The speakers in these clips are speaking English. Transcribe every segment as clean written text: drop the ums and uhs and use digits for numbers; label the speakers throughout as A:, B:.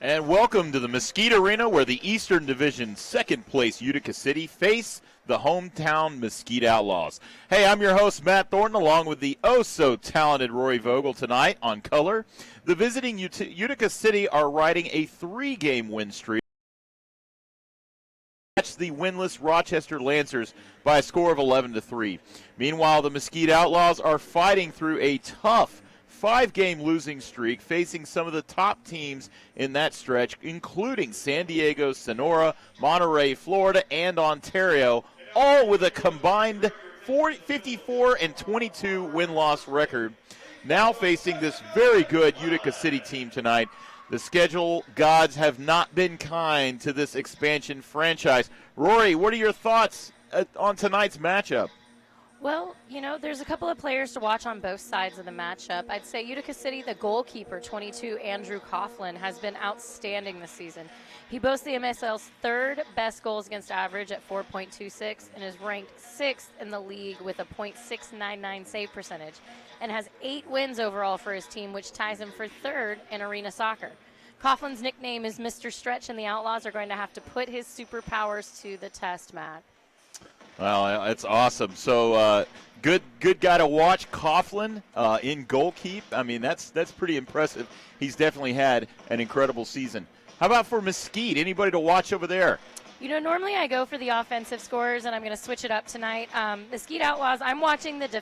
A: And welcome to the Mesquite Arena, where the Eastern Division second place Utica City face the hometown Mesquite Outlaws. Hey, I'm your host, Matt Thornton, along with the oh-so-talented Rory Vogel tonight on Color. The visiting Utica City are riding a 3-game win streak. Match the winless Rochester Lancers by a score of 11-3. Meanwhile, the Mesquite Outlaws are fighting through a tough 5-game losing streak, facing some of the top teams in that stretch, including San Diego, Sonora, Monterey, Florida, and Ontario, all with a combined 54-22 win-loss record. Now facing this very good Utica City team tonight. The schedule gods have not been kind to this expansion franchise. Rory, what are your thoughts on tonight's matchup?
B: Well, there's a couple of players to watch on both sides of the matchup. I'd say Utica City, the goalkeeper, 22, Andrew Coughlin, has been outstanding this season. He boasts the MSL's third best goals against average at 4.26 and is ranked 6th in the league with a .699 save percentage and has 8 wins overall for his team, which ties him for third in arena soccer. Coughlin's nickname is Mr. Stretch, and the Outlaws are going to have to put his superpowers to the test, Matt.
A: Well, it's awesome. So good guy to watch. Coughlin in goalkeep. I mean, that's pretty impressive. He's definitely had an incredible season. How about for Mesquite? Anybody to watch over there?
B: Normally I go for the offensive scorers, and I'm going to switch it up tonight. Mesquite Outlaws, I'm watching the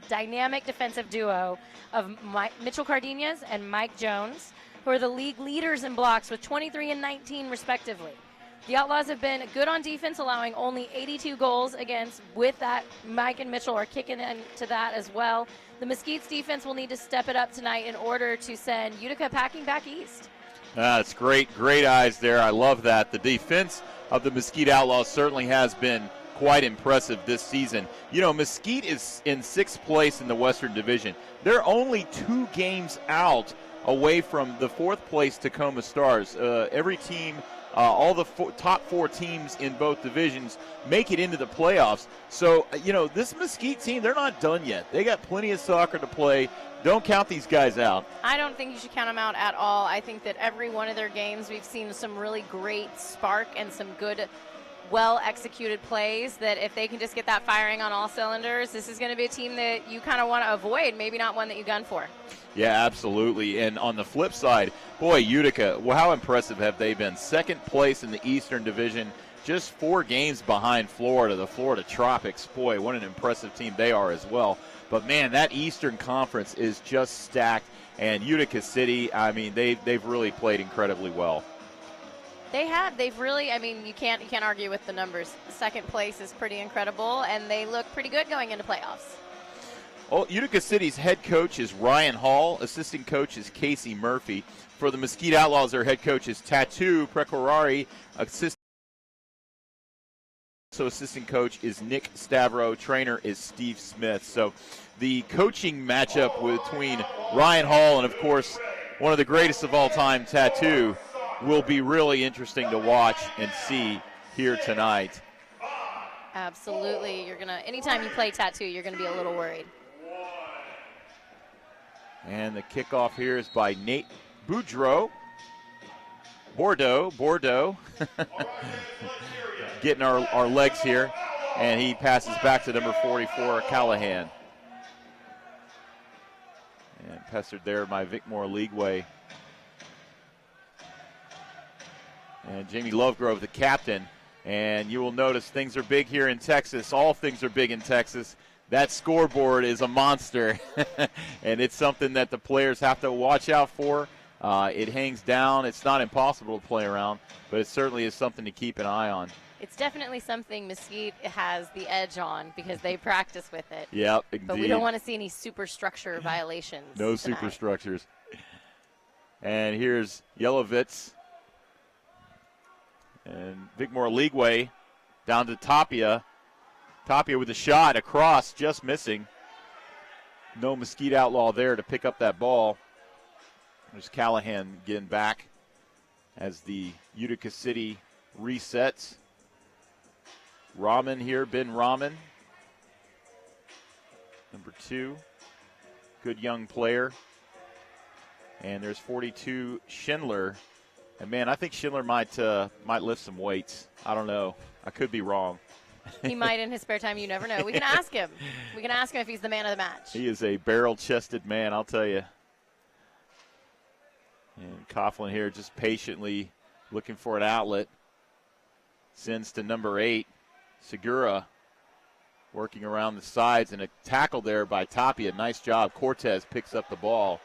B: dynamic defensive duo of Mitchell Cardenas and Mike Jones, who are the league leaders in blocks with 23 and 19 respectively. The Outlaws have been good on defense, allowing only 82 goals against. With that, Mike and Mitchell are kicking into that as well. The Mesquite's defense will need to step it up tonight in order to send Utica packing back east.
A: That's great eyes there. I love that. The defense of the Mesquite Outlaws certainly has been quite impressive this season. Mesquite is in 6th place in the Western Division. They're only 2 games out away from the 4th place Tacoma Stars. Every team, all the top 4 teams in both divisions make it into the playoffs. So, this Mesquite team, they're not done yet. They got plenty of soccer to play. Don't count these guys out.
B: I don't think you should count them out at all. I think that every one of their games we've seen some really great spark and some good, well-executed plays that if they can just get that firing on all cylinders, this is going to be a team that you kind of want to avoid, maybe not one that you gun for.
A: Yeah, absolutely. And on the flip side, boy, Utica, how impressive have they been? 2nd place in the Eastern Division, just 4 games behind Florida, the Florida Tropics. Boy, what an impressive team they are as well. But, man, that Eastern Conference is just stacked. And Utica City, I mean, they've really played incredibly well.
B: They have. They've really, you can't argue with the numbers. 2nd place is pretty incredible, and they look pretty good going into playoffs.
A: Well, Utica City's head coach is Ryan Hall. Assistant coach is Casey Murphy. For the Mesquite Outlaws, their head coach is Tatu Precorari. Assistant coach is Nick Stavro. Trainer is Steve Smith. So the coaching matchup between Ryan Hall and, of course, one of the greatest of all time, Tatu, will be really interesting to watch and see here tonight.
B: Absolutely. Anytime you play Tatu, you're going to be a little worried.
A: And the kickoff here is by Nate Boudreau. Bordeaux. Getting our legs here. And he passes back to number 44, Callahan. And pestered there by Vicmore Leagueway. And Jamie Lovegrove, the captain. And you will notice things are big here in Texas. All things are big in Texas. That scoreboard is a monster, and it's something that the players have to watch out for. It hangs down. It's not impossible to play around, but it certainly is something to keep an eye on.
B: It's definitely something Mesquite has the edge on because they practice with it.
A: Yep, indeed.
B: But we don't want to see any superstructure violations.
A: No
B: tonight.
A: superstructures. And here's Yelovitz. And Vicmore Leagueway down to Tapia. Tapia with a shot across, just missing. No Mesquite Outlaw there to pick up that ball. There's Callahan getting back as the Utica City resets. Rahman here, Ben Rahman. Number 2. Good young player. And there's 42 Schindler And, man, I think Schindler might lift some weights. I don't know. I could be wrong.
B: He might in his spare time. You never know. We can ask him. We can ask him if he's the man of the match.
A: He is a barrel-chested man, I'll tell you. And Coughlin here just patiently looking for an outlet. Sends to number 8, Segura, working around the sides, and a tackle there by Tapia. Nice job. Cortez picks up the ball.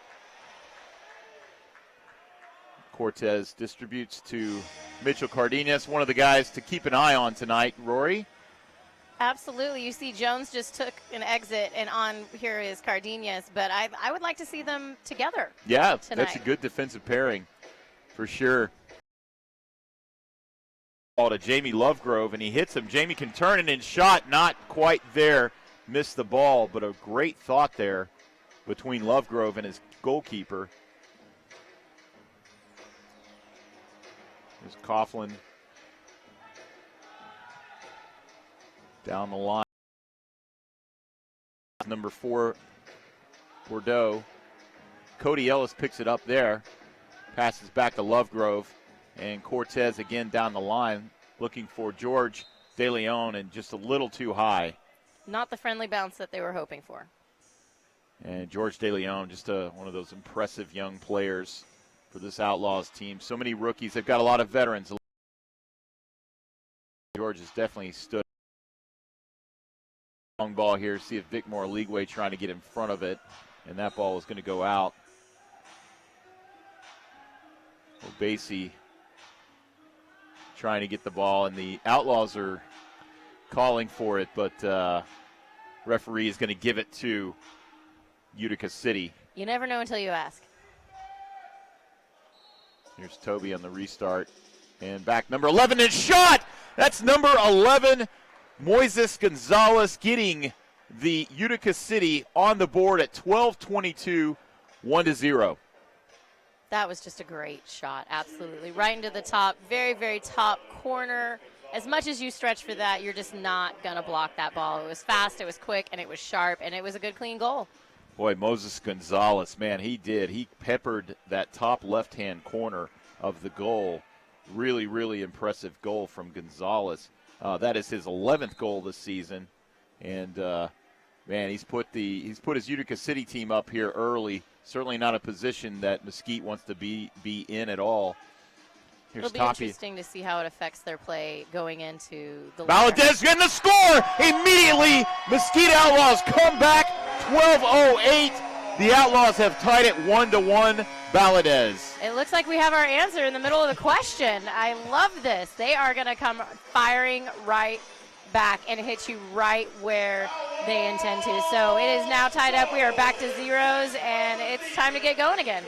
A: Cortez distributes to Mitchell Cardenas, one of the guys to keep an eye on tonight. Rory?
B: Absolutely. You see Jones just took an exit, and on here is Cardenas, but I would like to see them together.
A: Yeah,
B: tonight.
A: That's a good defensive pairing for sure. Ball to Jamie Lovegrove, and he hits him. Jamie can turn it in, shot not quite there. Missed the ball, but a great thought there between Lovegrove and his goalkeeper. There's Coughlin down the line. Number 4, Bordeaux. Cody Ellis picks it up there. Passes back to Lovegrove. And Cortez again down the line looking for George De Leon, and just a little too high.
B: Not the friendly bounce that they were hoping for.
A: And George De Leon, just one of those impressive young players for this Outlaws team. So many rookies. They've got a lot of veterans. George has definitely stood. Long ball here. See if Vic Morligwe trying to get in front of it. And that ball is going to go out. Obasi trying to get the ball, and the Outlaws are calling for it, but referee is going to give it to Utica City.
B: You never know until you ask.
A: Here's Toby on the restart. And back number 11 and shot! That's number 11, Moises Gonzalez, getting the Utica City on the board at 12:22, 1-0.
B: That was just a great shot, absolutely. Right into the top, very, very top corner. As much as you stretch for that, you're just not going to block that ball. It was fast, it was quick, and it was sharp, and it was a good, clean goal.
A: Boy, Moses Gonzalez, man, he did. He peppered that top left-hand corner of the goal. Really, really impressive goal from Gonzalez. That is his 11th goal this season. And, man, he's put his Utica City team up here early. Certainly not a position that Mesquite wants to be in at all. Here's
B: It'll be
A: Tapia.
B: interesting to see how it affects their play going into the
A: Valadez getting the score immediately. Mesquite Outlaws come back 12:08. The Outlaws have tied it 1-1. Valadez.
B: It looks like we have our answer in the middle of the question. I love this. They are going to come firing right back and hit you right where they intend to. So it is now tied up. We are back to zeros, and it's time to get going again.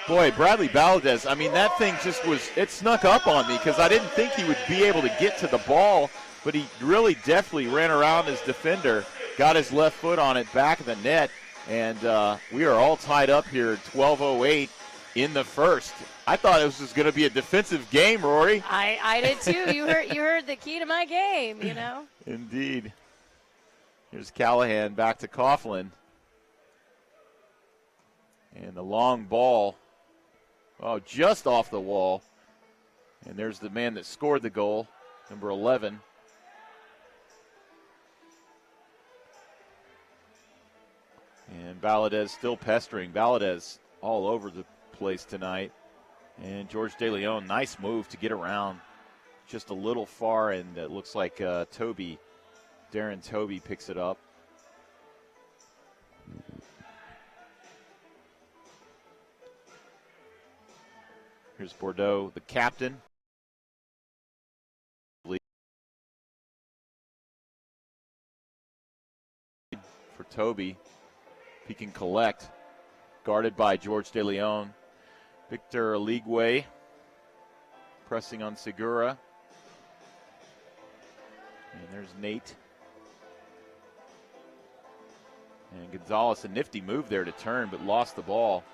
A: Boy, Bradley Valadez, I mean, that thing it snuck up on me because I didn't think he would be able to get to the ball, but he really definitely ran around his defender, got his left foot on it, back of the net, and we are all tied up here at 12:08 in the first. I thought it was just going to be a defensive game, Rory.
B: I did too. You heard the key to my game, you know.
A: Indeed. Here's Callahan back to Coughlin. And the long ball, just off the wall. And there's the man that scored the goal, number 11. And Valadez still pestering. Valadez all over the place tonight. And George De Leon, nice move to get around just a little far, and it looks like Darren Toby picks it up. Here's Bordeaux, the captain. For Toby, he can collect. Guarded by George De Leon. Victor Aligwe pressing on Segura. And there's Nate. And Gonzalez, a nifty move there to turn, but lost the ball.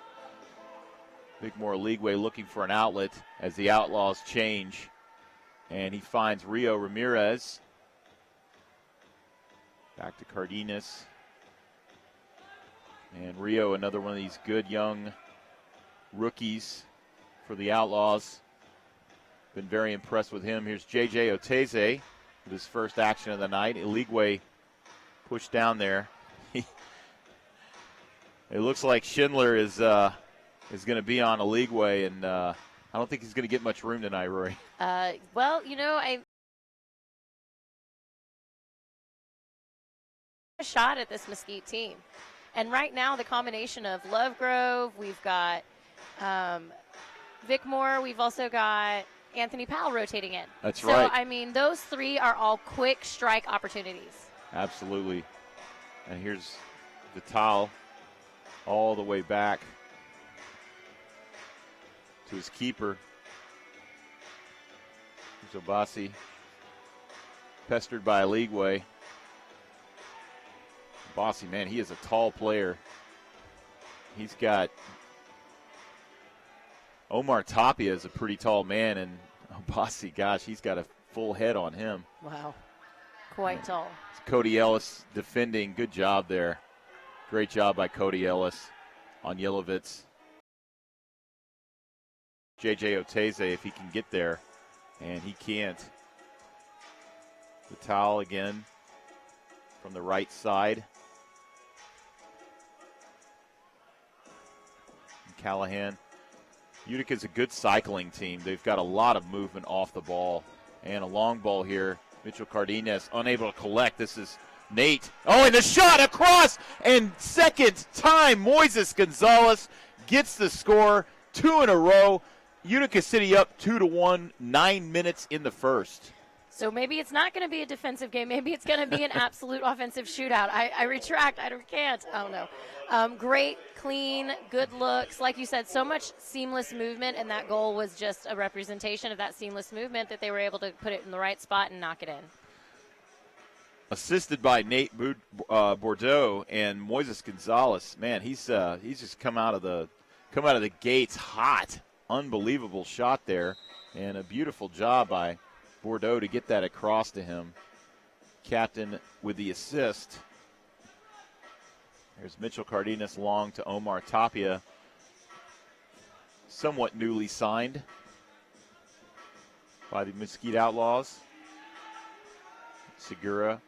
A: Bigmore Aligwe looking for an outlet as the Outlaws change. And he finds Rio Ramirez. Back to Cardenas. And Rio, another one of these good young rookies for the Outlaws. Been very impressed with him. Here's J.J. Oteze with his first action of the night. Eligwe pushed down there. It looks like Schindler is going to be on Eligwe, and I don't think he's going to get much room tonight, Rory.
B: Well, I a shot at this Mesquite team. And right now, the combination of Lovegrove, we've got Vic Moore, we've also got Anthony Powell rotating in.
A: That's right.
B: So, I mean, those three are all quick strike opportunities.
A: Absolutely. And here's Vital all the way back to his keeper. Here's Obasi, pestered by Eligwe. Bossy, man, he is a tall player. He's got Omar Tapia is a pretty tall man, and Bossy, gosh, he's got a full head on him.
B: Wow, quite tall.
A: Cody Ellis defending. Good job there. Great job by Cody Ellis on Yelovitz. J.J. Oteze, if he can get there, and he can't. Vital again from the right side. Callahan. Utica's a good cycling team. They've got a lot of movement off the ball. And a long ball here. Mitchell Cardenas unable to collect. This is Nate. Oh, and the shot across. And second time, Moises Gonzalez gets the score. 2 in a row. Utica City up 2-1, 9 minutes in the first.
B: So maybe it's not going to be a defensive game. Maybe it's going to be an absolute offensive shootout. I retract. I can't. I don't know. Great, clean, good looks. Like you said, so much seamless movement, and that goal was just a representation of that seamless movement that they were able to put it in the right spot and knock it in.
A: Assisted by Nate Bordeaux and Moises Gonzalez. Man, he's just come out of the gates hot. Unbelievable shot there, and a beautiful job by Bordeaux to get that across to him. Captain with the assist. There's Mitchell Cardenas long to Omar Tapia. Somewhat newly signed by the Mesquite Outlaws. Segura.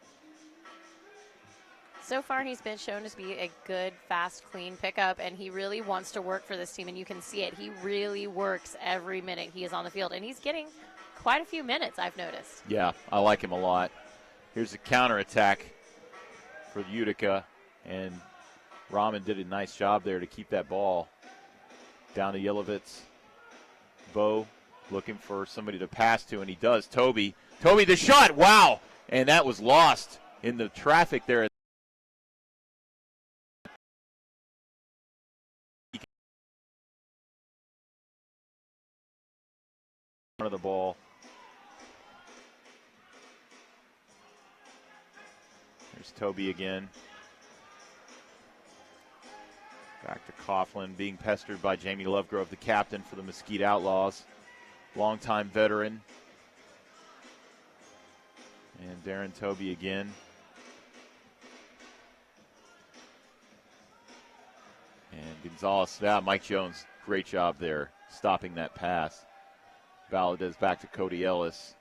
B: So far, he's been shown to be a good, fast, clean pickup, and he really wants to work for this team, and you can see it. He really works every minute he is on the field, and he's getting quite a few minutes, I've noticed.
A: Yeah, I like him a lot. Here's a counterattack for Utica, and Rahman did a nice job there to keep that ball down to Yelovitz. Bo looking for somebody to pass to, and he does. Toby, the shot, wow! And that was lost in the traffic there. Of the ball. There's Toby again. Back to Coughlin, being pestered by Jamie Lovegrove, the captain for the Mesquite Outlaws. Longtime veteran. And Darren Toby again. And Gonzalez, Mike Jones, great job there, stopping that pass. Valadez back to Cody Ellis.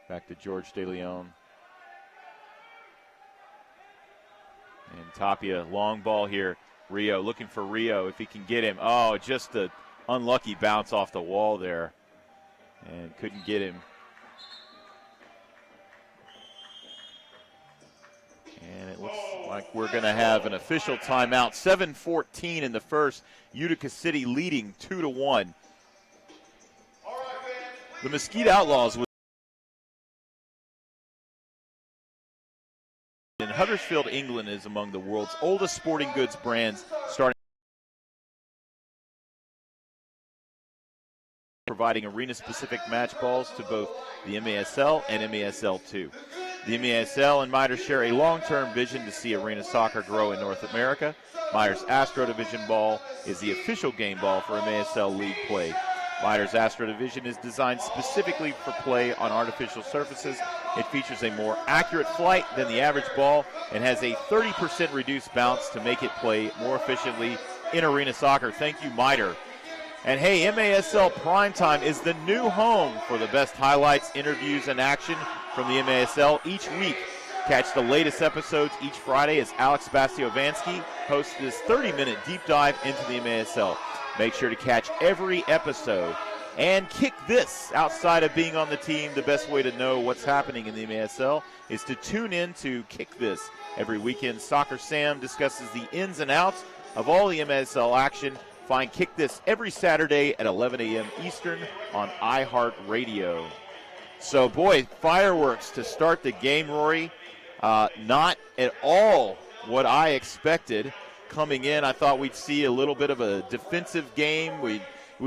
A: Back to George De Leon. And Tapia, long ball here. Rio, looking for Rio if he can get him. Oh, just an unlucky bounce off the wall there. And couldn't get him. And it looks like we're going to have an official timeout. 7:14 in the first. Utica City leading 2-1. The Mesquite Outlaws in Huddersfield, England is among the world's oldest sporting goods brands, starting providing arena-specific match balls to both the MASL and MASL2. The MASL and Mitre share a long-term vision to see arena soccer grow in North America. Mitre's Astro Division ball is the official game ball for MASL league play. Mitre's Astro Division is designed specifically for play on artificial surfaces. It features a more accurate flight than the average ball and has a 30% reduced bounce to make it play more efficiently in arena soccer. Thank you, Mitre. And hey, MASL Primetime is the new home for the best highlights, interviews, and action from the MASL each week. Catch the latest episodes each Friday as Alex Bastiovansky hosts this 30-minute deep dive into the MASL. Make sure to catch every episode. And kick this. Outside of being on the team, the best way to know what's happening in the MASL is to tune in to Kick This. Every weekend, Soccer Sam discusses the ins and outs of all the MASL action. Find Kick This every Saturday at 11 a.m. Eastern on iHeartRadio. So, boy, fireworks to start the game, Rory. Not at all what I expected. Coming in, I thought we'd see a little bit of a defensive game. We'd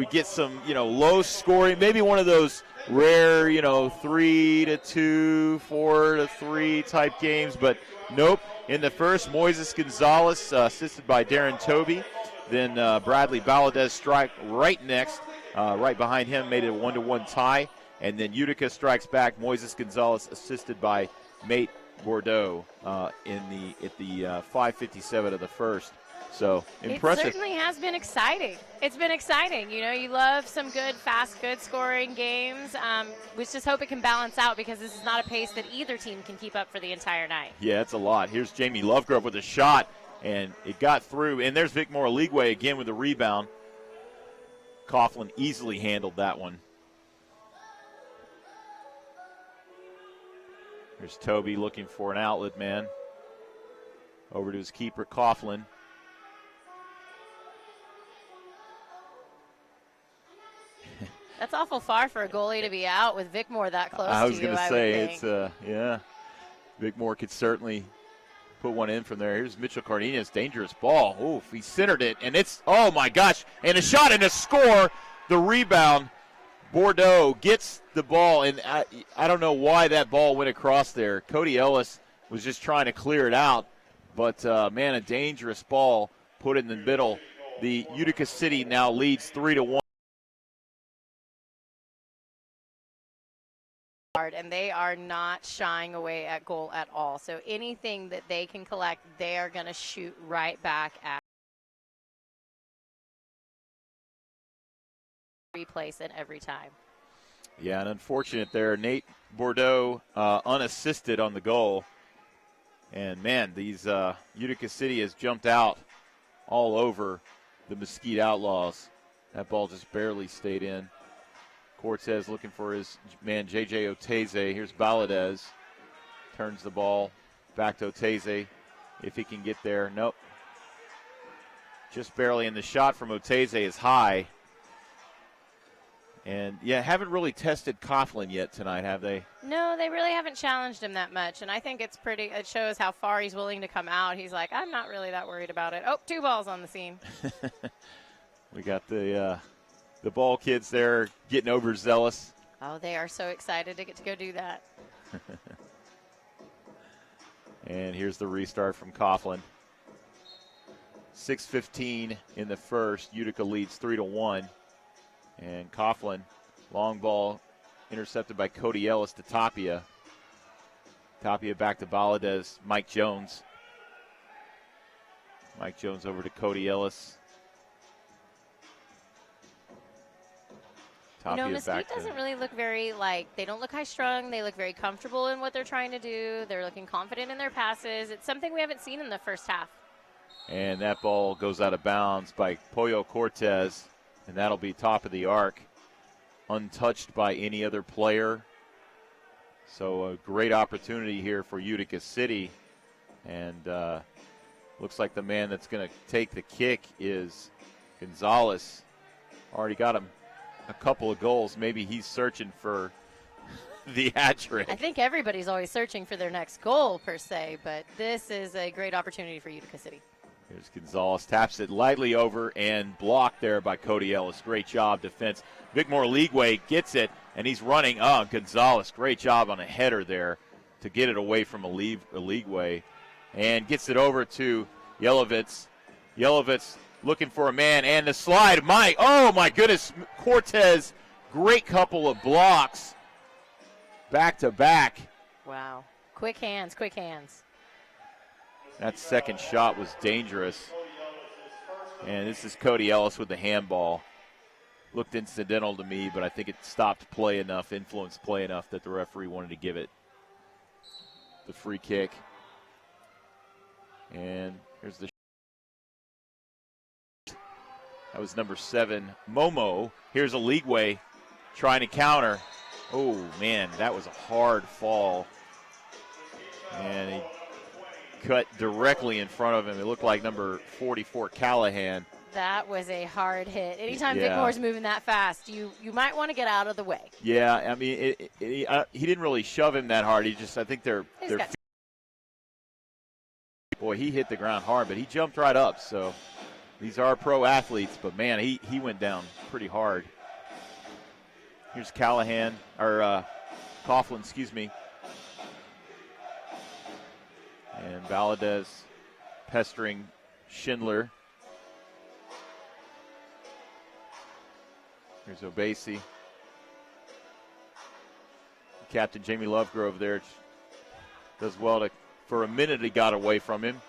A: get some, low scoring, maybe one of those rare, 3-2, 4-3 type games. But nope. In the first, Moises Gonzalez, assisted by Darren Toby. Then Bradley Valadez strike right next. Right behind him, made it a 1-1 tie. And then Utica strikes back. Moises Gonzalez assisted by Mate Bordeaux at the 5:57 of the first. So impressive.
B: It certainly has been exciting. It's been exciting. You love some good, fast, good scoring games. We just hope it can balance out because this is not a pace that either team can keep up for the entire night.
A: Yeah, it's a lot. Here's Jamie Lovegrove with a shot, and it got through. And there's Vic Moraligwe again with the rebound. Coughlin easily handled that one. There's Toby looking for an outlet man. Over to his keeper, Coughlin.
B: That's awful far for a goalie to be out with Vic Moore that close to you,
A: I was going to say, it's,
B: yeah.
A: Vic Moore could certainly put one in from there. Here's Mitchell Cardenas, dangerous ball. Oof, he centered it, and it's, oh my gosh, and a shot and a score. The rebound. Bordeaux gets the ball, and I don't know why that ball went across there. Cody Ellis was just trying to clear it out, but, man, a dangerous ball put in the middle. The Utica City now leads 3-1.
B: And they are not shying away at goal at all. So anything that they can collect, they are going to shoot right back at. Replace it every time.
A: Yeah, and unfortunate there. Nate Bordeaux unassisted on the goal. And, man, these Utica City has jumped out all over the Mesquite Outlaws. That ball just barely stayed in. Cortez looking for his man, J.J. Oteze. Here's Valadez. Turns the ball back to Oteze if he can get there. Nope. Just barely, and the shot from Oteze is high. And, yeah, haven't really tested Coughlin yet tonight, have they?
B: No, they really haven't challenged him that much. And I think it shows how far he's willing to come out. He's like, I'm not really that worried about it. Oh, 2 balls on the scene.
A: We got the ball kids there getting overzealous.
B: Oh, they are so excited to get to go do that.
A: And here's the restart from Coughlin. 6:15 in the first. Utica leads 3-1. And Coughlin, long ball intercepted by Cody Ellis to Tapia. Tapia back to Valadez. Mike Jones. Mike Jones over to Cody Ellis.
B: Mesquite doesn't really look very, they don't look high-strung. They look very comfortable in what they're trying to do. They're looking confident in their passes. It's something we haven't seen in the first half.
A: And that ball goes out of bounds by Pollo Cortez, and that'll be top of the arc, untouched by any other player. So a great opportunity here for Utica City. And looks like the man that's going to take the kick is Gonzalez. Already got him a couple of goals. Maybe he's searching for the hat trick.
B: I think everybody's always searching for their next goal, per se, but this is a great opportunity for Utica City.
A: Here's Gonzalez, taps it lightly over and blocked there by Cody Ellis. Great job, defense. Vic Moraligwe gets it, and he's running. Oh, Gonzalez, great job on a header there to get it away from Moraligwe, and gets it over to Yelovitz. Yelovitz looking for a man, and the slide. Oh my goodness, Cortez, great couple of blocks back to back.
B: Wow, quick hands, quick hands.
A: That second shot was dangerous. And this is Cody Ellis with the handball. looked incidental to me, but I think it stopped play enough, influenced play enough that the referee wanted to give it the free kick. And here's the. That was number 7, Momo. Here's a Leagueway trying to counter. Oh, man, that was a hard fall. And he cut directly in front of him. It looked like number 44, Callahan.
B: That was a hard hit. Anytime Vic Moore's moving that fast, you might want to get out of the way.
A: Yeah, I mean, he didn't really shove him that hard. I think they're boy, he hit the ground hard, but he jumped right up. So these are pro athletes, but man, he went down pretty hard. Here's Callahan, or Coughlin, excuse me. And Valadez pestering Schindler. Here's Obasi. Captain Jamie Lovegrove there does well to, for a minute he got away from him.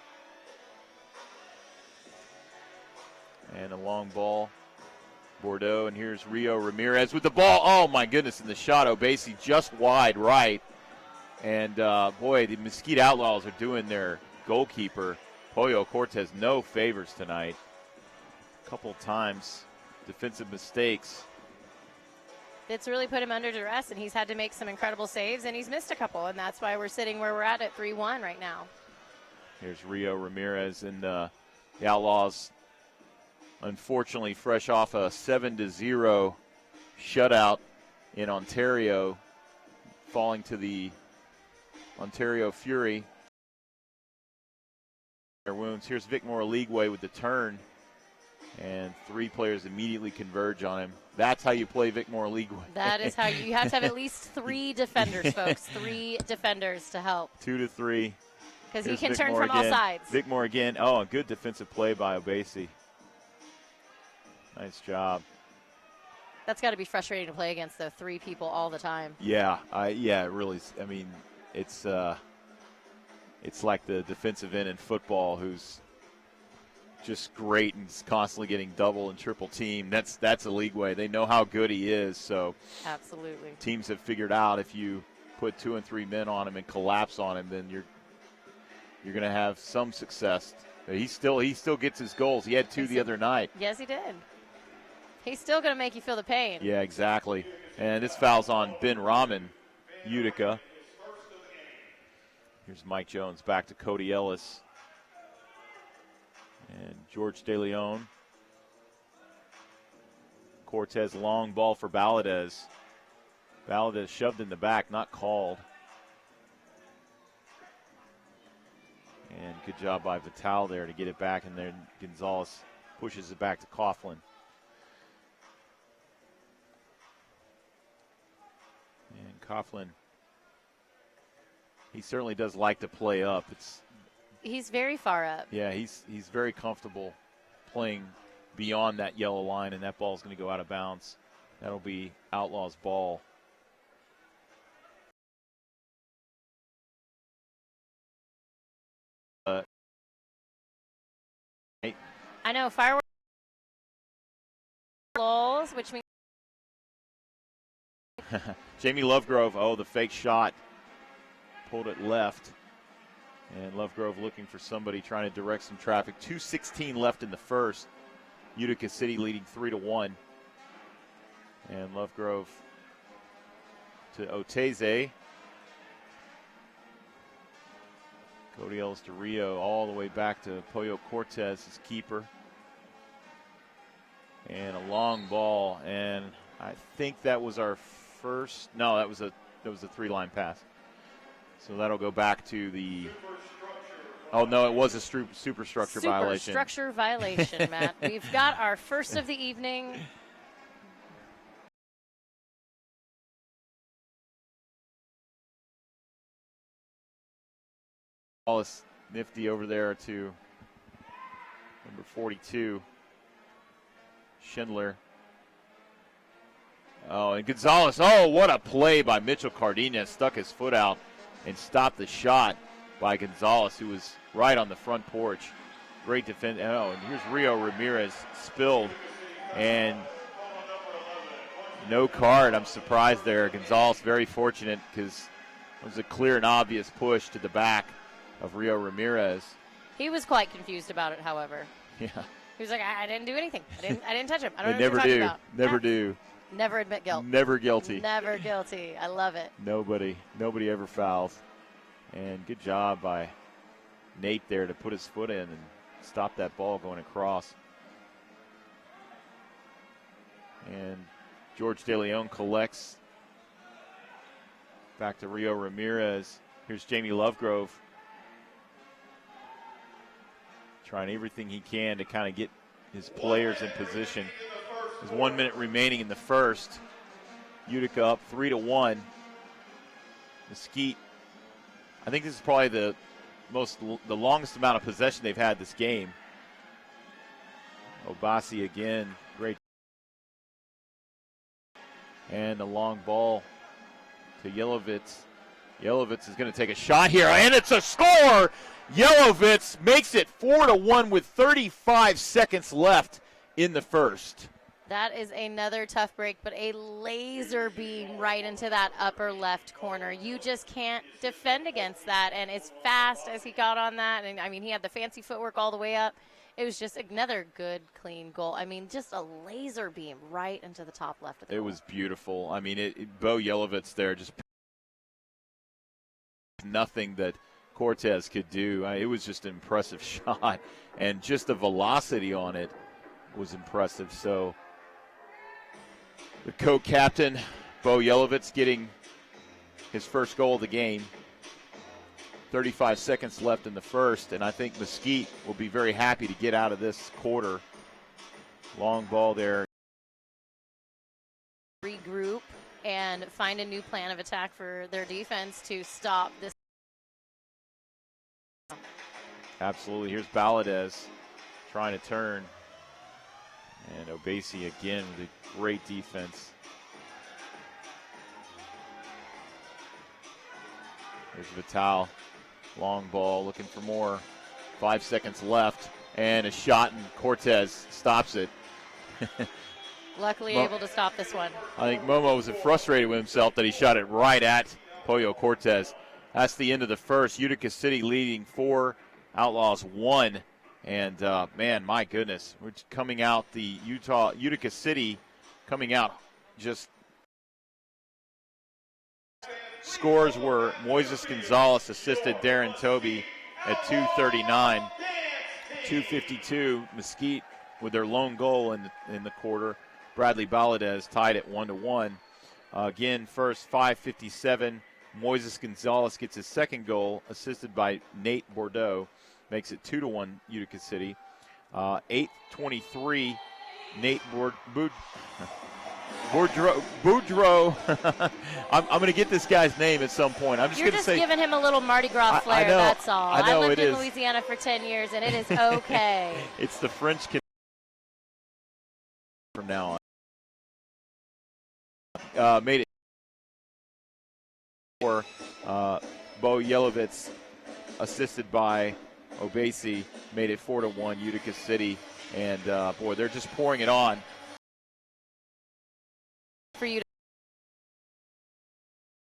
A: And a long ball. Bordeaux, and here's Rio Ramirez with the ball. Oh my goodness, in the shot, Obasi just wide right. And boy, the Mesquite Outlaws are doing their goalkeeper, Pollo Cortez, no favors tonight. A couple times, defensive mistakes.
B: It's really put him under duress, and he's had to make some incredible saves, and he's missed a couple, and that's why we're sitting where we're at 3-1 right now.
A: Here's Rio Ramirez, and the Outlaws, unfortunately, fresh off a 7-0 shutout in Ontario, falling to the Ontario Fury. Their wounds. Here's Vic Moore Leagueway with the turn, and 3 players immediately converge on him. That's how you play Vic Moore Leagueway.
B: That is how you have to have at least 3 defenders, folks. 3 defenders to help.
A: 2 to 3.
B: Because he can turn from all sides.
A: Vic Moore again. Oh, a good defensive play by Obasi. Nice job.
B: That's got to be frustrating to play against, though, 3 people all the time.
A: Yeah, it really is. I mean, it's like the defensive end in football who's just great and is constantly getting double and triple team. That's a Leagueway. They know how good he is. So
B: absolutely,
A: teams have figured out if you put 2 and 3 men on him and collapse on him, then you're going to have some success. He still gets his goals. He had 2 the other night.
B: Yes, he did. He's still going to make you feel the pain.
A: Yeah, exactly. And this foul's on Ben Rahman, Utica. Here's Mike Jones back to Cody Ellis. And George De Leon. Cortez, long ball for Valadez. Valadez shoved in the back, not called. And good job by Vital there to get it back, and then Gonzalez pushes it back to Coughlin. And Coughlin, he certainly does like to play up.
B: He's very far up.
A: Yeah, he's very comfortable playing beyond that yellow line, and that ball's going to go out of bounds. That'll be Outlaws' ball.
B: I know, fireworks, which means
A: Jamie Lovegrove, the fake shot. Pulled it left. And Lovegrove looking for somebody, trying to direct some traffic. 2:16 left in the first. Utica City leading 3-1. And Lovegrove to Oteze. Cody Ellis to Rio, all the way back to Pollo Cortez, his keeper. And a long ball, and I think that was our first. No, that was a 3-line pass. So that'll go back to the. Oh no, it was a superstructure violation.
B: Superstructure violation, Matt. We've got our first of the evening.
A: Wallace nifty over there to number 42, Schindler. Oh, and Gonzalez. Oh, what a play by Mitchell Cardenas. Stuck his foot out and stopped the shot by Gonzalez, who was right on the front porch. Great defense. Oh, and here's Rio Ramirez spilled. And No card. I'm surprised there. Gonzalez very fortunate because it was a clear and obvious push to the back of Rio Ramirez.
B: He was quite confused about it, however.
A: Yeah.
B: He was like, I didn't do anything. I didn't touch him. I don't know
A: never
B: what you're
A: do.
B: talking about.
A: Never do.
B: Never admit guilt.
A: Never guilty.
B: Never guilty. I love it.
A: Nobody ever fouls. And good job by Nate there to put his foot in and stop that ball going across. And George De Leon collects back to Rio Ramirez. Here's Jamie Lovegrove trying everything he can to kind of get his players in position. There's 1 minute remaining in the first. Utica up 3-1. Mesquite, I think this is probably the longest amount of possession they've had this game. Obasi again, great. And a long ball to Yelovitz. Yelovitz is going to take a shot here, and it's a score! Yelovitz makes it 4-1 with 35 seconds left in the first.
B: That is another tough break, but a laser beam right into that upper left corner. You just can't defend against that, and as fast as he got on that, and I mean, he had the fancy footwork all the way up. It was just another good, clean goal. I mean, just a laser beam right into the top left of the goal.
A: It was beautiful. I mean, Bo Yelovitz there, just nothing that Cortez could do. It was just an impressive shot, and just the velocity on it was impressive. So the co-captain, Bo Yelovitz, getting his first goal of the game. 35 seconds left in the first, and I think Mesquite will be very happy to get out of this quarter. Long ball there.
B: Regroup and find a new plan of attack for their defense to stop this.
A: Absolutely. Here's Valadez trying to turn. And Obasi again with a great defense. Here's Vital. Long ball, looking for more. 5 seconds left, and a shot, and Cortez stops it.
B: Luckily able to stop this one.
A: I think Momo was frustrated with himself that he shot it right at Pollo Cortez. That's the end of the first. Utica City leading 4, Outlaws 1. And, man, my goodness, we're coming out, the Utica City coming out just. Scores were Moises Gonzalez assisted Darren Toby at 2:39. 2:52, Mesquite with their lone goal in the quarter. Bradley Valadez tied at 1-1. Again, first 5:57, Moises Gonzalez gets his second goal, assisted by Nate Bordeaux. Makes it 2-1 Utica City. 8:23, Nate Boudreau. I'm going to get this guy's name at some point. I'm just going to say.
B: You're just giving him a little Mardi Gras flair, that's all.
A: I know
B: lived
A: it
B: in
A: is.
B: Louisiana for 10 years, and it is okay.
A: It's the French from now on. Made it for Bo Yelovitz, assisted by Obasi, made it 4-1 Utica City. And, boy, they're just pouring it on.
B: For you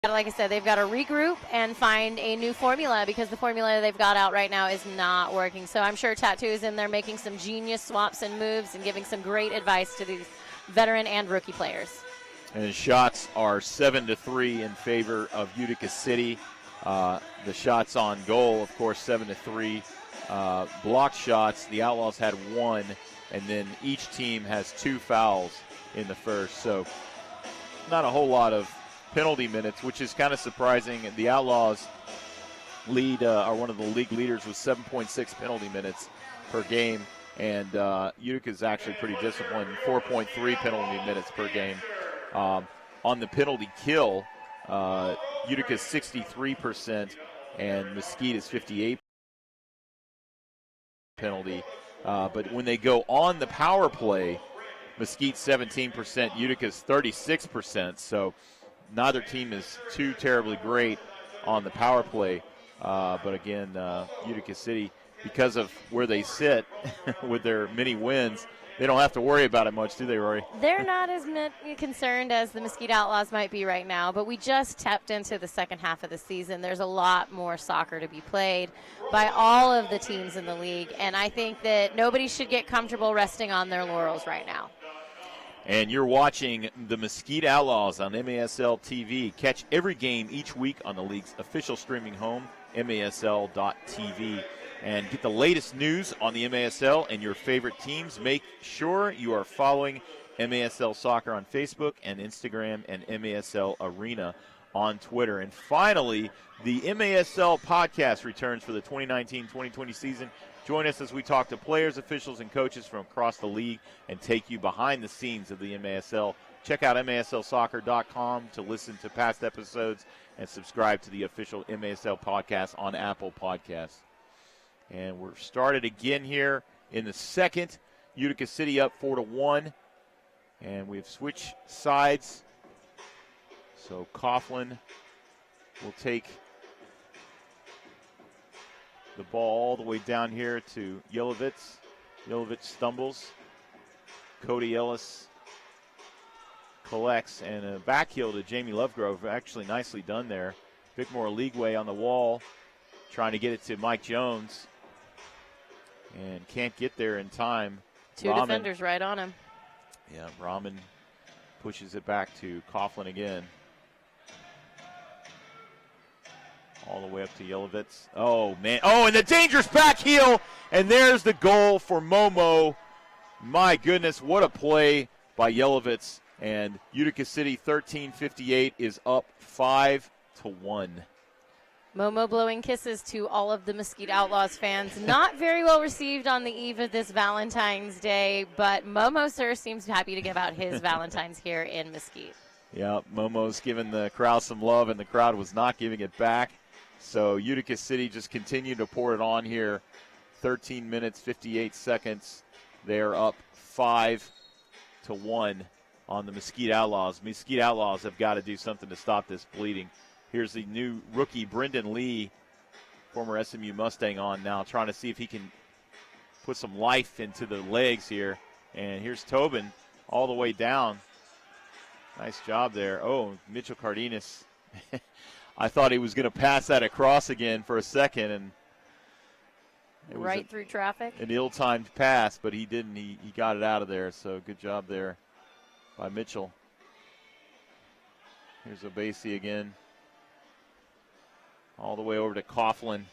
B: to, like I said, they've got to regroup and find a new formula, because the formula they've got out right now is not working. So I'm sure Tattoo is in there making some genius swaps and moves and giving some great advice to these veteran and rookie players.
A: And the shots are 7-3 in favor of Utica City. The shots on goal, of course, 7-3. Blocked shots, the Outlaws had 1, and then each team has 2 fouls in the first. So not a whole lot of penalty minutes, which is kind of surprising. The Outlaws are one of the league leaders with 7.6 penalty minutes per game, and Utica is actually pretty disciplined, 4.3 penalty minutes per game. On the penalty kill, Utica is 63%, and Mesquite is 58% penalty. But when they go on the power play, Mesquite 17%, Utica's 36%. So neither team is too terribly great on the power play. But again, Utica City, because of where they sit with their many wins, they don't have to worry about it much, do they, Rory?
B: They're not as concerned as the Mesquite Outlaws might be right now, but we just tapped into the second half of the season. There's a lot more soccer to be played by all of the teams in the league, and I think that nobody should get comfortable resting on their laurels right now.
A: And you're watching the Mesquite Outlaws on MASL TV. Catch every game each week on the league's official streaming home, MASL.TV. And get the latest news on the MASL and your favorite teams. Make sure you are following MASL Soccer on Facebook and Instagram, and MASL Arena on Twitter. And finally, the MASL podcast returns for the 2019-2020 season. Join us as we talk to players, officials, and coaches from across the league and take you behind the scenes of the MASL. Check out MASLsoccer.com to listen to past episodes and subscribe to the official MASL podcast on Apple Podcasts. And we're started again here in the second. Utica City up 4-1. And we've switched sides. So Coughlin will take the ball all the way down here to Yelovitz. Yelovitz stumbles. Cody Ellis collects, and a back heel to Jamie Lovegrove. Actually nicely done there. Bickmore Leagueway on the wall, trying to get it to Mike Jones. And can't get there in time.
B: Two defenders right on him.
A: Yeah, Rahman pushes it back to Coughlin again. All the way up to Yelovitz. Oh, man. Oh, and the dangerous back heel. And there's the goal for Momo. My goodness, what a play by Yelovitz. And Utica City 13:58 is up 5-1.
B: Momo blowing kisses to all of the Mesquite Outlaws fans. Not very well received on the eve of this Valentine's Day, but Momo, sir, seems happy to give out his Valentine's here in Mesquite.
A: Yeah, Momo's giving the crowd some love, and the crowd was not giving it back. So Utica City just continued to pour it on here. 13 minutes, 58 seconds. They're up 5-1 on the Mesquite Outlaws. Mesquite Outlaws have got to do something to stop this bleeding. Here's the new rookie, Brendan Lee, former SMU Mustang, on now, trying to see if he can put some life into the legs here. And here's Tobin all the way down. Nice job there. Oh, Mitchell Cardenas. I thought he was going to pass that across again for a second, and it was
B: right through traffic.
A: An ill-timed pass, but he didn't. He got it out of there, so good job there by Mitchell. Here's Obasi again. All the way over to Coughlin.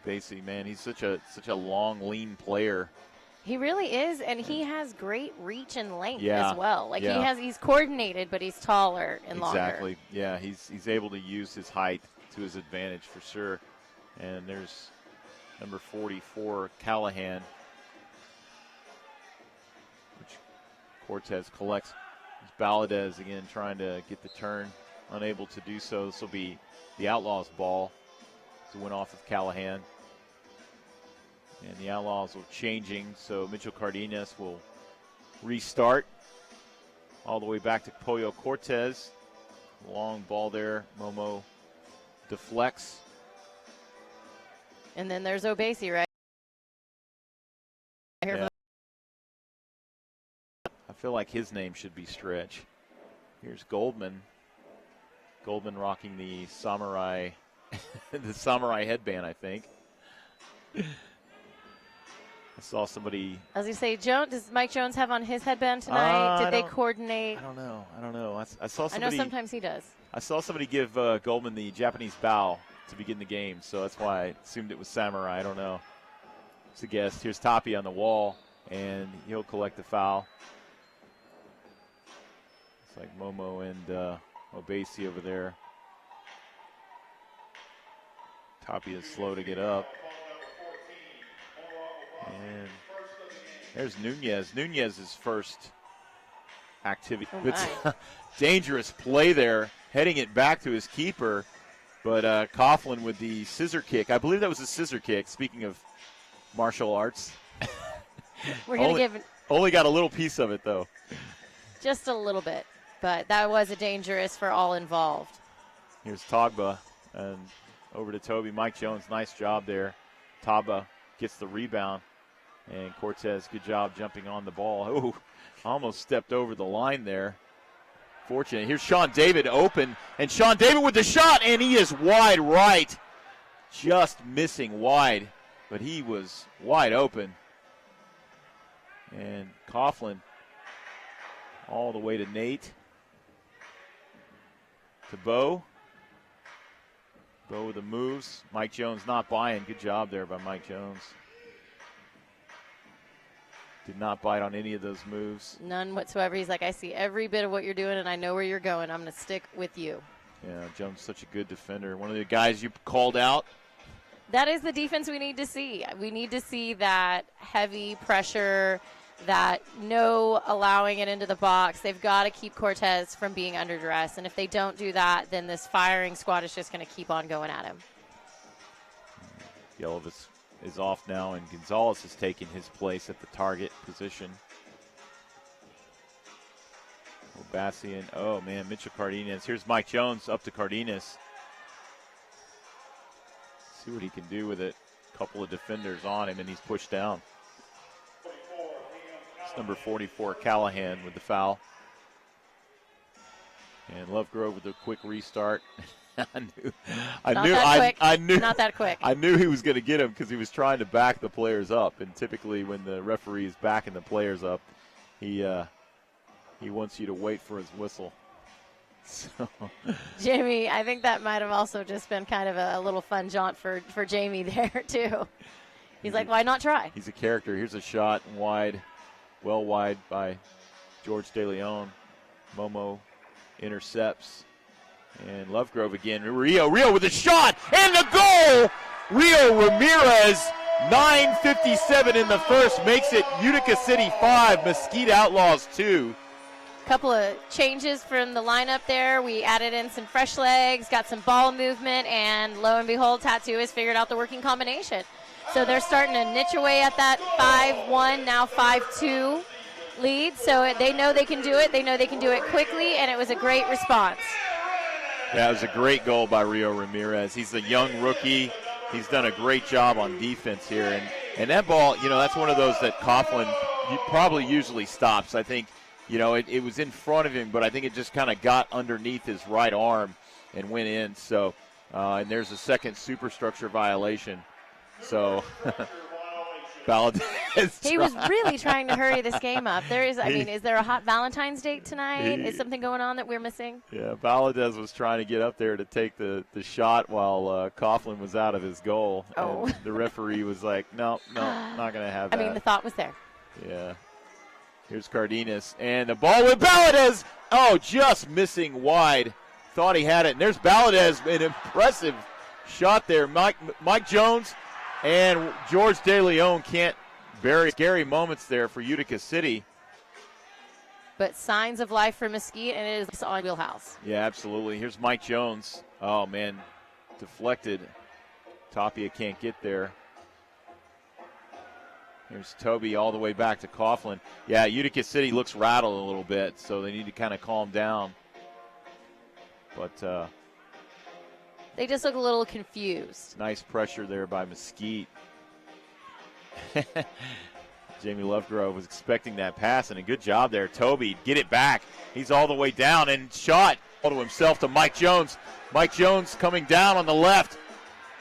A: Obasi, man, he's such a long, lean player.
B: He really is, and he has great reach and length
A: as
B: well. Like he's coordinated, but he's taller and longer.
A: Exactly. Yeah, he's able to use his height to his advantage for sure. And there's number 44, Callahan, which Cortez collects. It's Valadez again trying to get the turn, unable to do so. This will be the Outlaws' ball to win off of Callahan. And the Outlaws are changing, so Mitchell Cardenas will restart all the way back to Pollo Cortez. Long ball there. Momo deflects.
B: And then there's Obasi, right?
A: Yeah. I feel like his name should be Stretch. Here's Goldman. Goldman rocking the samurai, the samurai headband, I think. I saw somebody.
B: As you say, does Mike Jones have on his headband tonight? Did they coordinate?
A: I don't know. I saw somebody.
B: I know sometimes he does.
A: I saw somebody give Goldman the Japanese bow to begin the game, so that's why I assumed it was samurai. I don't know. It's a guess. Here's Tapi on the wall, and he'll collect the foul. It's like Momo and Obasi over there. Tapi is slow to get up. And there's Nunez. Nunez's first activity. It's a dangerous play there, heading it back to his keeper. But Coughlin with the scissor kick. I believe that was a scissor kick, speaking of martial arts.
B: We're going to give
A: only got a little piece of it, though.
B: Just a little bit. But that was a dangerous for all involved.
A: Here's Togba. And Over to Toby. Mike Jones, nice job there. Taba gets the rebound. And Cortez, good job jumping on the ball. Oh, almost stepped over the line there. Fortunate. Here's Sean David open. And Sean David with the shot, and he is wide right. Just missing wide. But he was wide open. And Coughlin all the way to Nate. To Bo. Bo with the moves. Mike Jones not buying. Good job there by Mike Jones. Did not bite on any of those moves.
B: None whatsoever. He's like, I see every bit of what you're doing, and I know where you're going. I'm going to stick with you.
A: Yeah, Jones such a good defender. One of the guys you called out.
B: That is the defense we need to see. We need to see that heavy pressure, that no allowing it into the box. They've got to keep Cortez from being under duress. And if they don't do that, then this firing squad is just going to keep on going at him.
A: Yelovitz is off now, and Gonzalez is taking his place at the target position. Obassian. Oh, man, Mitchell Cardenas. Here's Mike Jones up to Cardenas. See what he can do with it. A couple of defenders on him, and he's pushed down. It's number 44, Callahan, with the foul. And Lovegrove with a quick restart. I knew
B: Not that quick.
A: I knew he was going to get him because he was trying to back the players up. And typically when the referee is backing the players up, he wants you to wait for his whistle. So.
B: Jamie, I think that might have also just been kind of a little fun jaunt for Jamie there, too. He's like, why not try?
A: He's a character. Here's a shot wide, well wide by George De Leon. Momo intercepts. And Lovegrove again. Rio with a shot and the goal! Rio Ramirez, 9:57 in the first, makes it Utica City 5, Mesquite Outlaws 2.
B: Couple of changes from the lineup there. We added in some fresh legs, got some ball movement, and lo and behold, Tattoo has figured out the working combination. So they're starting to niche away at that 5-1, now 5-2 lead. So they know they can do it. They know they can do it quickly, and it was a great response.
A: Yeah, it was a great goal by Rio Ramirez. He's a young rookie. He's done a great job on defense here. And that ball, that's one of those that Coughlin probably usually stops. I think, it was in front of him, but I think it just kind of got underneath his right arm and went in. So, and there's a second superstructure violation. So, Valadez.
B: He was really trying to hurry this game up. Is there a hot Valentine's date tonight? Is something going on that we're missing?
A: Yeah, Valadez was trying to get up there to take the shot while Coughlin was out of his goal.
B: Oh.
A: And the referee was like, no, not going to have that.
B: The thought was there.
A: Yeah. Here's Cardenas. And the ball with Valadez. Oh, just missing wide. Thought he had it. And there's Valadez, an impressive shot there. Mike Jones and George De Leon can't bury scary moments there for Utica City.
B: But signs of life for Mesquite, and it is on wheelhouse.
A: Yeah, absolutely. Here's Mike Jones. Oh, man, deflected. Tapia can't get there. Here's Toby all the way back to Coughlin. Yeah, Utica City looks rattled a little bit, so they need to kind of calm down. But
B: they just look a little confused.
A: Nice pressure there by Mesquite. Jamie Lovegrove was expecting that pass, and a good job there. Toby, get it back. He's all the way down and shot all to himself to Mike Jones. Mike Jones coming down on the left.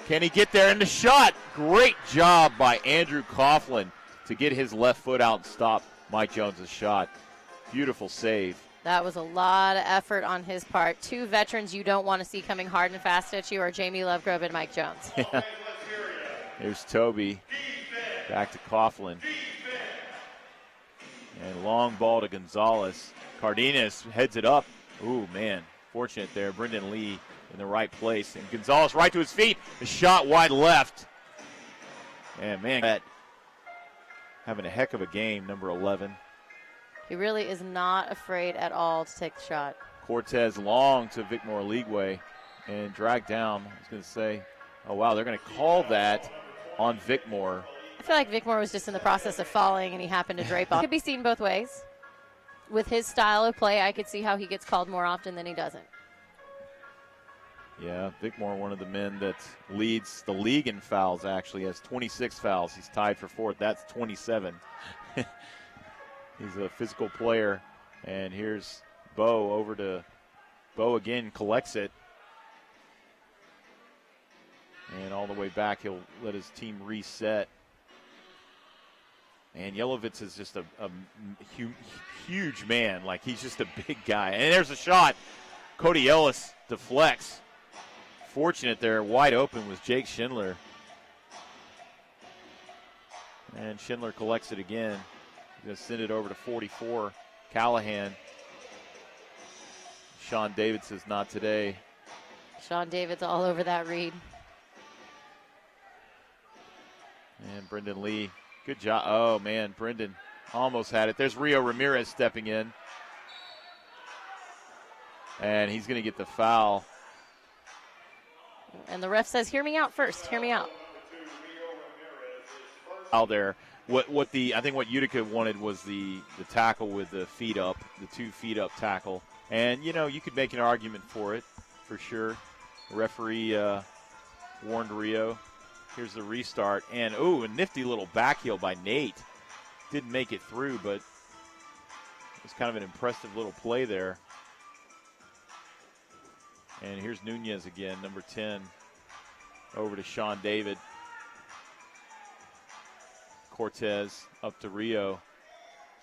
A: Can he get there? And the shot. Great job by Andrew Coughlin to get his left foot out and stop Mike Jones' shot. Beautiful save.
B: That was a lot of effort on his part. Two veterans you don't want to see coming hard and fast at you are Jamie Lovegrove and Mike Jones.
A: Yeah. Here's Toby. Back to Coughlin. And long ball to Gonzalez. Cardenas heads it up. Ooh, man. Fortunate there. Brendan Lee in the right place. And Gonzalez right to his feet. A shot wide left. And, man, that having a heck of a game, number 11.
B: He really is not afraid at all to take the shot.
A: Cortez long to Vicmore Leagueway and dragged down. I was going to say, oh, wow, they're going to call that on Vicmore.
B: I feel like Vicmore was just in the process of falling and he happened to drape off. It could be seen both ways. With his style of play, I could see how he gets called more often than he doesn't.
A: Yeah, Bickmore, one of the men that leads the league in fouls, actually has 26 fouls. He's tied for fourth. That's 27. He's a physical player. And here's Bo over to Bo again, collects it. And all the way back, he'll let his team reset. And Yelovitz is just a huge man. Like, he's just a big guy. And there's a shot. Cody Ellis deflects. Fortunate there, wide open was Jake Schindler. And Schindler collects it again. He's going to send it over to 44. Callahan. Sean David says not today.
B: Sean David's all over that read.
A: And Brendan Lee, good job. Oh, man, Brendan almost had it. There's Rio Ramirez stepping in. And he's going to get the foul.
B: And the ref says, hear me out first. Hear me out.
A: Out there. I think what Utica wanted was the tackle with the feet up, the 2 feet up tackle. And, you know, you could make an argument for it, for sure. The referee warned Rio. Here's the restart. And, a nifty little back heel by Nate. Didn't make it through, but it was kind of an impressive little play there. And here's Nunez again, number 10, over to Sean David. Cortez up to Rio.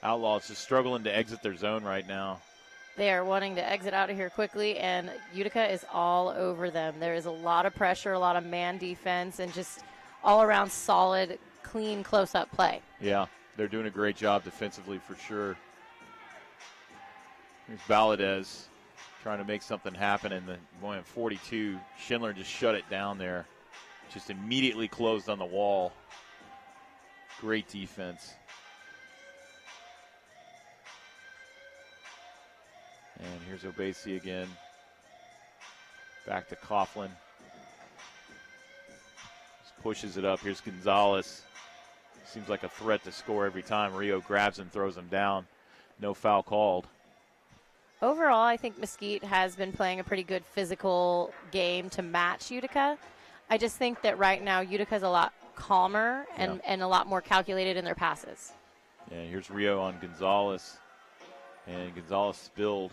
A: Outlaws just struggling to exit their zone right now.
B: They are wanting to exit out of here quickly, and Utica is all over them. There is a lot of pressure, a lot of man defense, and just all-around solid, clean, close-up play.
A: Yeah, they're doing a great job defensively for sure. Here's Valadez trying to make something happen, and the 42, Schindler just shut it down there. Just immediately closed on the wall. Great defense. And here's Obasi again. Back to Coughlin. Just pushes it up. Here's Gonzalez. Seems like a threat to score every time. Rio grabs him, throws him down. No foul called.
B: Overall, I think Mesquite has been playing a pretty good physical game to match Utica. I just think that right now Utica's a lot calmer and a lot more calculated in their passes.
A: Yeah, here's Rio on Gonzalez. And Gonzalez spilled.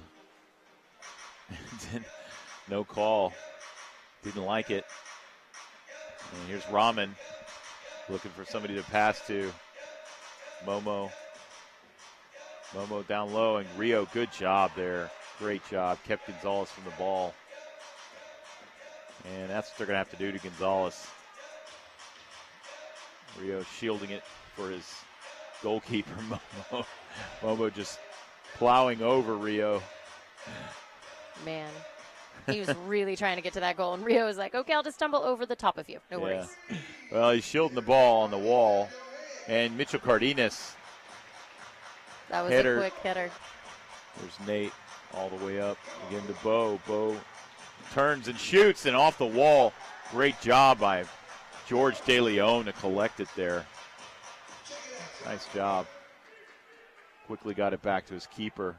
A: No call. Didn't like it. And here's Rahman looking for somebody to pass to. Momo down low, and Rio, good job there. Great job. Kept Gonzalez from the ball. And that's what they're going to have to do to Gonzalez. Rio shielding it for his goalkeeper, Momo. Momo just plowing over Rio.
B: Man, he was really trying to get to that goal, and Rio was like, okay, I'll just stumble over the top of you. No worries.
A: Well, he's shielding the ball on the wall. And Mitchell Cardenas.
B: That was
A: header.
B: A quick header.
A: There's Nate all the way up. Again to Bo. Bo turns and shoots, and off the wall. Great job by George De Leon to collect it there. Nice job. Quickly got it back to his keeper.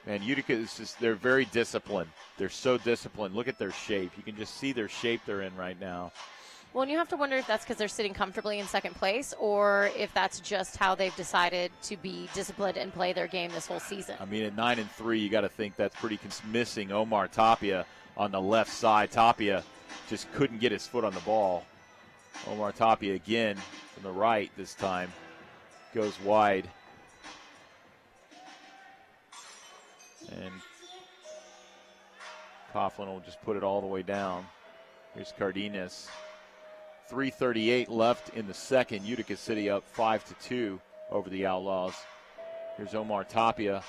A: And Utica is they're very disciplined. They're so disciplined. Look at their shape. You can just see their shape they're in right now.
B: Well, and you have to wonder if that's because they're sitting comfortably in second place or if that's just how they've decided to be disciplined and play their game this whole season.
A: I mean, at 9-3, you got to think that's pretty missing Omar Tapia on the left side. Tapia just couldn't get his foot on the ball. Omar Tapia again from the right this time. Goes wide. And Coughlin will just put it all the way down. Here's Cardenas. 3:38 left in the second. Utica City up 5-2 over the Outlaws. Here's Omar Tapia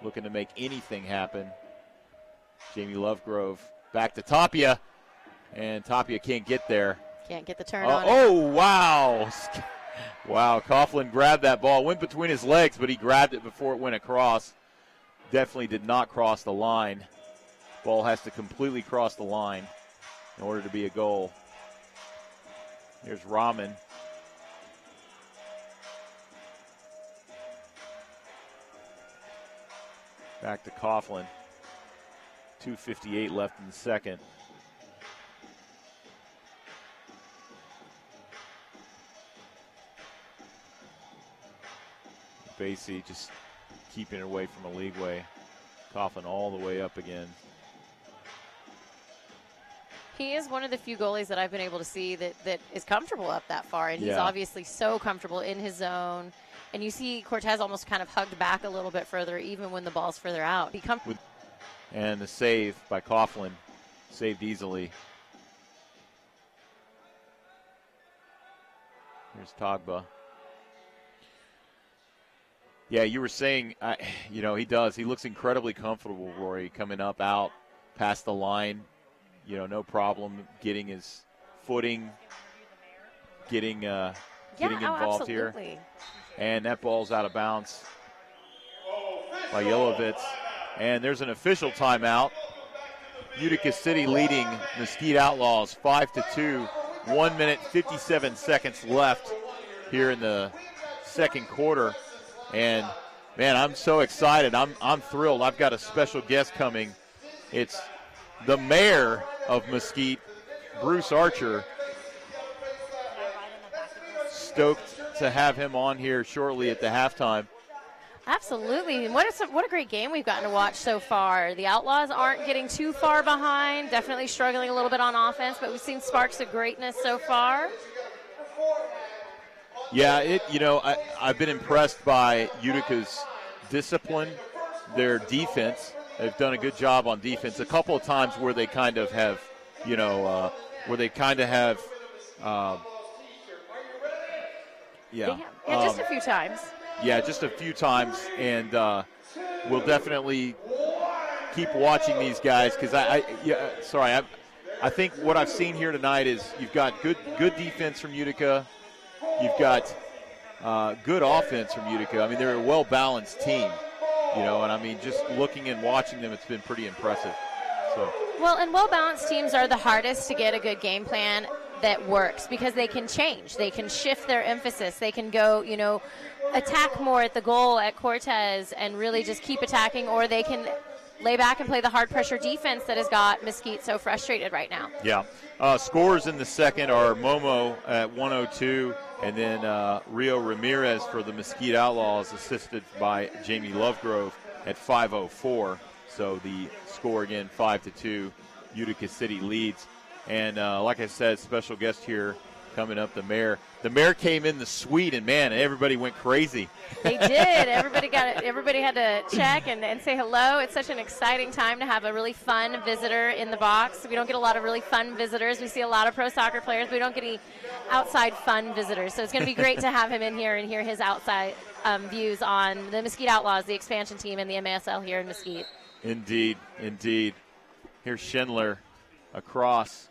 A: looking to make anything happen. Jamie Lovegrove back to Tapia, and Tapia can't get there.
B: Can't get the turn on.
A: Oh, wow. Wow, Coughlin grabbed that ball. Went between his legs, but he grabbed it before it went across. Definitely did not cross the line. Ball has to completely cross the line in order to be a goal. Here's Rahman. Back to Coughlin. 2:58 left in the second. Basie just keeping it away from a league way. Coughlin all the way up again.
B: He is one of the few goalies that I've been able to see that is comfortable up that far, and he's obviously so comfortable in his zone. And you see Cortez almost kind of hugged back a little bit further, even when the ball's further out.
A: And the save by Coughlin, saved easily. Here's Togba. Yeah, you were saying, he does. He looks incredibly comfortable, Rory, coming up, out, past the line. No problem getting his footing, getting involved here. And that ball's out of bounds by Yelovitz. And there's an official timeout. Utica City leading Mesquite Outlaws 5-2. 1 minute, 57 seconds left here in the second quarter. And, man, I'm so excited. I'm thrilled. I've got a special guest coming. It's the mayor of Mesquite, Bruce Archer. Stoked to have him on here shortly at the halftime.
B: Absolutely. What a great game we've gotten to watch so far. The Outlaws aren't getting too far behind, definitely struggling a little bit on offense, but we've seen sparks of greatness so far.
A: Yeah, I've been impressed by Utica's discipline, their defense. They've done a good job on defense. A couple of times where they kind of have,
B: just a few times.
A: Yeah, just a few times, and we'll definitely keep watching these guys because I think what I've seen here tonight is you've got good defense from Utica, you've got good offense from Utica. I mean, they're a well-balanced team, and I mean, just looking and watching them, it's been pretty impressive. So.
B: Well, and well-balanced teams are the hardest to get a good game plan that works because they can change. They can shift their emphasis. They can go, attack more at the goal at Cortez and really just keep attacking, or they can lay back and play the hard pressure defense that has got Mesquite so frustrated right now.
A: Yeah. Scores in the second are Momo at 102, and then Rio Ramirez for the Mesquite Outlaws, assisted by Jamie Lovegrove at 5:04. So the score again, 5-2. Utica City leads. And like I said, special guest here coming up, the mayor. The mayor came in the suite, and, man, everybody went crazy.
B: They did. Everybody had to check and say hello. It's such an exciting time to have a really fun visitor in the box. We don't get a lot of really fun visitors. We see a lot of pro soccer players. We don't get any outside fun visitors. So it's going to be great to have him in here and hear his outside views on the Mesquite Outlaws, the expansion team, and the MASL here in Mesquite.
A: Indeed. Here's Schindler across.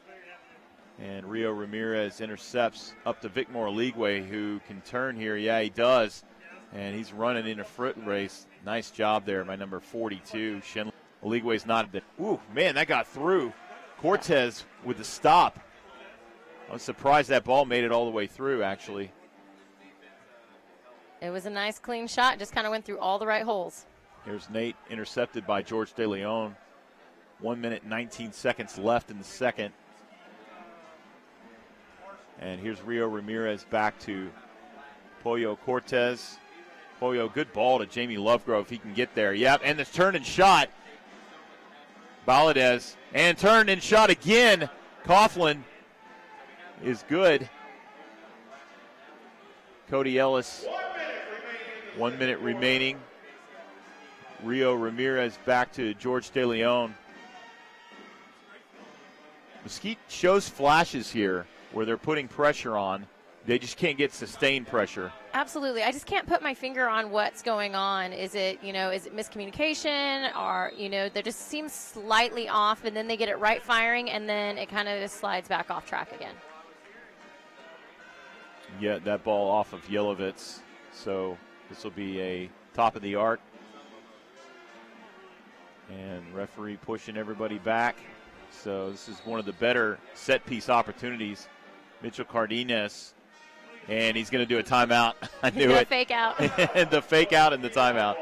A: And Rio Ramirez intercepts up to Vic Moore Leagueway, who can turn here. Yeah, he does. And he's running in a foot race. Nice job there by number 42, Schindler. Leagueway's not a bit. Ooh, man, that got through. Cortez with the stop. I was surprised that ball made it all the way through, actually.
B: It was a nice, clean shot. Just kind of went through all the right holes.
A: Here's Nate, intercepted by George De Leon. 1 minute, 19 seconds left in the second. And here's Rio Ramirez back to Pollo Cortez. Pollo, good ball to Jamie Lovegrove. He can get there. Yep, and the turn and shot. Valadez, and turn and shot again. Coughlin is good. Cody Ellis, 1 minute remaining. Rio Ramirez back to George De Leon. Mesquite shows flashes here where they're putting pressure on. They just can't get sustained pressure.
B: Absolutely. I just can't put my finger on what's going on. Is it miscommunication, or, they just seem slightly off, and then they get it right firing, and then it kind of just slides back off track again.
A: Yeah, that ball off of Yelovitz. So this will be a top of the arc. And referee pushing everybody back. So this is one of the better set piece opportunities. Mitchell Cardenas And he's going to do a timeout. I knew
B: the
A: it.
B: Fake out.
A: The fake out and the timeout.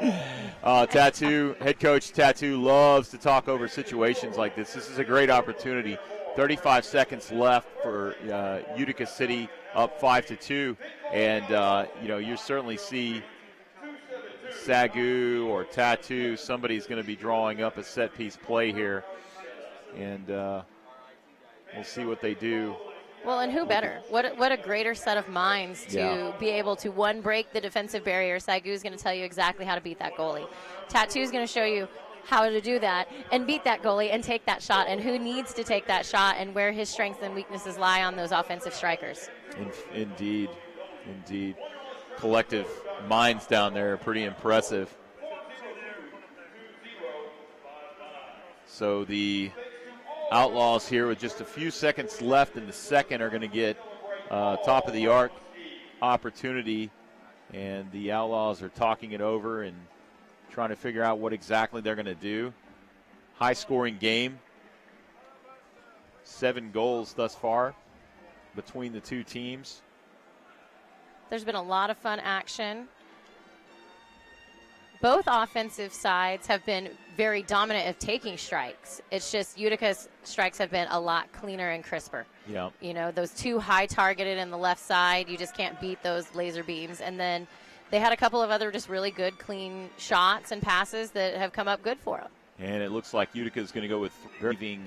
A: Tattoo, head coach Tattoo loves to talk over situations like this. This is a great opportunity. 35 seconds left for Utica City up 5-2. And, you certainly see Sagu or Tattoo. Somebody's going to be drawing up a set-piece play here. And we'll see what they do.
B: Well, and who better? What a greater set of minds to be able to, one, break the defensive barrier. Sagu's going to tell you exactly how to beat that goalie. Tattoo's going to show you how to do that and beat that goalie and take that shot, and who needs to take that shot and where his strengths and weaknesses lie on those offensive strikers.
A: Indeed. Collective minds down there are pretty impressive. So the Outlaws here with just a few seconds left in the second are going to get top of the arc opportunity, and the Outlaws are talking it over and trying to figure out what exactly they're going to do. High scoring game. 7 goals thus far between the two teams.
B: There's been a lot of fun action. Both offensive sides have been very dominant of taking strikes. It's just Utica's strikes have been a lot cleaner and crisper.
A: Yeah.
B: Those 2 high targeted in the left side, you just can't beat those laser beams. And then they had a couple of other just really good, clean shots and passes that have come up good for them.
A: And it looks like Utica's going to go with leaving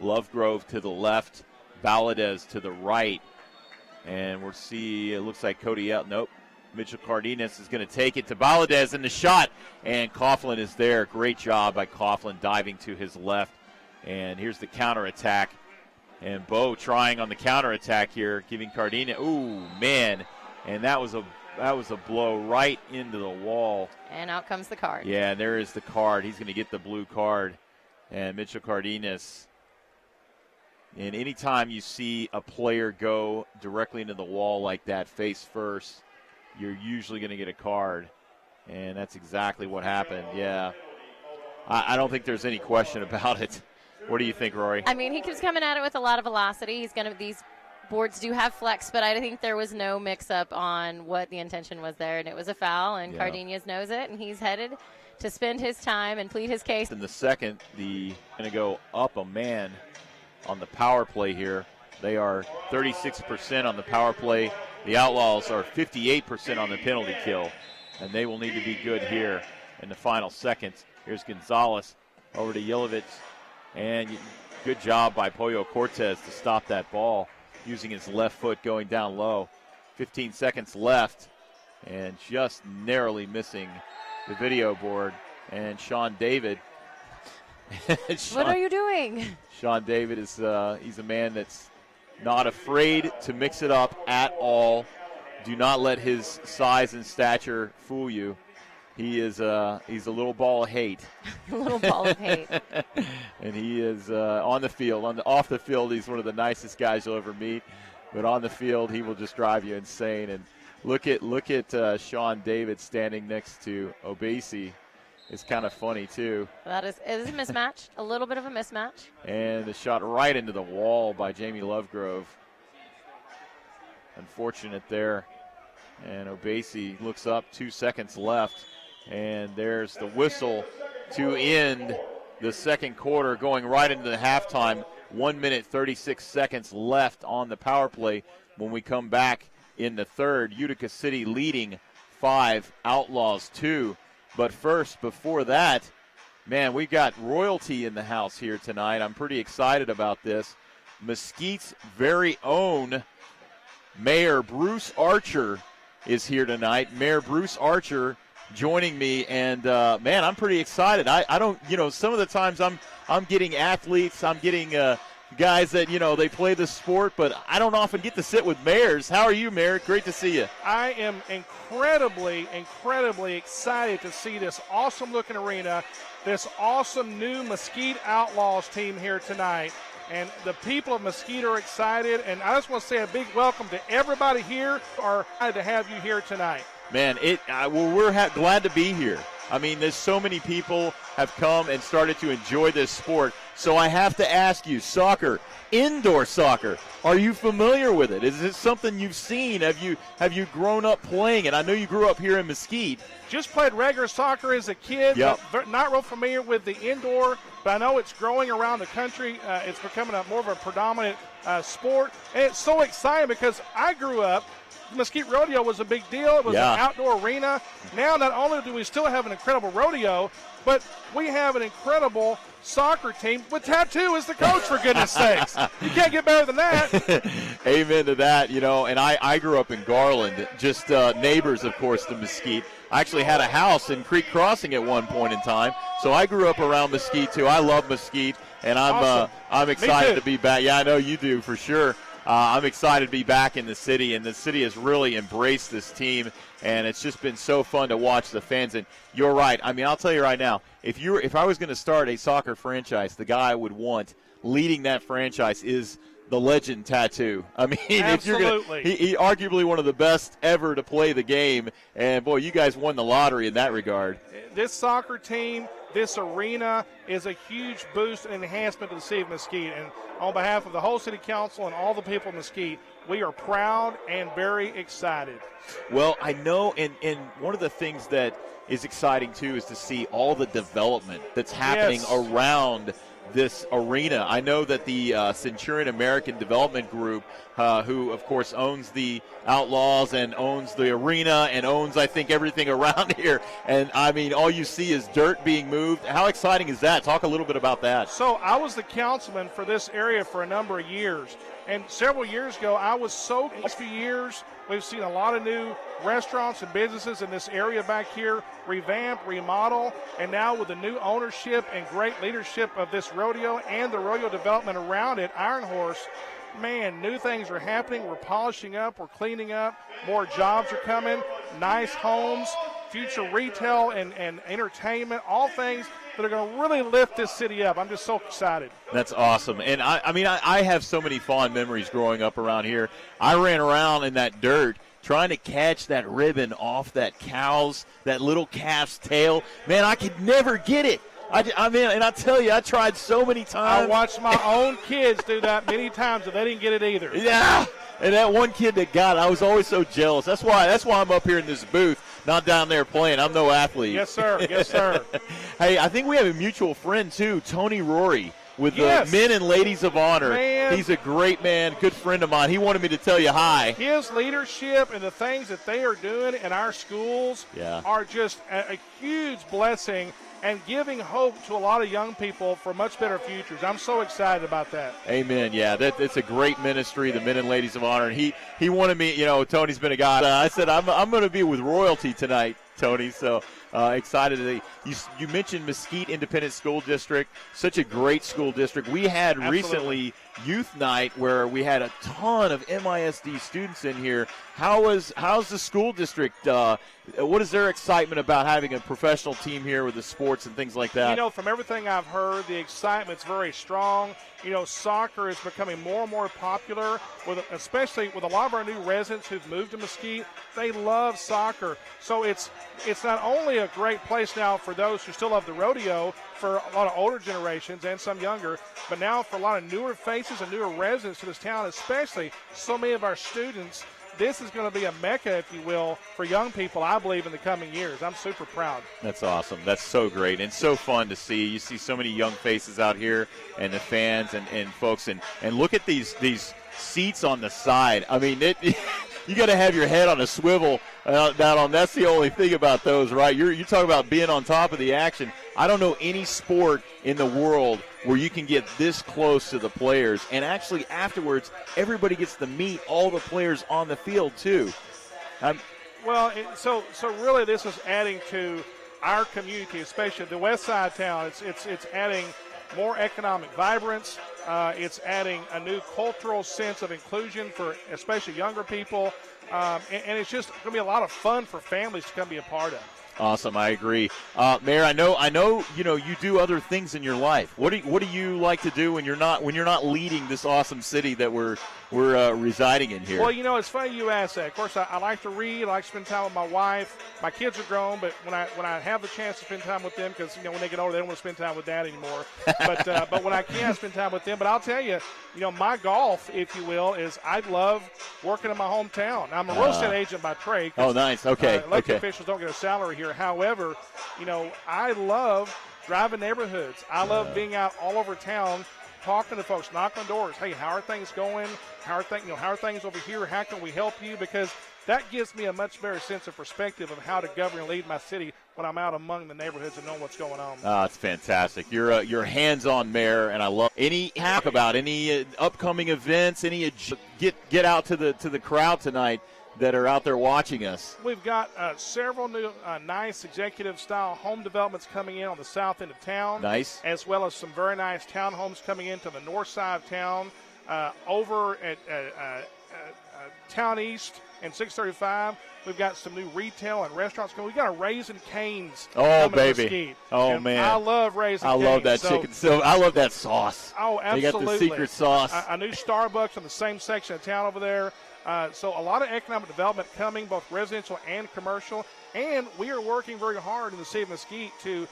A: Lovegrove to the left, Valadez to the right. And we'll see, it looks like Cody out. Nope. Mitchell Cardenas is going to take it to Valadez in the shot, and Coughlin is there. Great job by Coughlin diving to his left. And here's the counterattack. And Bo trying on the counterattack here, giving Cardenas. Ooh, man. And that was a blow right into the wall.
B: And out comes the card.
A: Yeah, there is the card. He's going to get the blue card. And Mitchell Cardenas. And anytime you see a player go directly into the wall like that, face first, you're usually going to get a card. And that's exactly what happened. Yeah. I don't think there's any question about it. What do you think, Rory?
B: I mean, he keeps coming at it with a lot of velocity. These boards do have flex, but I think there was no mix-up on what the intention was there, and it was a foul, and Cardenas knows it, and he's headed to spend his time and plead his case.
A: In the second, going to go up a man on the power play here. They are 36% on the power play. The Outlaws are 58% on the penalty kill, and they will need to be good here in the final seconds. Here's Gonzalez over to Yelovich, and good job by Pollo Cortez to stop that ball using his left foot going down low. 15 seconds left, and just narrowly missing the video board. And Sean David.
B: What are you doing?
A: Sean David is he's a man that's not afraid to mix it up at all. Do not let his size and stature fool you. He's a little ball of hate.
B: A little ball of hate.
A: And he is on the field. Off the field, he's one of the nicest guys you'll ever meet. But on the field, he will just drive you insane. And look at Sean David standing next to Obese. It's kind of funny, too.
B: It is a mismatch, a little bit of a mismatch.
A: And the shot right into the wall by Jamie Lovegrove. Unfortunate there. And Obese looks up, 2 seconds left. And there's the whistle to end the second quarter, going right into the halftime. 1 minute, 36 seconds left on the power play. When we come back in the third, Utica City leading 5, Outlaws 2. But first, before that, man, we've got royalty in the house here tonight. I'm pretty excited about this. Mesquite's very own Mayor Bruce Archer is here tonight. Mayor Bruce Archer joining me, and man, I'm pretty excited. I don't, some of the times I'm getting athletes, I'm getting guys that, they play the sport, but I don't often get to sit with mayors. How are you, Mayor? Great to see you.
C: I am incredibly excited to see this awesome-looking arena, this awesome new Mesquite Outlaws team here tonight. And the people of Mesquite are excited, and I just want to say a big welcome to everybody here. Are glad to have you here tonight.
A: Man, we're glad to be here. I mean, there's so many people have come and started to enjoy this sport. So I have to ask you, soccer, indoor soccer, are you familiar with it? Is this something you've seen? Have you grown up playing it? I know you grew up here in Mesquite.
C: Just played regular soccer as a kid.
A: Yep.
C: But not real familiar with the indoor, but I know it's growing around the country. It's becoming more of a predominant sport. And it's so exciting because I grew up, the Mesquite Rodeo was a big deal. It was an outdoor arena. Now not only do we still have an incredible rodeo, but we have an incredible soccer team with Tattoo as the coach, for goodness sakes. You can't get better than that.
A: Amen to that, and I grew up in Garland, just neighbors, of course, to Mesquite. I actually had a house in Creek Crossing at one point in time, so I grew up around Mesquite, too. I love Mesquite, and I'm excited to be back. Yeah, I know you do, for sure. I'm excited to be back in the city, and the city has really embraced this team, and it's just been so fun to watch the fans. And you're right. I mean, I'll tell you right now, if I was going to start a soccer franchise, the guy I would want leading that franchise is the legend Tattoo. I mean, if you're gonna, he arguably one of the best ever to play the game, and boy, you guys won the lottery in that regard.
C: This soccer team, this arena is a huge boost and enhancement to the city of Mesquite. And on behalf of the whole city council and all the people of Mesquite, we are proud and very excited.
A: Well, I know, and one of the things that is exciting, too, is to see all the development that's happening around this arena. I know that the Centurion American Development Group, who, of course, owns the Outlaws and owns the arena and owns, I think, everything around here. And, I mean, all you see is dirt being moved. How exciting is that? Talk a little bit about that.
C: So I was the councilman for this area for a number of years. And several years ago, I was so – last few years, we've seen a lot of new restaurants and businesses in this area back here revamp, remodel, and now with the new ownership and great leadership of this rodeo and the rodeo development around it, Iron Horse, man, new things are happening. We're polishing up. We're cleaning up. More jobs are coming. Nice homes, future retail and entertainment, all things that are going to really lift this city up. I'm just so excited.
A: That's awesome. And, I have so many fond memories growing up around here. I ran around in that dirt trying to catch that ribbon off that little calf's tail. Man, I could never get it. And I tell you, I tried so many times.
C: I watched my own kids do that many times, and they didn't get it either.
A: Yeah, and that one kid that got it, I was always so jealous. That's why I'm up here in this booth, not down there playing. I'm no athlete.
C: Yes, sir. Yes, sir.
A: Hey, I think we have a mutual friend, too, Tony Rory, with the Men and Ladies of Honor.
C: Man.
A: He's a great man, good friend of mine. He wanted me to tell you hi.
C: His leadership and the things that they are doing in our schools are just a huge blessing and giving hope to a lot of young people for much better futures. I'm so excited about that.
A: Amen. Yeah, it's a great ministry, the Men and Ladies of Honor. And he wanted me, Tony's been a guy. I said, I'm going to be with royalty tonight, Tony. So excited. You mentioned Mesquite Independent School District, such a great school district. We had recently youth night where we had a ton of MISD students in here. How's the school district? What is their excitement about having a professional team here with the sports and things like that?
C: From everything I've heard, the excitement's very strong. Soccer is becoming more and more popular, especially with a lot of our new residents who've moved to Mesquite. They love soccer. So it's not only a great place now for those who still love the rodeo, for a lot of older generations and some younger, but now for a lot of newer faces and newer residents to this town, especially so many of our students, this is going to be a mecca, if you will, for young people, I believe, in the coming years. I'm super proud.
A: That's awesome. That's so great and so fun to see. You see so many young faces out here and the fans and folks. And look at these seats on the side. I mean, you got to have your head on a swivel down on. That's the only thing about those, right? You're talking about being on top of the action. I don't know any sport in the world where you can get this close to the players, and actually afterwards, everybody gets to meet all the players on the field too.
C: So really, this is adding to our community, especially the west side of town. It's adding more economic vibrance. It's adding a new cultural sense of inclusion for especially younger people, and it's just going to be a lot of fun for families to come be a part of.
A: Awesome, I agree. Mayor, I know. You do other things in your life. What do you like to do when you're not leading this awesome city that we're residing in here?
C: Well, it's funny you ask that. Of course, I like to read. I like to spend time with my wife. My kids are grown, but when I have the chance to spend time with them, because when they get older, they don't want to spend time with Dad anymore. But when I can spend time with them, but I'll tell you, my golf, if you will, is I love working in my hometown. I'm a real estate agent by trade.
A: Oh, nice. Okay.
C: Elected officials don't get a salary here. However, I love driving neighborhoods. I love being out all over town, talking to folks, knocking on doors. Hey, how are things going? How are things over here? How can we help you? Because that gives me a much better sense of perspective of how to govern and lead my city when I'm out among the neighborhoods and know what's going on.
A: It's fantastic. You're hands-on mayor, and I love any talk about any upcoming events. Get out to the crowd tonight that are out there watching us.
C: We've got several new nice executive-style home developments coming in on the south end of town.
A: Nice.
C: As well as some very nice townhomes coming into the north side of town. Over at Town East and 635, we've got some new retail and restaurants coming. We've got a Raising Cane's coming to Mesquite.
A: Oh, man.
C: I love Raising Cane's.
A: I love that chicken. So I love that sauce.
C: Oh, absolutely.
A: They got the secret sauce.
C: A new Starbucks in the same section of town over there. So a lot of economic development coming, both residential and commercial. And we are working very hard in the city of Mesquite to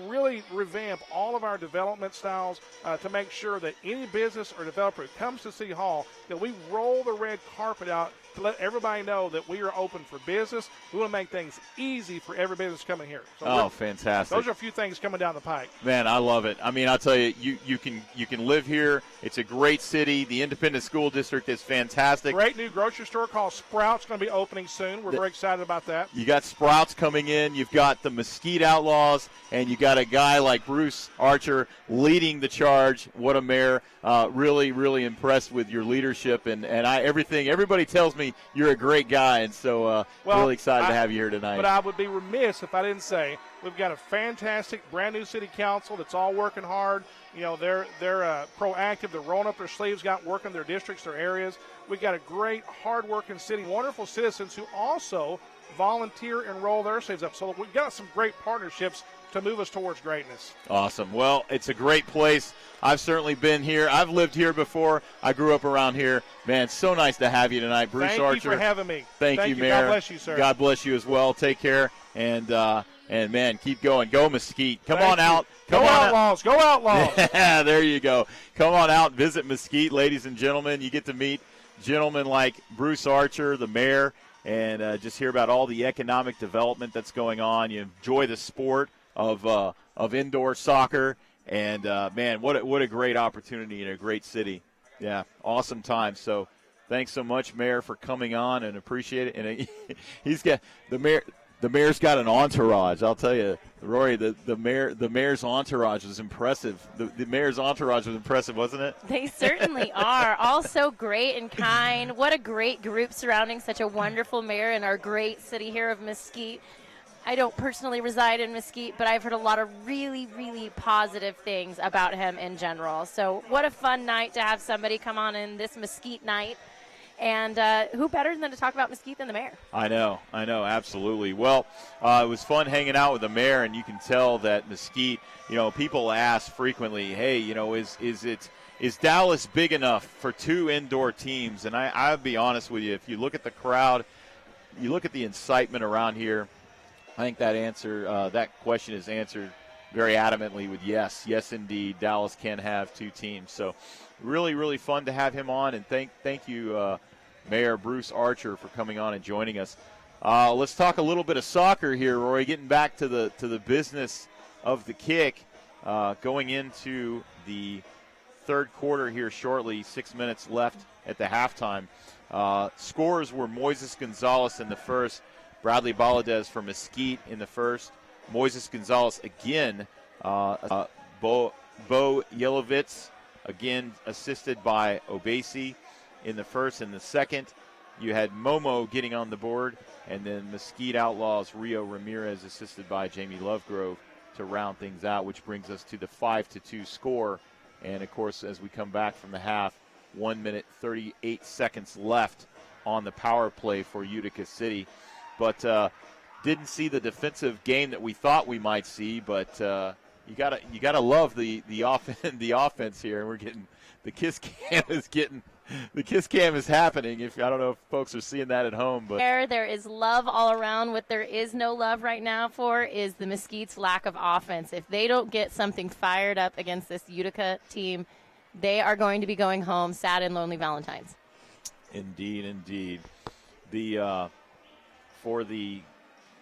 C: really revamp all of our development styles to make sure that any business or developer who comes to City Hall, that we roll the red carpet out to let everybody know that we are open for business. We want to make things easy for every business coming here. So
A: fantastic.
C: Those are a few things coming down the pike.
A: Man, I love it. I mean, I'll tell you, you can live here. It's a great city. The Independent School District is fantastic.
C: Great new grocery store called Sprouts going to be opening soon. We're very excited about that.
A: You got Sprouts coming in. You've got the Mesquite Outlaws, and you got a guy like Bruce Archer leading the charge. What a mayor. Really, really impressed with your leadership and everybody tells me you're a great guy, and so really excited to have you here tonight.
C: But I would be remiss if I didn't say we've got a fantastic brand new city council that's all working hard. They're proactive. They're rolling up their sleeves, working their districts, their areas. We've got a great, hard-working city, wonderful citizens who also volunteer and roll their sleeves up. So we've got some great partnerships to move us towards greatness.
A: Awesome. Well, it's a great place. I've certainly been here. I've lived here before. I grew up around here. Man, it's so nice to have you tonight, Bruce Archer.
C: Thank you for having me.
A: Thank you, Mayor.
C: God bless you, sir.
A: God bless you as well. Take care. And man, keep going. Go Mesquite. Come on out.
C: Go Outlaws. Go Outlaws.
A: Yeah, there you go. Come on out. Visit Mesquite, ladies and gentlemen. You get to meet gentlemen like Bruce Archer, the mayor, and just hear about all the economic development that's going on. You enjoy the sport of indoor soccer, and man, what a great opportunity in a great city. Yeah, awesome time. So thanks so much, Mayor, for coming on, and appreciate it. And he's got the mayor. The mayor's got an entourage. I'll tell you, Rory, the mayor's entourage was impressive. The mayor's entourage was impressive, wasn't it?
B: They certainly are. All so great and kind. What a great group surrounding such a wonderful mayor in our great city here of Mesquite. I don't personally reside in Mesquite, but I've heard a lot of really, really positive things about him in general. So what a fun night to have somebody come on in this Mesquite night. And who better than to talk about Mesquite than the mayor? I know,
A: absolutely. Well, it was fun hanging out with the mayor, and you can tell that Mesquite, people ask frequently, hey, is Dallas big enough for two indoor teams? And I'll be honest with you, if you look at the crowd, you look at the incitement around here, I think that question is answered very adamantly with yes. Yes, indeed, Dallas can have two teams. So really, really fun to have him on, and thank you, Mayor Bruce Archer, for coming on and joining us. Let's talk a little bit of soccer here, Roy. Getting back to the business of the kick, going into the third quarter here shortly. 6 minutes left at the halftime. Scores were Moises Gonzalez in the first, Bradley Baladez for Mesquite in the first, Moises Gonzalez again, Bo Yelovitz again assisted by Obasi in the first. In the second, you had Momo getting on the board, and then Mesquite Outlaws Rio Ramirez assisted by Jamie Lovegrove to round things out, which brings us to the 5-2 score. And, of course, as we come back from the half, 1 minute 38 seconds left on the power play for Utica City. But didn't see the defensive game that we thought we might see, but you gotta love the the offense here. And we're getting the kiss cam is happening. If I don't know if folks are seeing that at home, but
B: There is love all around. What there is no love right now for is the Mesquite's lack of offense. If they don't get something fired up against this Utica team, they are going to be going home sad and lonely Valentines.
A: Indeed. The for the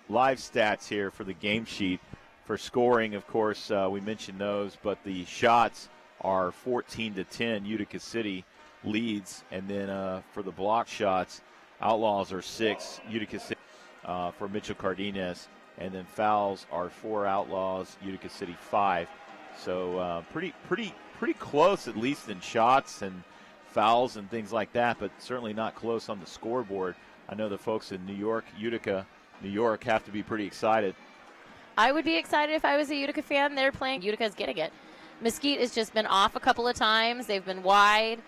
A: live stats here for the game sheet for scoring, of course, we mentioned those, but the shots are 14-10. Utica City leads, and then for the block shots, Outlaws are 6, Utica City for Mitchell Cardenas, and then fouls are 4 Outlaws, Utica City 5. So pretty close, at least in shots and fouls and things like that, but certainly not close on the scoreboard. I know the folks in Utica, New York, have to be pretty excited.
B: I would be excited if I was a Utica fan. They're playing. Utica's getting it. Mesquite has just been off a couple of times. They've been wide.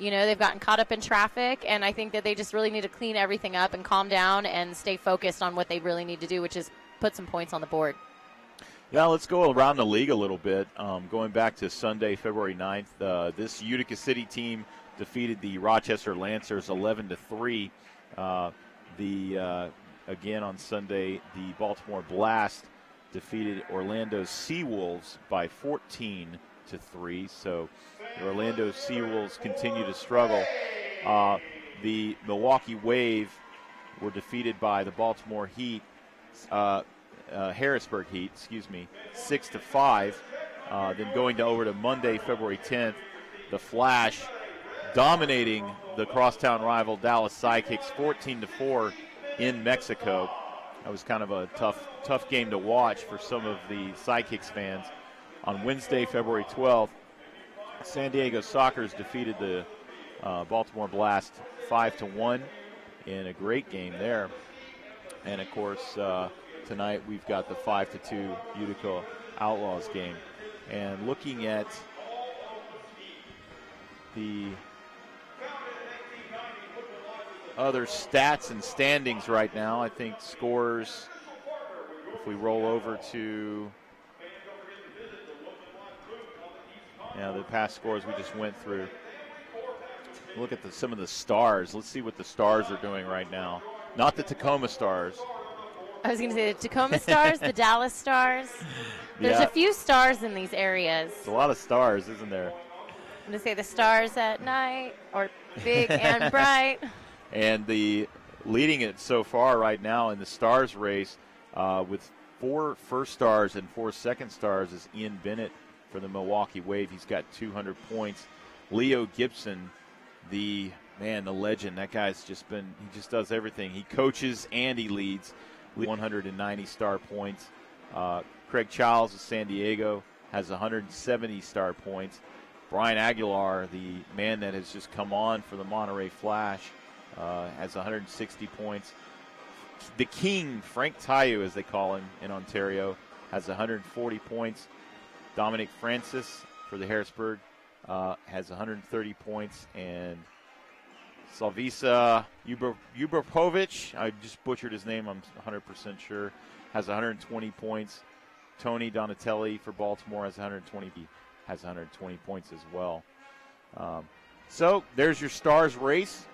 B: They've gotten caught up in traffic, and I think that they just really need to clean everything up and calm down and stay focused on what they really need to do, which is put some points on the board.
A: Yeah, let's go around the league a little bit. Going back to Sunday, February 9th, this Utica City team defeated the Rochester Lancers 11-3. Again on Sunday, the Baltimore Blast defeated Orlando Seawolves by 14-3. So the Orlando Seawolves continue to struggle. The Milwaukee Wave were defeated by the Baltimore Heat, Harrisburg Heat, 6-5. Then going over to Monday, February 10th, the Flash dominating the crosstown rival Dallas Sidekicks 14-4 in Mexico. That was kind of a tough game to watch for some of the Sidekicks fans. On Wednesday, February 12th, San Diego Sockers defeated the Baltimore Blast 5-1 in a great game there. And, of course, tonight we've got the 5-2 Utica Outlaws game. And looking at the other stats and standings right now, I think scores, if we roll over to the past scores we just went through, look at some of the stars. Let's see what the stars are doing right now. Not the Tacoma Stars.
B: I was going to say the Tacoma Stars, the Dallas Stars. There's a few stars in these areas.
A: It's a lot of stars, isn't there?
B: I'm going to say the stars at night, or big and bright.
A: And the leading it so far right now in the stars race with 4 first stars and 4 second stars is Ian Bennett for the Milwaukee Wave. He's got 200 points. Leo Gibson, the legend. That guy's he just does everything. He coaches and he leads. 190 star points. Craig Childs of San Diego has 170 star points. Brian Aguilar, the man that has just come on for the Monterey Flash, has 160 points. The King, Frank Tayu, as they call him in Ontario, has 140 points. Dominic Francis for the Harrisburg has 130 points. And Salvisa Uberpovic, I just butchered his name, I'm 100% sure, has 120 points. Tony Donatelli for Baltimore has 120 points as well. So there's your stars race.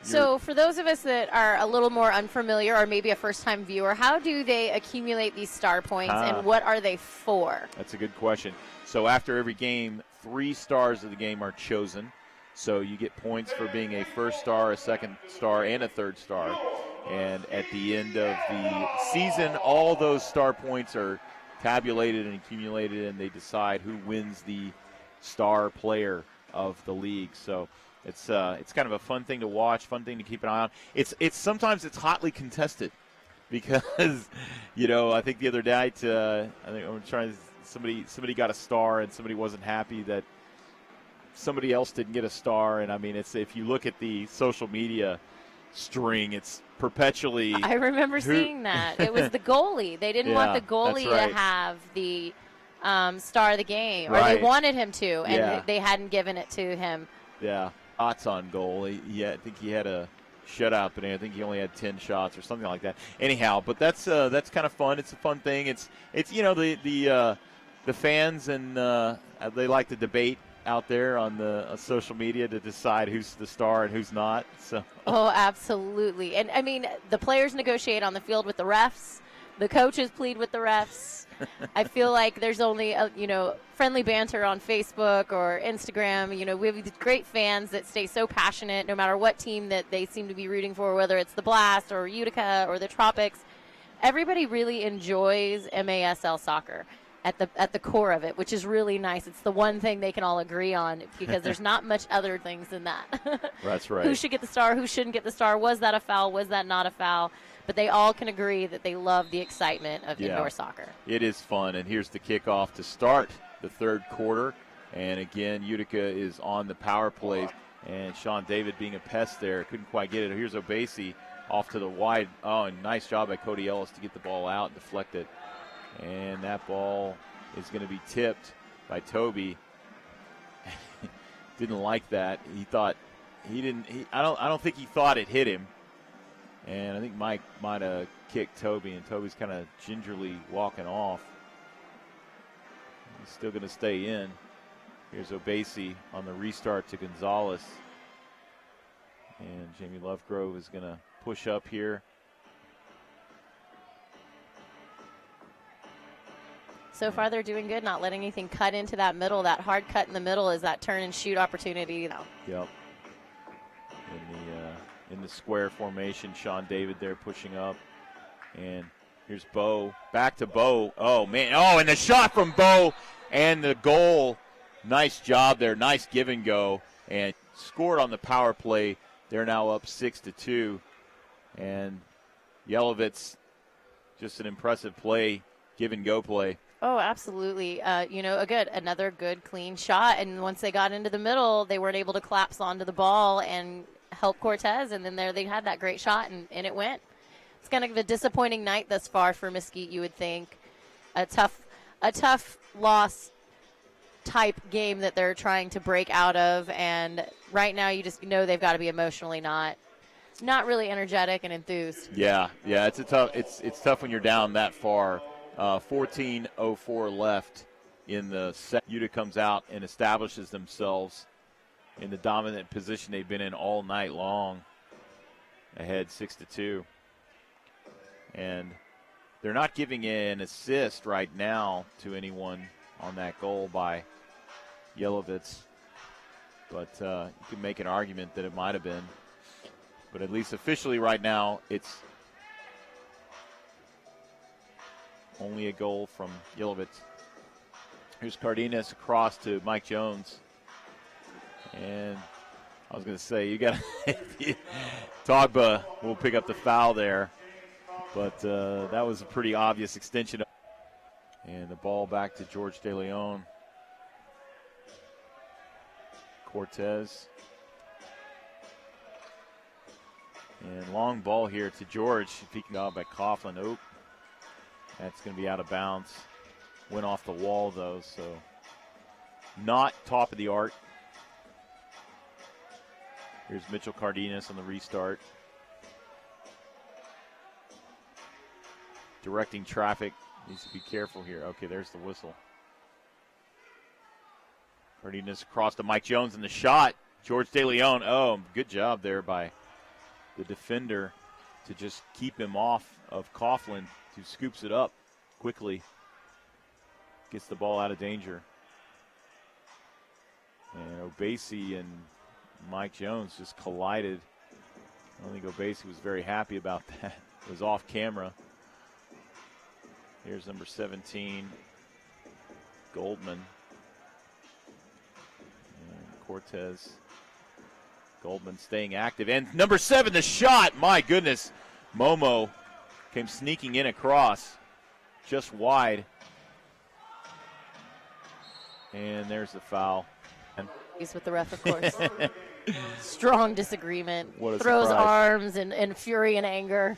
B: So for those of us that are a little more unfamiliar or maybe a first-time viewer, how do they accumulate these star points and what are they for?
A: That's a good question. So after every game, 3 stars of the game are chosen. So you get points for being a first star, a second star, and a third star. And at the end of the season, all those star points are tabulated and accumulated, and they decide who wins the star player of the league. So it's kind of a fun thing to watch, fun thing to keep an eye on. It's sometimes it's hotly contested because I think the other night somebody got a star and somebody wasn't happy that somebody else didn't get a star. And I mean, if you look at the social media string, it's perpetually.
B: I remember seeing that. It was the goalie. They didn't want the goalie to have the star of the game, or they wanted him to, and they hadn't given it to him.
A: Yeah, odds on goal. I think he had a shutout, but I think he only had 10 shots or something like that. Anyhow, but that's kind of fun. It's a fun thing. It's the fans and they like to debate out there on the social media to decide who's the star and who's not. So.
B: Oh, absolutely. And I mean, the players negotiate on the field with the refs. The coaches plead with the refs. I feel like there's only friendly banter on Facebook or Instagram. We have these great fans that stay so passionate no matter what team that they seem to be rooting for, whether it's the Blast or Utica or the Tropics. Everybody really enjoys MASL soccer at the core of it, which is really nice. It's the one thing they can all agree on because there's not much other things than that.
A: That's right.
B: Who should get the star? Who shouldn't get the star? Was that a foul? Was that not a foul? But they all can agree that they love the excitement of indoor soccer.
A: It is fun, and here's the kickoff to start the third quarter. And again, Utica is on the power play, and Sean David being a pest there, couldn't quite get it. Here's Obasi off to the wide. Oh, and nice job by Cody Ellis to get the ball out and deflect it. And that ball is going to be tipped by Toby. Didn't like that. I don't think he thought it hit him. And I think Mike might have kicked Toby, and Toby's kind of gingerly walking off. He's still going to stay in. Here's Obasi on the restart to Gonzalez. And Jamie Lovegrove is going to push up here.
B: So far they're doing good, not letting anything cut into that middle. That hard cut in the middle is that turn and shoot opportunity.
A: Yep. In the square formation, Sean David there pushing up. And here's Bo. Back to Bo. Oh, man. Oh, and the shot from Bo and the goal. Nice job there. Nice give and go. And scored on the power play. They're now up 6-2. And Yelovitz, just an impressive play, give and go play.
B: Oh, absolutely. Another good, clean shot. And once they got into the middle, they weren't able to collapse onto the ball and help Cortez. And then they had that great shot, and it went. It's kind of a disappointing night thus far for Mesquite, you would think. A tough loss type game that they're trying to break out of. And right now you just know they've got to be emotionally not really energetic and enthused.
A: Yeah, it's tough when you're down that far. 14:04 left in the set. Utica comes out and establishes themselves in the dominant position they've been in all night long, ahead 6-2. And they're not giving an assist right now to anyone on that goal by Yelovitz. But you can make an argument that it might have been. But at least officially right now, it's only a goal from Yelovitz. Here's Cardenas across to Mike Jones. And I was going to say, you got Togba will pick up the foul there. But that was a pretty obvious extension. And the ball back to George De Leon. Cortez. And long ball here to George. If he can go out by Coughlin. Oh, that's going to be out of bounds. Went off the wall, though, so not top of the arc. Here's Mitchell Cardenas on the restart. Directing traffic. Needs to be careful here. Okay, there's the whistle. Cardenas across to Mike Jones in the shot. George De Leon. Oh, good job there by the defender to just keep him off of Coughlin, who scoops it up quickly. Gets the ball out of danger. And Obasi and Mike Jones just collided. I don't think Obasi was very happy about that. It was off camera. Here's number 17, Goldman. And Cortez. Goldman staying active. And number 7, the shot. My goodness. Momo came sneaking in across. Just wide. And there's the foul.
B: He's with the ref, of course. Strong disagreement.
A: What a
B: Throws
A: surprise.
B: arms in fury and anger.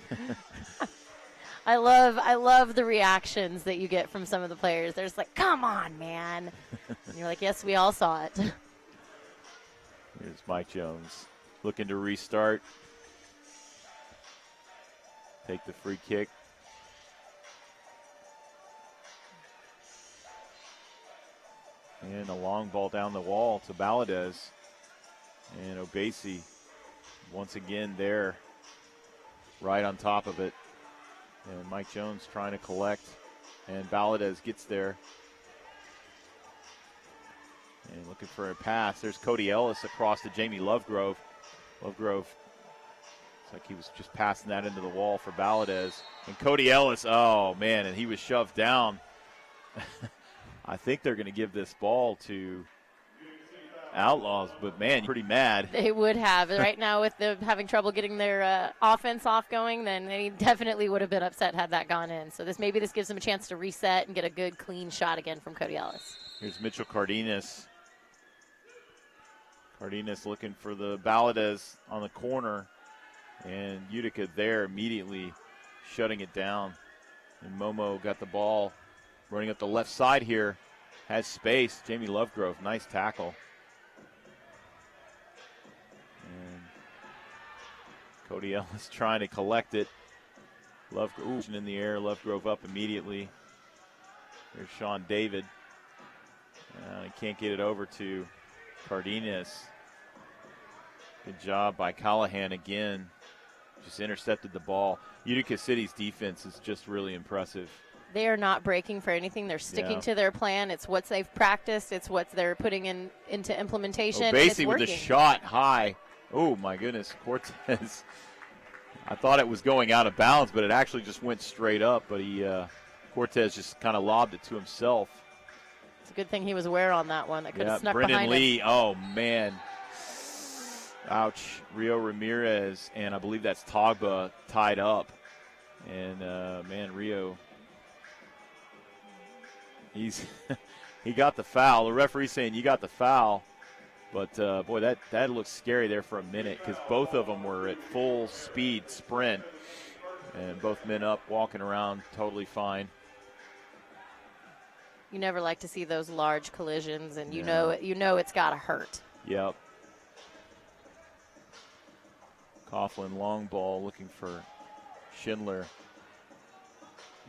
B: I love the reactions that you get from some of the players. They're just like, come on, man. And you're like, yes, we all saw it.
A: Here's Mike Jones looking to restart. take the free kick. And a long ball down the wall to Valadez. And Obasi once again there, right on top of it. And Mike Jones trying to collect. And Valadez gets there. And looking for a pass. There's Cody Ellis across to Jamie Lovegrove. Lovegrove, it's like he was just passing that into the wall for Valadez. And Cody Ellis, oh man, and he was shoved down. I think they're going to give this ball to Outlaws, but man, pretty mad.
B: They would have. Right now with them having trouble getting their offense off going, then they definitely would have been upset had that gone in. So maybe this gives them a chance to reset and get a good, clean shot again from Cody Ellis.
A: Here's Mitchell Cardenas. Cardenas looking for the Valadez on the corner, and Utica there immediately shutting it down. And Momo got the ball running up the left side here, has space. Jamie Lovegrove, nice tackle. And Cody Ellis trying to collect it. Lovegrove in the air, Lovegrove up immediately. There's Sean David. He can't get it over to Cardenas. Good job by Callahan again. Just intercepted the ball. Utica City's defense is just really impressive.
B: They are not breaking for anything. They're sticking to their plan. It's what they've practiced. It's what they're putting into implementation.
A: Basically with the shot high. Oh, my goodness. Cortez. I thought it was going out of bounds, but it actually just went straight up. But Cortez just kind of lobbed it to himself.
B: It's a good thing he was aware on that one. That could have snuck
A: Brendan
B: behind
A: Lee,
B: him.
A: oh, man. Ouch. Rio Ramirez, and I believe that's Togba tied up. And, man, Rio, he got the foul. The referee's saying you got the foul. But, boy, that looks scary there for a minute because both of them were at full speed sprint. And both men up, walking around totally fine.
B: You never like to see those large collisions, and you know it's got to hurt.
A: Yep. Coughlin, long ball, looking for Schindler.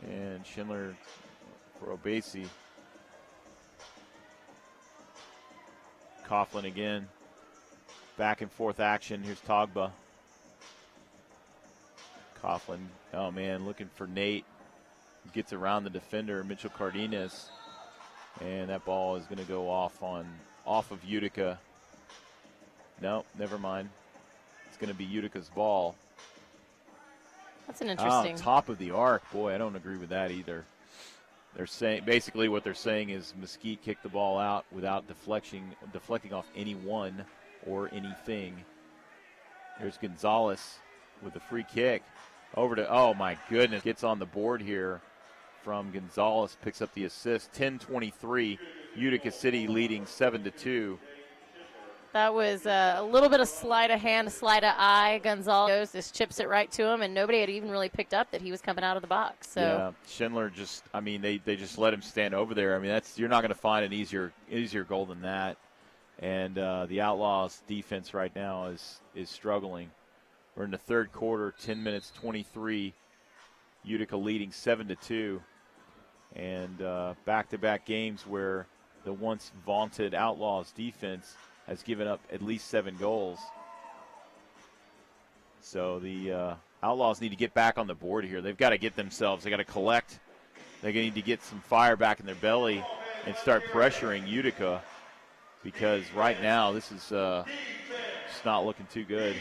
A: And Schindler for Obasi. Coughlin again. Back and forth action. Here's Togba. Coughlin, oh man, looking for Nate. Gets around the defender, Mitchell Cardenas. And that ball is going to go off of Utica. No, never mind. It's going to be Utica's ball.
B: That's an interesting.
A: Top of the arc. Boy, I don't agree with that either. They're saying basically what they're saying is Mesquite kicked the ball out without deflecting off anyone or anything. There's Gonzalez with the free kick over to, oh my goodness, gets on the board here from Gonzalez, picks up the assist. 10-23, Utica City leading 7-2.
B: That was a little bit of sleight of hand, sleight of eye. Gonzalez just chips it right to him, and nobody had even really picked up that he was coming out of the box. So
A: yeah, Schindler just, I mean, they just let him stand over there. I mean, you're not going to find an easier goal than that. And the Outlaws defense right now is struggling. We're in the third quarter, 10 minutes, 23. Utica leading 7-2. And back-to-back games where the once vaunted Outlaws defense has given up at least 7 goals. So the Outlaws need to get back on the board here. They've got to get themselves, they got to collect. They need to get some fire back in their belly and start pressuring Utica, because right now this is just not looking too good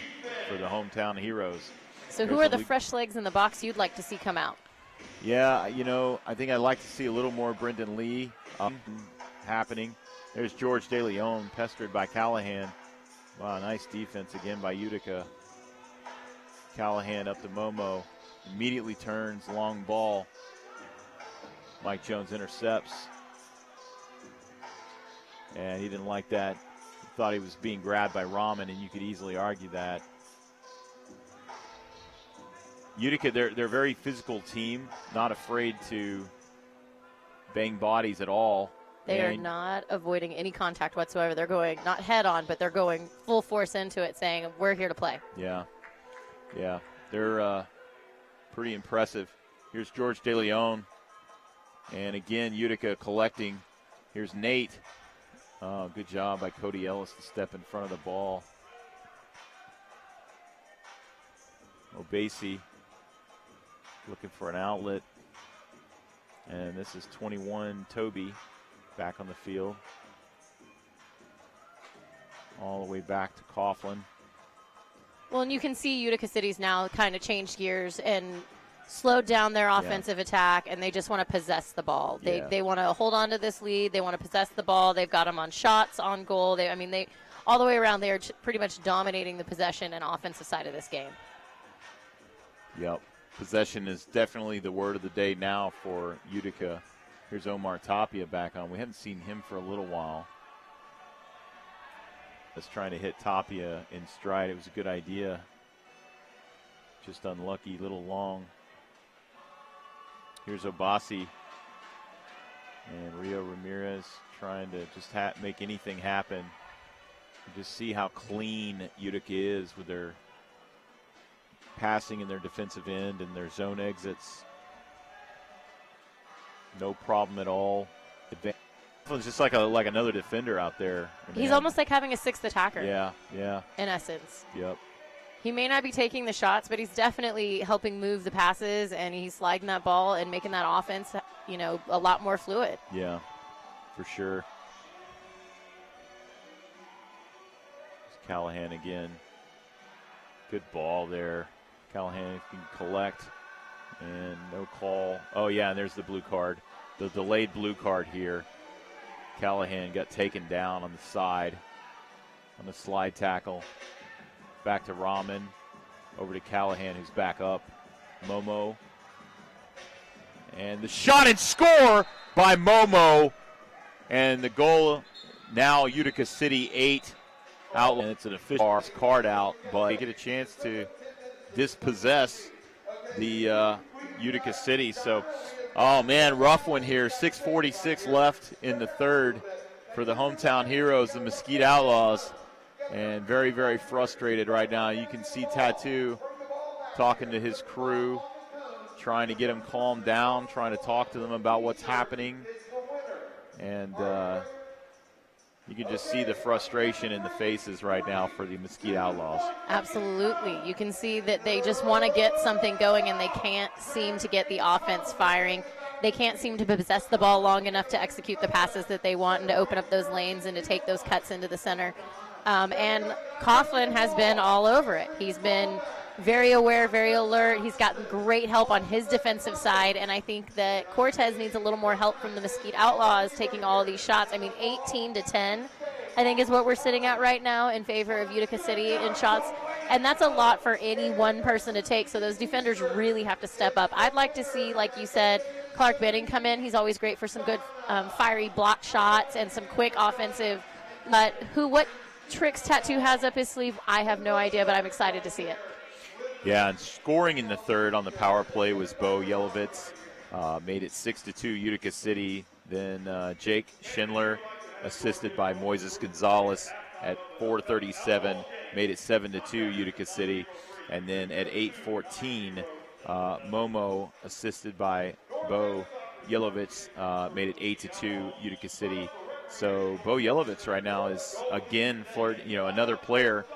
A: for the hometown heroes.
B: So who are the fresh legs in the box you'd like to see come out?
A: Yeah, I think I'd like to see a little more Brendan Lee happening. There's George De Leon pestered by Callahan. Wow, nice defense again by Utica. Callahan up to Momo. Immediately turns, long ball. Mike Jones intercepts. And he didn't like that. He thought he was being grabbed by Rahman, and you could easily argue that. Utica, they're a very physical team, not afraid to bang bodies at all.
B: They are not avoiding any contact whatsoever. They're going not head on, but they're going full force into it, saying, we're here to play.
A: Yeah. They're Pretty impressive. Here's George DeLeon. And again, Utica collecting. Here's Nate. Good job by Cody Ellis to step in front of the ball. Obasi looking for an outlet. And this is 21, Toby, back on the field. All the way back to Coughlin.
B: Well, and you can see Utica City's now kind of changed gears and slowed down their offensive attack, and they just want to possess the ball. They want to hold on to this lead. They want to possess the ball. They've got them on shots, on goal. They all the way around, they are pretty much dominating the possession and offensive side of this game.
A: Yep. Possession is definitely the word of the day now for Utica. Here's Omar Tapia back on. We haven't seen him for a little while. Just trying to hit Tapia in stride. It was a good idea. Just unlucky, a little long. Here's Obasi. And Rio Ramirez trying to just make anything happen. You just see how clean Utica is with their passing in their defensive end and their zone exits. No problem at all. It's just like another defender out there.
B: He's almost like having a sixth attacker.
A: Yeah.
B: In essence.
A: Yep.
B: He may not be taking the shots, but he's definitely helping move the passes, and he's sliding that ball and making that offense, a lot more fluid.
A: Yeah, for sure. It's Callahan again. Good ball there. Callahan can collect, and no call. Oh, yeah, and there's the blue card. The delayed blue card here. Callahan got taken down on the side on the slide tackle. Back to Rahman. Over to Callahan, who's back up. Momo. And the shot and score by Momo. And the goal now Utica City 8. Outlaws. And it's an official card out, but they get a chance to dispossess the Utica City. So, oh, man, rough one here. 6:46 left in the third for the hometown heroes, the Mesquite Outlaws. And very, very frustrated right now. You can see Tattoo talking to his crew, trying to get them calmed down, trying to talk to them about what's happening. And you can just see the frustration in the faces right now for the Mesquite Outlaws.
B: Absolutely. You can see that they just want to get something going, and they can't seem to get the offense firing. They can't seem to possess the ball long enough to execute the passes that they want and to open up those lanes and to take those cuts into the center. And Coughlin has been all over it. He's been very aware, very alert. He's gotten great help on his defensive side, and I think that Cortez needs a little more help from the Mesquite Outlaws taking all of these shots. 18-10, I think, is what we're sitting at right now in favor of Utica City in shots, and that's a lot for any one person to take, so those defenders really have to step up. I'd like to see, like you said, Clark Benning come in. He's always great for some good fiery block shots and some quick offensive. What tricks Tattoo has up his sleeve, I have no idea, but I'm excited to see it.
A: Yeah, and scoring in the third on the power play was Bo Yelovitz. Made it 6-2 Utica City. Then Jake Schindler, assisted by Moises Gonzalez at 4:37, made it 7-2 Utica City. And then at 8:14, Momo, assisted by Bo Yelovitz, made it 8-2 Utica City. So Bo Yelovitz right now is again another player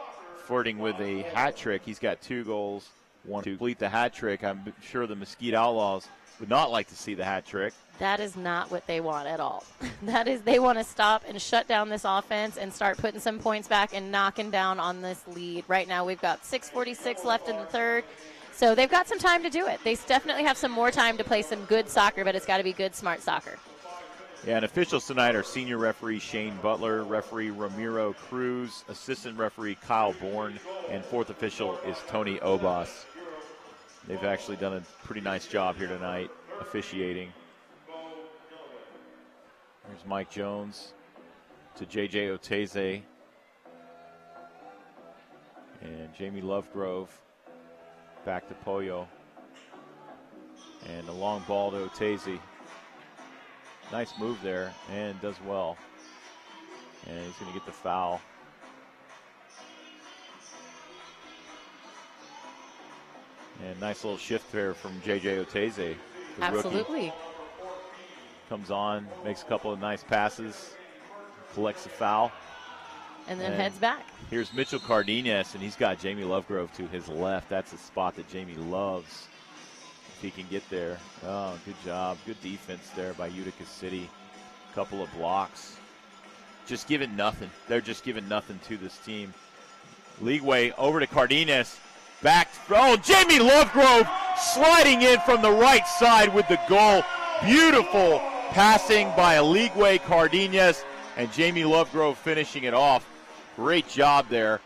A: flirting with a hat trick. He's got 2 goals, 1 to complete the hat trick. I'm sure the Mesquite Outlaws would not like to see the hat trick.
B: That is not what they want at all. They want to stop and shut down this offense and start putting some points back and knocking down on this lead. Right now we've got 6:46 left in the third. So they've got some time to do it. They definitely have some more time to play some good soccer, but it's got to be good, smart soccer.
A: Yeah, and officials tonight are senior referee Shane Butler, referee Ramiro Cruz, assistant referee Kyle Bourne, and fourth official is Tony Obas. They've actually done a pretty nice job here tonight officiating. There's Mike Jones to J.J. Oteze. And Jamie Lovegrove back to Pollo. And a long ball to Oteze. Nice move there, and does well. And he's going to get the foul. And nice little shift there from J.J. Oteze, the
B: Absolutely.
A: rookie. Comes on, makes a couple of nice passes, collects the foul.
B: And then heads back.
A: Here's Mitchell Cardenas, and he's got Jamie Lovegrove to his left. That's a spot that Jamie loves if he can get there. Oh, good job. Good defense there by Utica City. Couple of blocks. Just giving nothing. They're just giving nothing to this team. Leagueway over to Cardenas. Back. Oh, Jamie Lovegrove sliding in from the right side with the goal. Beautiful passing by Leagueway Cardenas, and Jamie Lovegrove finishing it off. Great job there.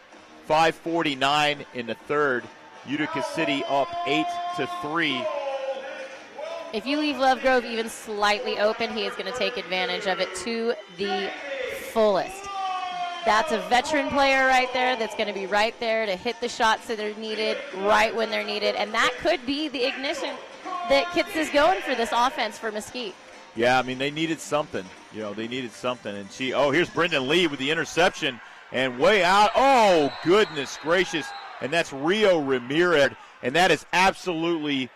A: 5:49 in the third. Utica City up 8-3.
B: If you leave Lovegrove even slightly open, he is going to take advantage of it to the fullest. That's a veteran player right there that's going to be right there to hit the shots that are needed right when they're needed. And that could be the ignition that gets this going for this offense for Mesquite.
A: Yeah, I mean, they needed something. You know, they needed something. And here's Brendan Lee with the interception and way out. Oh, goodness gracious. And that's Rio Ramirez. And that is absolutely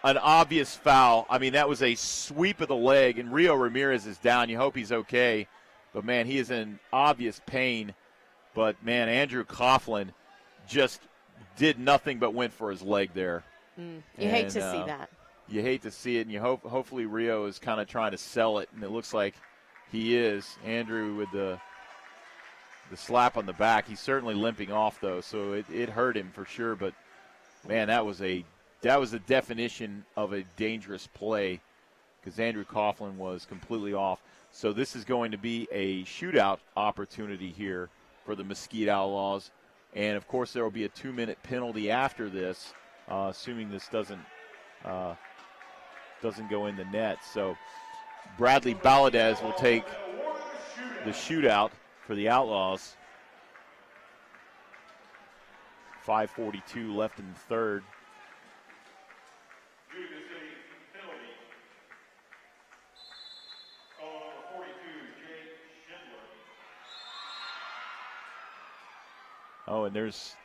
A: an obvious foul. I mean, that was a sweep of the leg, and Rio Ramirez is down. You hope he's okay. But, man, he is in obvious pain. But, man, Andrew Coughlin just did nothing but went for his leg there.
B: You hate to see that.
A: You hate to see it, and hopefully Rio is kind of trying to sell it, and it looks like he is. Andrew with the slap on the back. He's certainly limping off, though, so it hurt him for sure. But, man, that was the definition of a dangerous play because Andrew Coughlin was completely off. So this is going to be a shootout opportunity here for the Mesquite Outlaws. And, of course, there will be a 2-minute penalty after this, assuming this doesn't go in the net. So Bradley Balladez will take the shootout for the Outlaws. 5:42 left in the third. Oh, and there's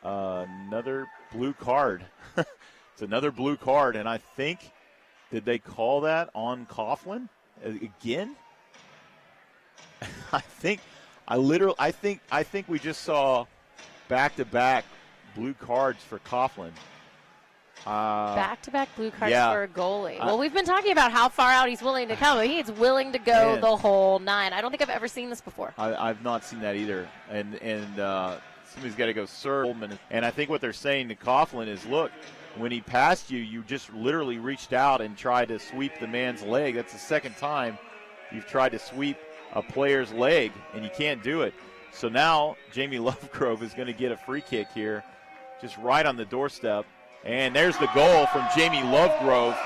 A: another blue card. It's another blue card, and I think, did they call that on Coughlin again? I think we just saw back-to-back blue cards for Coughlin.
B: Back-to-back blue cards for a goalie. Well, we've been talking about how far out he's willing to come. He's willing to go the whole 9. I don't think I've ever seen this before.
A: I've not seen that either. And somebody's got to go serve. And I think what they're saying to Coughlin is, look, when he passed you, you just literally reached out and tried to sweep the man's leg. That's the second time you've tried to sweep a player's leg, and you can't do it. So now Jamie Lovegrove is going to get a free kick here, just right on the doorstep. And there's the goal from Jamie Lovegrove.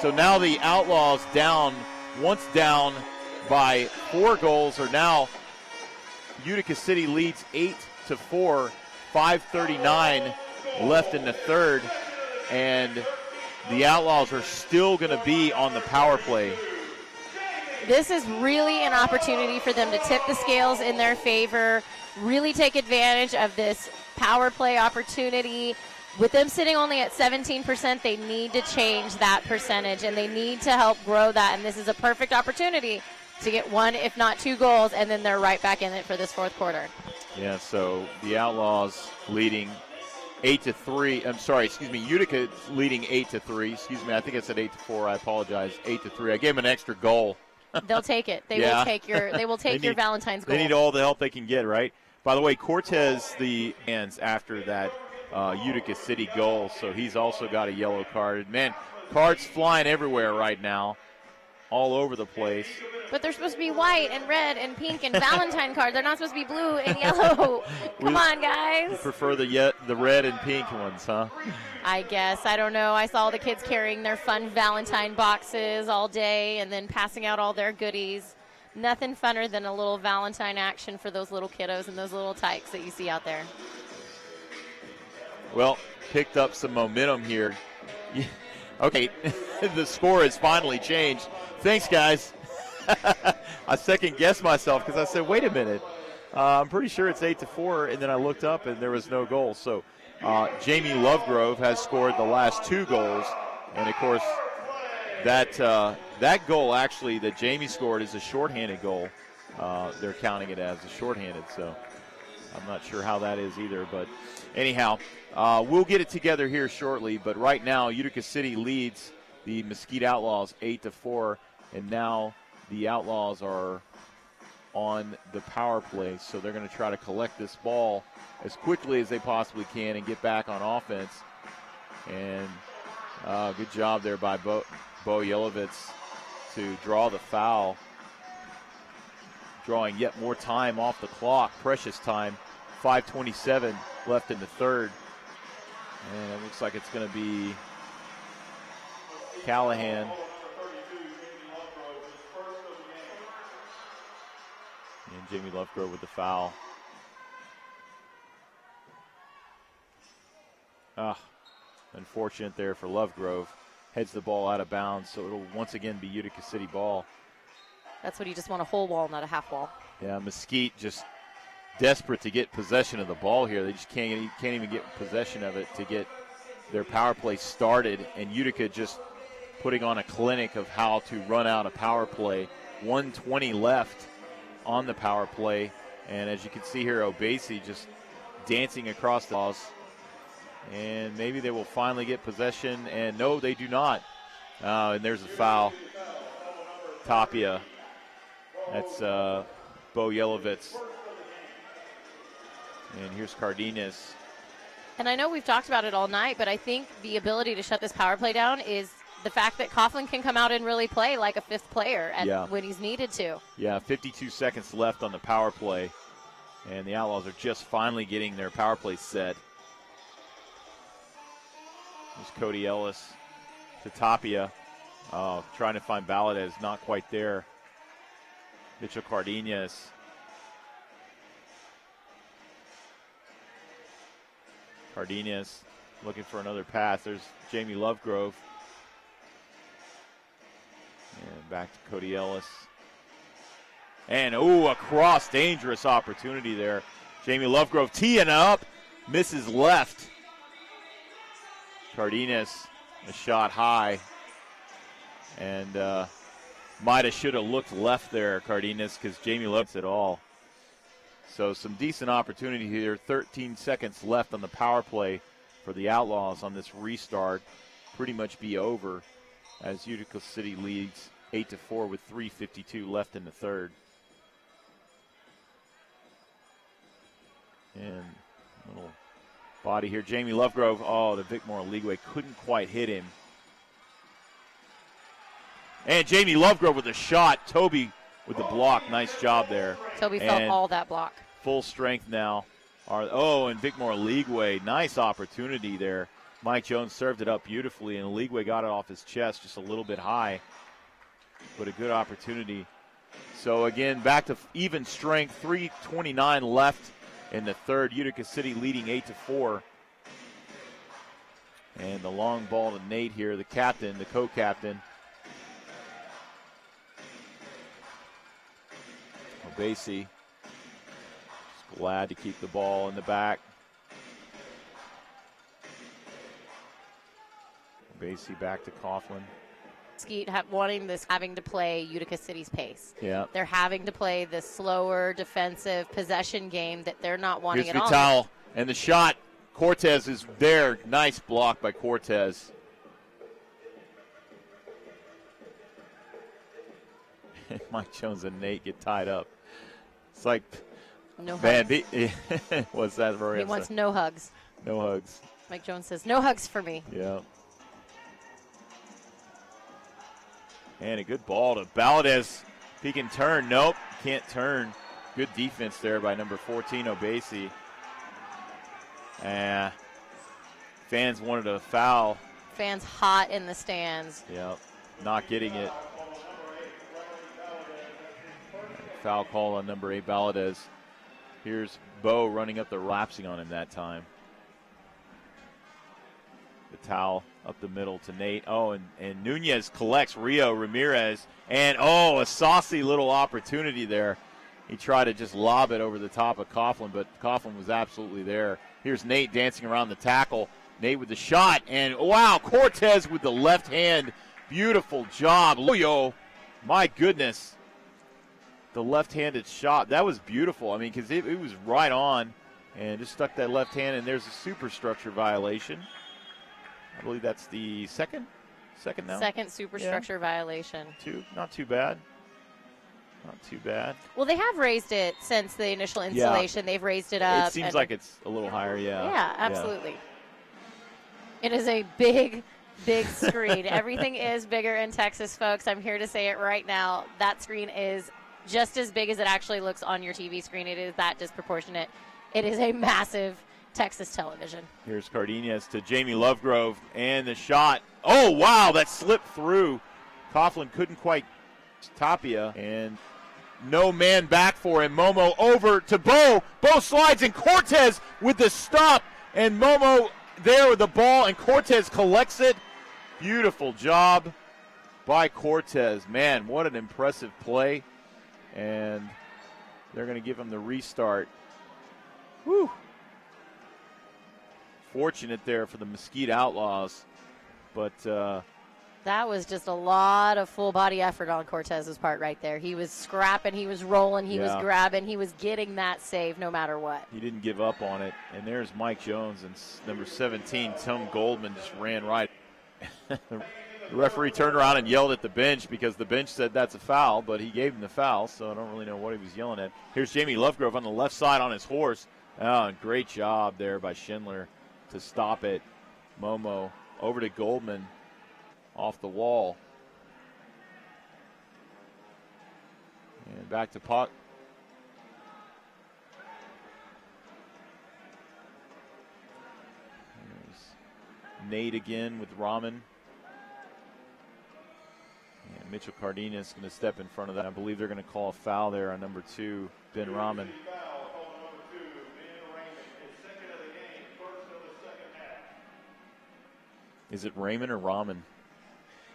A: So now the Outlaws once down by 4 goals, are now Utica City leads 8-4, 5:39 left in the third. And the Outlaws are still going to be on the power play.
B: This is really an opportunity for them to tip the scales in their favor, really take advantage of this power play opportunity. With them sitting only at 17%, they need to change that percentage, and they need to help grow that. And this is a perfect opportunity to get 1, if not 2 goals, and then they're right back in it for this fourth quarter.
A: Yeah, so the Outlaws leading 8-3. I'm sorry, Utica leading 8-3. I think I said 8-4. I apologize. 8-3. I gave them an extra goal.
B: They'll take it. They will take your Valentine's goal.
A: They need all the help they can get, right? By the way, Cortez, the hands after that Utica City goal, so he's also got a yellow card. Man, cards flying everywhere right now, all over the place.
B: But they're supposed to be white and red and pink and Valentine cards. They're not supposed to be blue and yellow. Come on, guys.
A: You prefer the red and pink ones, huh?
B: I guess. I don't know. I saw the kids carrying their fun Valentine boxes all day and then passing out all their goodies. Nothing funner than a little Valentine action for those little kiddos and those little tykes that you see out there.
A: Well, picked up some momentum here. Okay, the score has finally changed. Thanks, guys. I second-guessed myself because I said, wait a minute. I'm pretty sure it's 8-4, and then I looked up, and there was no goal. So Jamie Lovegrove has scored the last 2 goals. And, of course, that goal actually that Jamie scored is a shorthanded goal. They're counting it as a shorthanded, so I'm not sure how that is either. But anyhow, we'll get it together here shortly. But right now, Utica City leads the Mesquite Outlaws 8-4, and now the Outlaws are on the power play, so they're going to try to collect this ball as quickly as they possibly can and get back on offense. And good job there by Bo Yelovitz to draw the foul, drawing yet more time off the clock, precious time. 5:27 left in the third, and it looks like it's going to be Callahan. And Jamie Lovegrove with the foul. Unfortunate there for Lovegrove. Heads the ball out of bounds, so it'll once again be Utica City ball.
B: That's what you just want, a whole wall, not a half wall.
A: Yeah, Mesquite just desperate to get possession of the ball here. They just can't even get possession of it to get their power play started, and Utica just putting on a clinic of how to run out a power play. 1:20 left on the power play, and as you can see here, Obasi just dancing across the balls. And maybe they will finally get possession, and no, they do not. And there's a foul. Tapia. That's Bo Yelovitz. And here's Cardenas.
B: And I know we've talked about it all night, but I think the ability to shut this power play down is the fact that Coughlin can come out and really play like a fifth player when he's needed to. Yeah,
A: 52 seconds left on the power play, and the Outlaws are just finally getting their power play set. There's Cody Ellis to Tapia. Trying to find Valadez, not quite there. Mitchell Cardenas. Cardenas looking for another pass. There's Jamie Lovegrove. And back to Cody Ellis. And, a cross, dangerous opportunity there. Jamie Lovegrove teeing up, misses left. Cardenas, a shot high. And might have, should have looked left there, Cardenas, because Jamie Lovegrove at all. So some decent opportunity here. 13 seconds left on the power play for the Outlaws on this restart. Pretty much be over as Utica City leads 8-4 with 3:52 left in the third. And little body here. Jamie Lovegrove, the Vicmore Leagueway couldn't quite hit him. And Jamie Lovegrove with a shot. Toby with the block. Nice job there.
B: Toby felt all that block.
A: Full strength now. And Vicmore Leagueway. Nice opportunity there. Mike Jones served it up beautifully, and Leagueway got it off his chest just a little bit high. But a good opportunity. So, again, back to even strength. 3:29 left in the third. Utica City leading 8-4. And the long ball to Nate here, the captain, the co-captain. Obasi just glad to keep the ball in the back. Obasi back to Coughlin.
B: Mesquite having to play Utica City's pace.
A: Yeah.
B: They're having to play the slower defensive possession game that they're not wanting
A: Here's
B: at all.
A: Vital, and the shot. Cortez is there. Nice block by Cortez. Mike Jones and Nate get tied up. It's like,
B: no
A: man,
B: hugs.
A: what's that, Maria?
B: He wants no hugs.
A: No hugs.
B: Mike Jones says, no hugs for me.
A: Yeah. And a good ball to Valadez. If he can turn. Nope, can't turn. Good defense there by number 14, Obasi. Fans wanted a foul.
B: Fans hot in the stands.
A: Yeah, not getting it. Foul call on number 8, Valadez. Here's Bo running up, lapsing on him that time. Vital up the middle to Nate. And Nunez collects Rio Ramirez. And, a saucy little opportunity there. He tried to just lob it over the top of Coughlin, but Coughlin was absolutely there. Here's Nate dancing around the tackle. Nate with the shot, and wow, Cortez with the left hand. Beautiful job. Yo, my goodness. The left-handed shot, that was beautiful. I mean, because it was right on and just stuck that left hand, and there's a superstructure violation. I believe that's the second now?
B: Second superstructure violation.
A: Not too bad. Not too bad.
B: Well, they have raised it since the initial installation. They've raised it up.
A: It seems like it's a little higher, yeah.
B: Yeah, absolutely. It is a big screen. Everything is bigger in Texas, folks. I'm here to say it right now. That screen is just as big as it actually looks on your TV screen. It is that disproportionate. It is a massive Texas television.
A: Here's Cardenas to Jamie Lovegrove, and the shot. Oh, wow, that slipped through. Coughlin couldn't quite Tapia, and no man back for him. Momo over to Bo. Bo slides, and Cortez with the stop, and Momo there with the ball, and Cortez collects it. Beautiful job by Cortez. Man, what an impressive play. And they're going to give him the restart. Whew. Fortunate there for the Mesquite Outlaws. But
B: that was just a lot of full body effort on Cortez's part right there. He was scrapping, he was rolling, he was grabbing, he was getting that save no matter what.
A: He didn't give up on it. And there's Mike Jones, and number 17, Tom Goldman, just ran right. The referee turned around and yelled at the bench because the bench said that's a foul, but he gave him the foul, so I don't really know what he was yelling at. Here's Jamie Lovegrove on the left side on his horse. Oh, great job there by Schindler to stop it. Momo over to Goldman off the wall. And back to Puck. Here's Nate again with Rahman. And Mitchell Cardenas is going to step in front of that. I believe they're going to call a foul there on number 2, Ben Rahman. Is it Raymond or Rahman?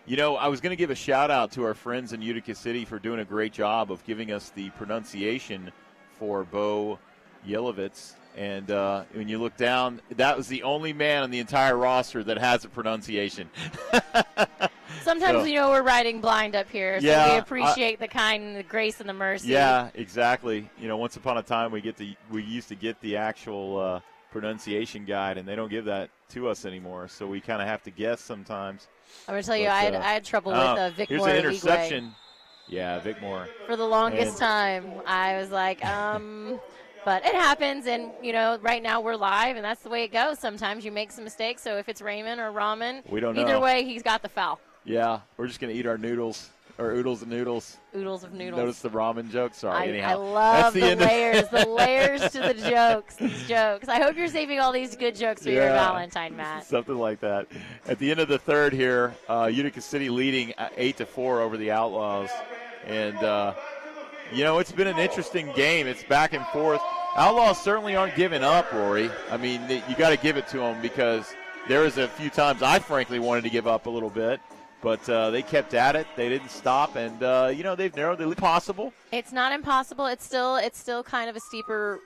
A: You know, I was going to give a shout-out to our friends in Utica City for doing a great job of giving us the pronunciation for Bo Yelovitz. And when you look down, that was the only man on the entire roster that has a pronunciation.
B: Sometimes, we're riding blind up here, so we appreciate the kind, the grace, and the mercy.
A: Yeah, exactly. You know, once upon a time, we used to get the actual pronunciation guide, and they don't give that to us anymore, so we kind of have to guess sometimes.
B: I'm going to tell you, I had trouble with Vic
A: Here's
B: Moore.
A: Here's an interception. Yeah, Vic Moore.
B: For the longest time, I was like, but it happens, and, right now we're live, and that's the way it goes. Sometimes you make some mistakes, so if it's Raymond or Rahman,
A: we don't know.
B: Either way, he's got the foul.
A: Yeah, we're just going to eat our noodles, or oodles and noodles.
B: Oodles of noodles.
A: Notice the ramen joke? Sorry, anyhow.
B: I love the layers, the layers to the jokes, these jokes. I hope you're saving all these good jokes for your Valentine, Matt.
A: Something like that. At the end of the third here, Utica City leading 8-4 over the Outlaws. And, it's been an interesting game. It's back and forth. Outlaws certainly aren't giving up, Rory. I mean, you got to give it to them because there was a few times I frankly wanted to give up a little bit. But they kept at it. They didn't stop, and they've narrowed the lead. Possible.
B: It's not impossible. It's still kind of a steeper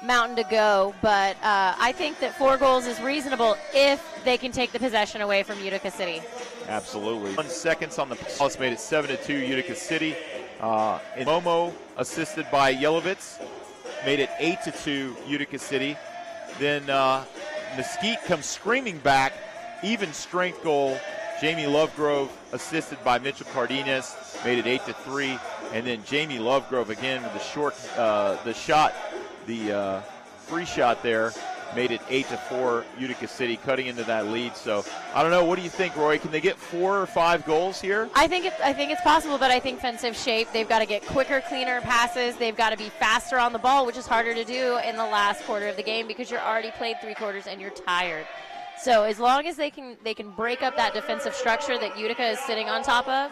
B: mountain to go. But I think that 4 goals is reasonable if they can take the possession away from Utica City.
A: Absolutely. 1 second on the pass made it 7-2 Utica City. And Momo, assisted by Yelovitz, made it 8-2 Utica City. Then Mesquite comes screaming back, even strength goal. Jamie Lovegrove, assisted by Mitchell Cardenas, made it 8-3. And then Jamie Lovegrove again with the free shot there, made it 8-4 Utica City, cutting into that lead. So I don't know. What do you think, Roy? Can they get 4 or 5 goals here?
B: I think it's possible, but I think defensive shape. They've got to get quicker, cleaner passes. They've got to be faster on the ball, which is harder to do in the last quarter of the game because you're already played 3 quarters and you're tired. So as long as they can break up that defensive structure that Utica is sitting on top of,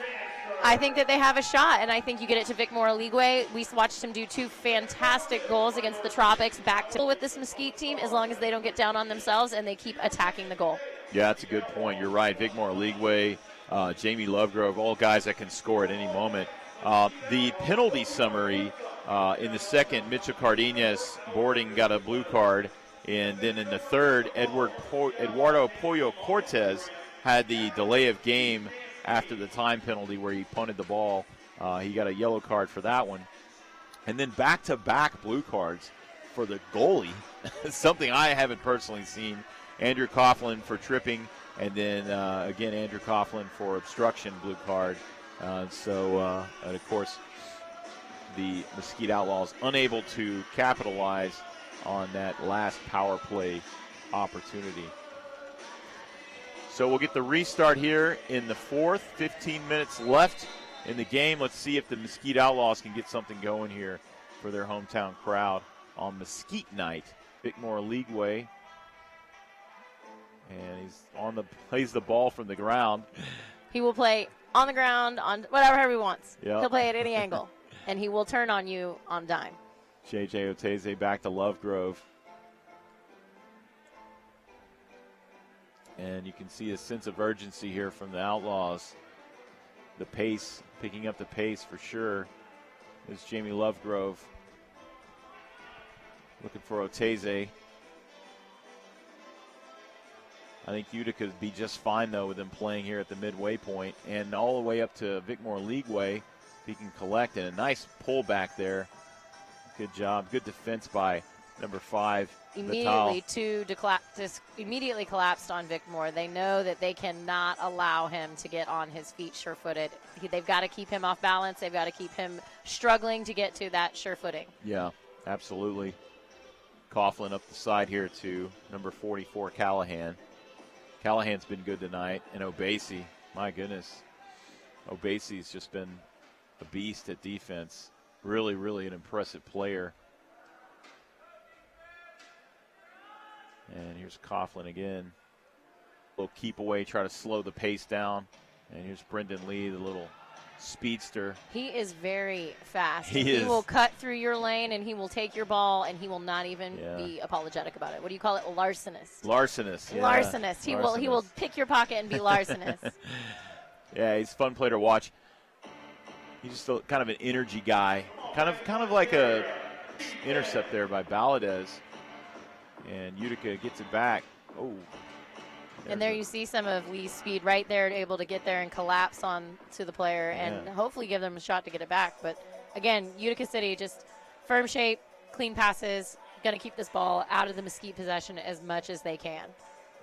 B: I think that they have a shot, and I think you get it to Vic Moore Leagueway. We watched him do 2 fantastic goals against the Tropics back to with this Mesquite team as long as they don't get down on themselves and they keep attacking the goal.
A: Yeah, that's a good point. You're right. Vic Moore Leagueway, Jamie Lovegrove, all guys that can score at any moment. The penalty summary In the second, Mitchell Cardenas boarding got a blue card. And then in the third, Eduardo Pollo Cortez had the delay of game after the time penalty where he punted the ball. He got a yellow card for that one. And then back-to-back blue cards for the goalie, something I haven't personally seen. Andrew Coughlin for tripping, and then, again, Andrew Coughlin for obstruction, blue card. And of course, the Mesquite Outlaws unable to capitalize on that last power play opportunity. So we'll get the restart here in the fourth. 15 minutes left in the game. Let's see if the Mesquite Outlaws can get something going here for their hometown crowd on Mesquite night. Bickmore Leagueway. And he plays the ball from the ground.
B: He will play on the ground, on whatever he wants.
A: Yep.
B: He'll play at any angle, and he will turn on you on dime.
A: J.J. Oteze back to Lovegrove. And you can see a sense of urgency here from the Outlaws. The pace, picking up the pace for sure, is Jamie Lovegrove. Looking for Oteze. I think Utica would be just fine, though, with him playing here at the midway point. And all the way up to Bickmore Leagueway, he can collect. And a nice pullback there. Good job. Good defense by number 5,
B: Immediately immediately collapsed on Bickmore. They know that they cannot allow him to get on his feet sure-footed. They've got to keep him off balance. They've got to keep him struggling to get to that sure footing.
A: Yeah, absolutely. Coughlin up the side here to number 44, Callahan. Callahan's been good tonight. And Obasi, my goodness. Obasi's just been a beast at defense. Really, really an impressive player. And here's Coughlin again. A little keep away, try to slow the pace down. And here's Brendan Lee, the little speedster.
B: He is very fast.
A: He
B: will cut through your lane, and he will take your ball, and he will not even
A: Yeah.
B: be apologetic about it. What do you call it? Larcenous.
A: Larcenous. Yeah.
B: Larcenous. He
A: Larcenous.
B: will pick your pocket and be larcenous.
A: Yeah, he's a fun player to watch. He's just kind of an energy guy. Kind of like a intercept there by Valadez. And Utica gets it back. Oh.
B: And there you see some of Lee's speed right there, able to get there and collapse on to the player and hopefully give them a shot to get it back. But, again, Utica City just firm shape, clean passes, going to keep this ball out of the Mesquite possession as much as they can.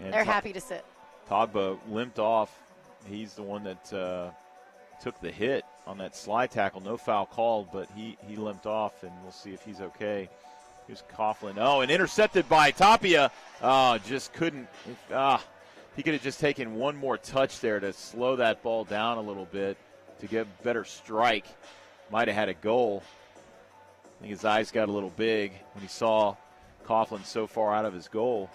B: And they're happy to sit.
A: Togba limped off. He's the one that took the hit on that slide tackle. No foul called, but he limped off, and we'll see if he's okay. Here's Coughlin. Oh, and intercepted by Tapia. Just couldn't. He could have just taken one more touch there to slow that ball down a little bit to get a better strike. Might have had a goal. I think his eyes got a little big when he saw Coughlin so far out of his goal.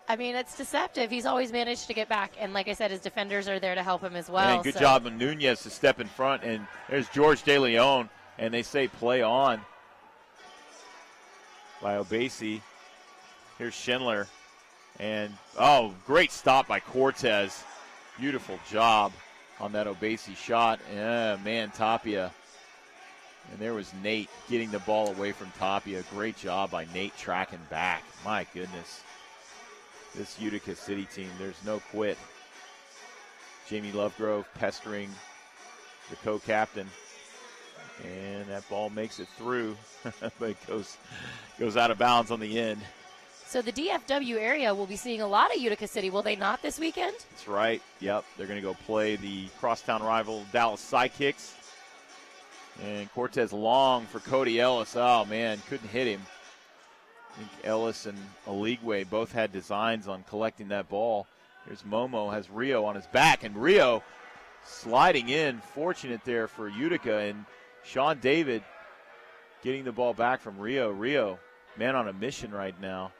B: I mean, it's deceptive. He's always managed to get back. And like I said, his defenders are there to help him as well.
A: And good job of Nunez to step in front. And there's George De Leon. And they say play on by Obasi. Here's Schindler. And, great stop by Cortez. Beautiful job on that Obasi shot. Yeah, man, Tapia. And there was Nate getting the ball away from Tapia. Great job by Nate tracking back. My goodness. This Utica City team, there's no quit. Jamie Lovegrove pestering the co-captain. And that ball makes it through, but it goes out of bounds on the end.
B: So the DFW area will be seeing a lot of Utica City, will they not, this weekend?
A: That's right. Yep, they're going to go play the crosstown rival Dallas Sidekicks. And Cortez long for Cody Ellis. Oh, man, couldn't hit him. I think Ellis and Oligwe both had designs on collecting that ball. Here's Momo, has Rio on his back, and Rio sliding in. Fortunate there for Utica, and Sean David getting the ball back from Rio. Rio, man on a mission right now.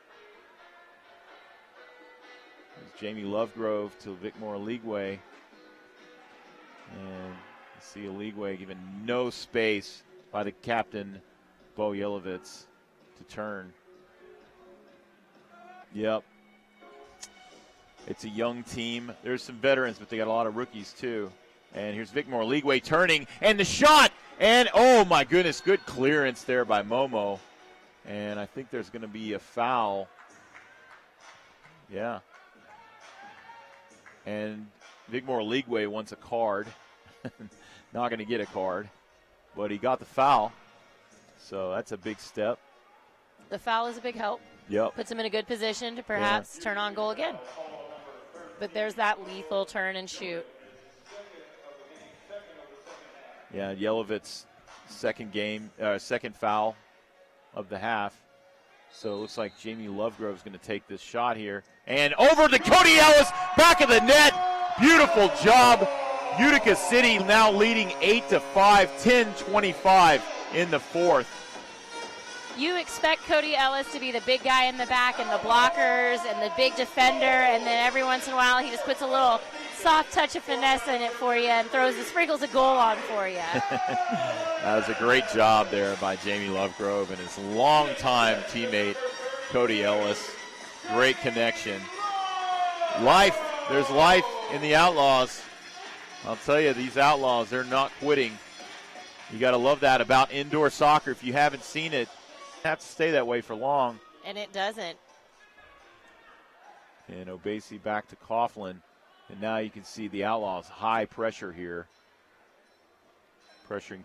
A: There's Jamie Lovegrove to Bickmore Oligwe. And you see Oligwe given no space by the captain, Bo Yelovitz, to turn. Yep. It's a young team. There's some veterans, but they got a lot of rookies too. And here's Bickmore Oligwe turning, and the shot And, oh, my goodness, good clearance there by Momo. And I think there's going to be a foul. Yeah. And Vigmore Leagueway wants a card. Not going to get a card. But he got the foul. So that's a big step.
B: The foul is a big help.
A: Yep.
B: Puts him in a good position to perhaps turn on goal again. But there's that lethal turn and shoot.
A: Yeah, Yelovit's second foul of the half. So it looks like Jamie Lovegrove's going to take this shot here. And over to Cody Ellis, back of the net. Beautiful job. Utica City now leading 8-5, 10-25 in the fourth.
B: You expect Cody Ellis to be the big guy in the back and the blockers and the big defender, and then every once in a while he just puts a little soft touch of finesse in it for you and sprinkles a goal on for you.
A: That was a great job there by Jamie Lovegrove and his longtime teammate Cody Ellis. Great connection. There's life in the Outlaws. I'll tell you, these Outlaws, they're not quitting. You got to love that about indoor soccer. If you haven't seen it, you have to stay that way for long.
B: And it doesn't.
A: And Obasi back to Coughlin. And now you can see the Outlaws high pressure here. Pressuring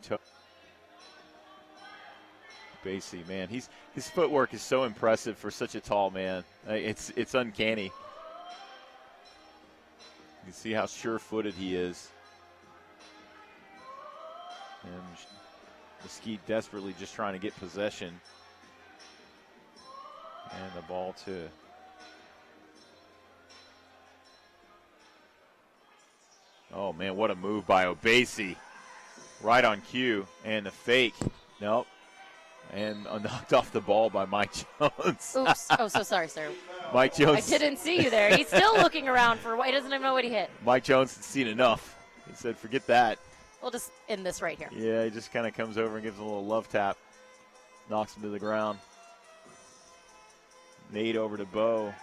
A: Obasi, man, his footwork is so impressive for such a tall man. It's uncanny. You can see how sure-footed he is. And Mesquite desperately just trying to get possession. And the ball to oh, man, what a move by Obasi. Right on cue. And the fake. Nope. And knocked off the ball by Mike Jones.
B: Oops. Oh, so sorry, sir.
A: Mike Jones.
B: I didn't see you there. He's still looking around for he doesn't even know what he hit.
A: Mike Jones had seen enough. He said, forget that.
B: We'll just end this right here.
A: Yeah, he just kind of comes over and gives him a little love tap. Knocks him to the ground. Nate over to Bo.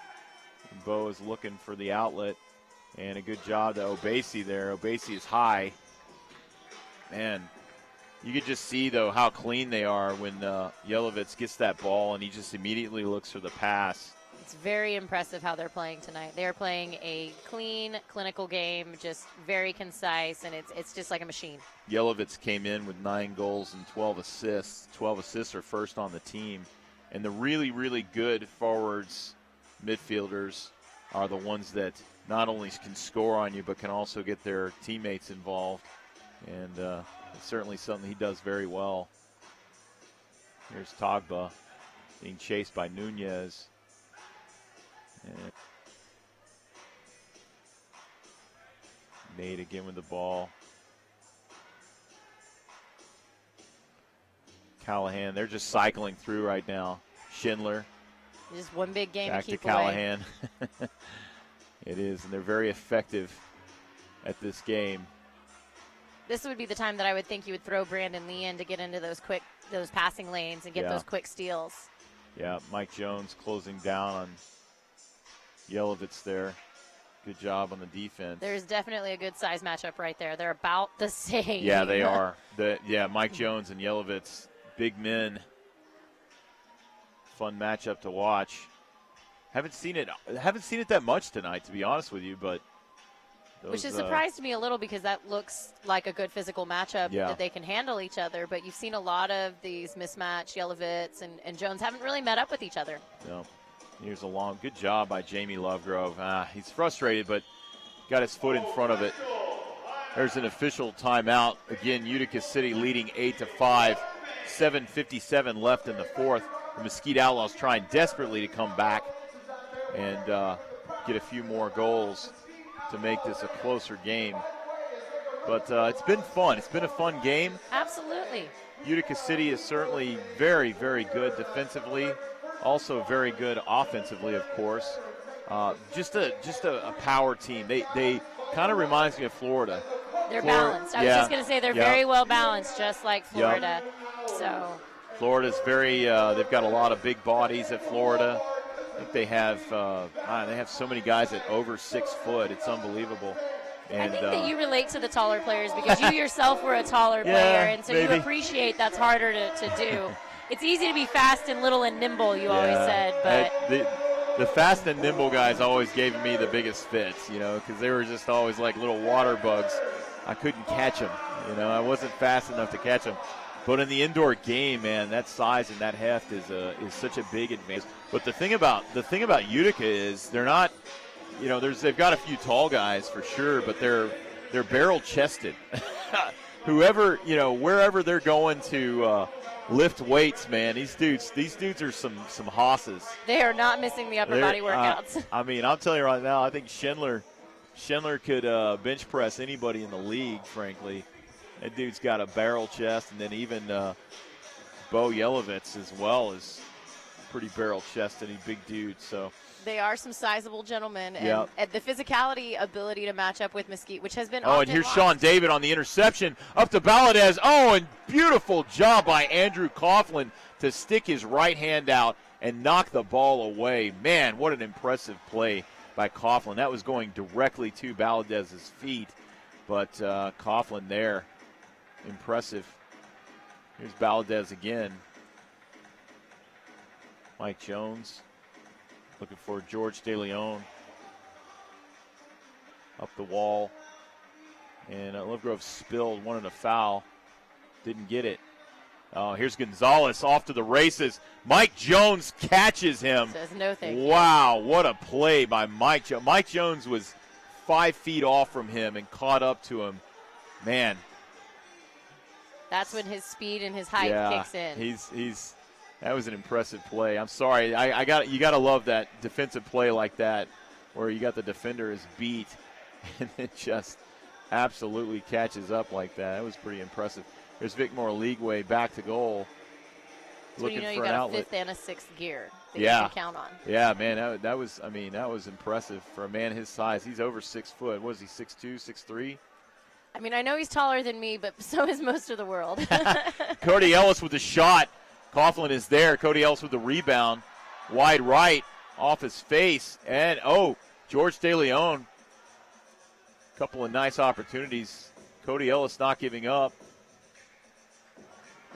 A: And Bo is looking for the outlet. And a good job to Obasi there. Obasi is high. Man, you could just see, though, how clean they are when Yelovitz gets that ball and he just immediately looks for the pass.
B: It's very impressive how they're playing tonight. They are playing a clean, clinical game, just very concise, and it's just like a machine.
A: Yelovitz came in with 9 goals and 12 assists. 12 assists are first on the team. And the really, really good forwards, midfielders, are the ones that not only can score on you, but can also get their teammates involved. And it's certainly something he does very well. Here's Togba being chased by Nunez. And Nate again with the ball. Callahan, they're just cycling through right now. Schindler.
B: Just one big game
A: back
B: to keep
A: to Callahan. It is, and they're very effective at this game.
B: This would be the time that I would think you would throw Brandon Lee in to get into those passing lanes and get those quick steals.
A: Yeah, Mike Jones closing down on Yelovitz there. Good job on the defense.
B: There's definitely a good size matchup right there. They're about the same.
A: Yeah, they are. Mike Jones and Yelovitz, big men. Fun matchup to watch. Haven't seen it that much tonight, to be honest with you, but
B: which has surprised me a little because that looks like a good physical matchup that they can handle each other. But you've seen a lot of these mismatch. Yelovitz and Jones haven't really met up with each other.
A: No. Here's a good job by Jamie Lovegrove. He's frustrated, but got his foot in front of it. There's an official timeout. Again, Utica City leading 8-5. 7:57 left in the fourth. The Mesquite Outlaws trying desperately to come back and get a few more goals to make this a closer game. But it's been fun. It's been a fun game.
B: Absolutely.
A: Utica City is certainly very, very good defensively. Also very good offensively, of course. Just a power team. They kind of reminds me of Florida.
B: They're balanced. I was just going to say they're very well balanced, just like Florida. So
A: Florida's they've got a lot of big bodies at Florida. I think they have so many guys at over 6 foot. It's unbelievable. And,
B: I think that you relate to the taller players because you yourself were a taller player, and so
A: maybe.
B: you appreciate that's harder to do. It's easy to be fast and little and nimble, you always said, but
A: the fast and nimble guys always gave me the biggest fits, because they were just always like little water bugs. I couldn't catch them, I wasn't fast enough to catch them. But in the indoor game, man, that size and that heft is such a big advantage. But the thing about Utica is they're not, they've got a few tall guys for sure, but they're barrel chested. Whoever, wherever they're going to lift weights, man, these dudes are some hosses.
B: They are not missing the upper body workouts.
A: I'll tell you right now, I think Schindler could bench press anybody in the league, frankly. That dude's got a barrel chest, and then even Bo Yelovitz as well is pretty barrel chested. He's a big dude, so.
B: They are some sizable gentlemen, and the physicality ability to match up with Mesquite, which has been often
A: and here's
B: lost.
A: Sean David on the interception up to Valadez. And beautiful job by Andrew Coughlin to stick his right hand out and knock the ball away. Man, what an impressive play by Coughlin. That was going directly to Valadez's feet, but Coughlin there. Impressive. Here's Valadez again. Mike Jones looking for George DeLeon. Up the wall. And Lovegrove spilled, wanted a foul. Didn't get it. Here's Gonzalez off to the races. Mike Jones catches him.
B: Says no thank you.
A: Wow, what a play by Mike Jones. Mike Jones was 5 feet off from him and caught up to him. Man.
B: That's when his speed and his height kicks in.
A: He's that was an impressive play. I'm sorry. You got to love that defensive play like that where you got the defender is beat and it just absolutely catches up like that. That was pretty impressive. There's Vic Moore-Leagueway back to goal.
B: So
A: looking
B: you
A: for
B: got
A: an
B: a
A: outlet.
B: fifth and a sixth gear that you can count on.
A: Yeah, man, that was impressive for a man his size. He's over 6 foot. What is he, 6'2", 6'3"?
B: I mean, I know he's taller than me, but so is most of the world.
A: Cody Ellis with the shot. Coughlin is there. Cody Ellis with the rebound. Wide right off his face. And, George DeLeon. Couple of nice opportunities. Cody Ellis not giving up.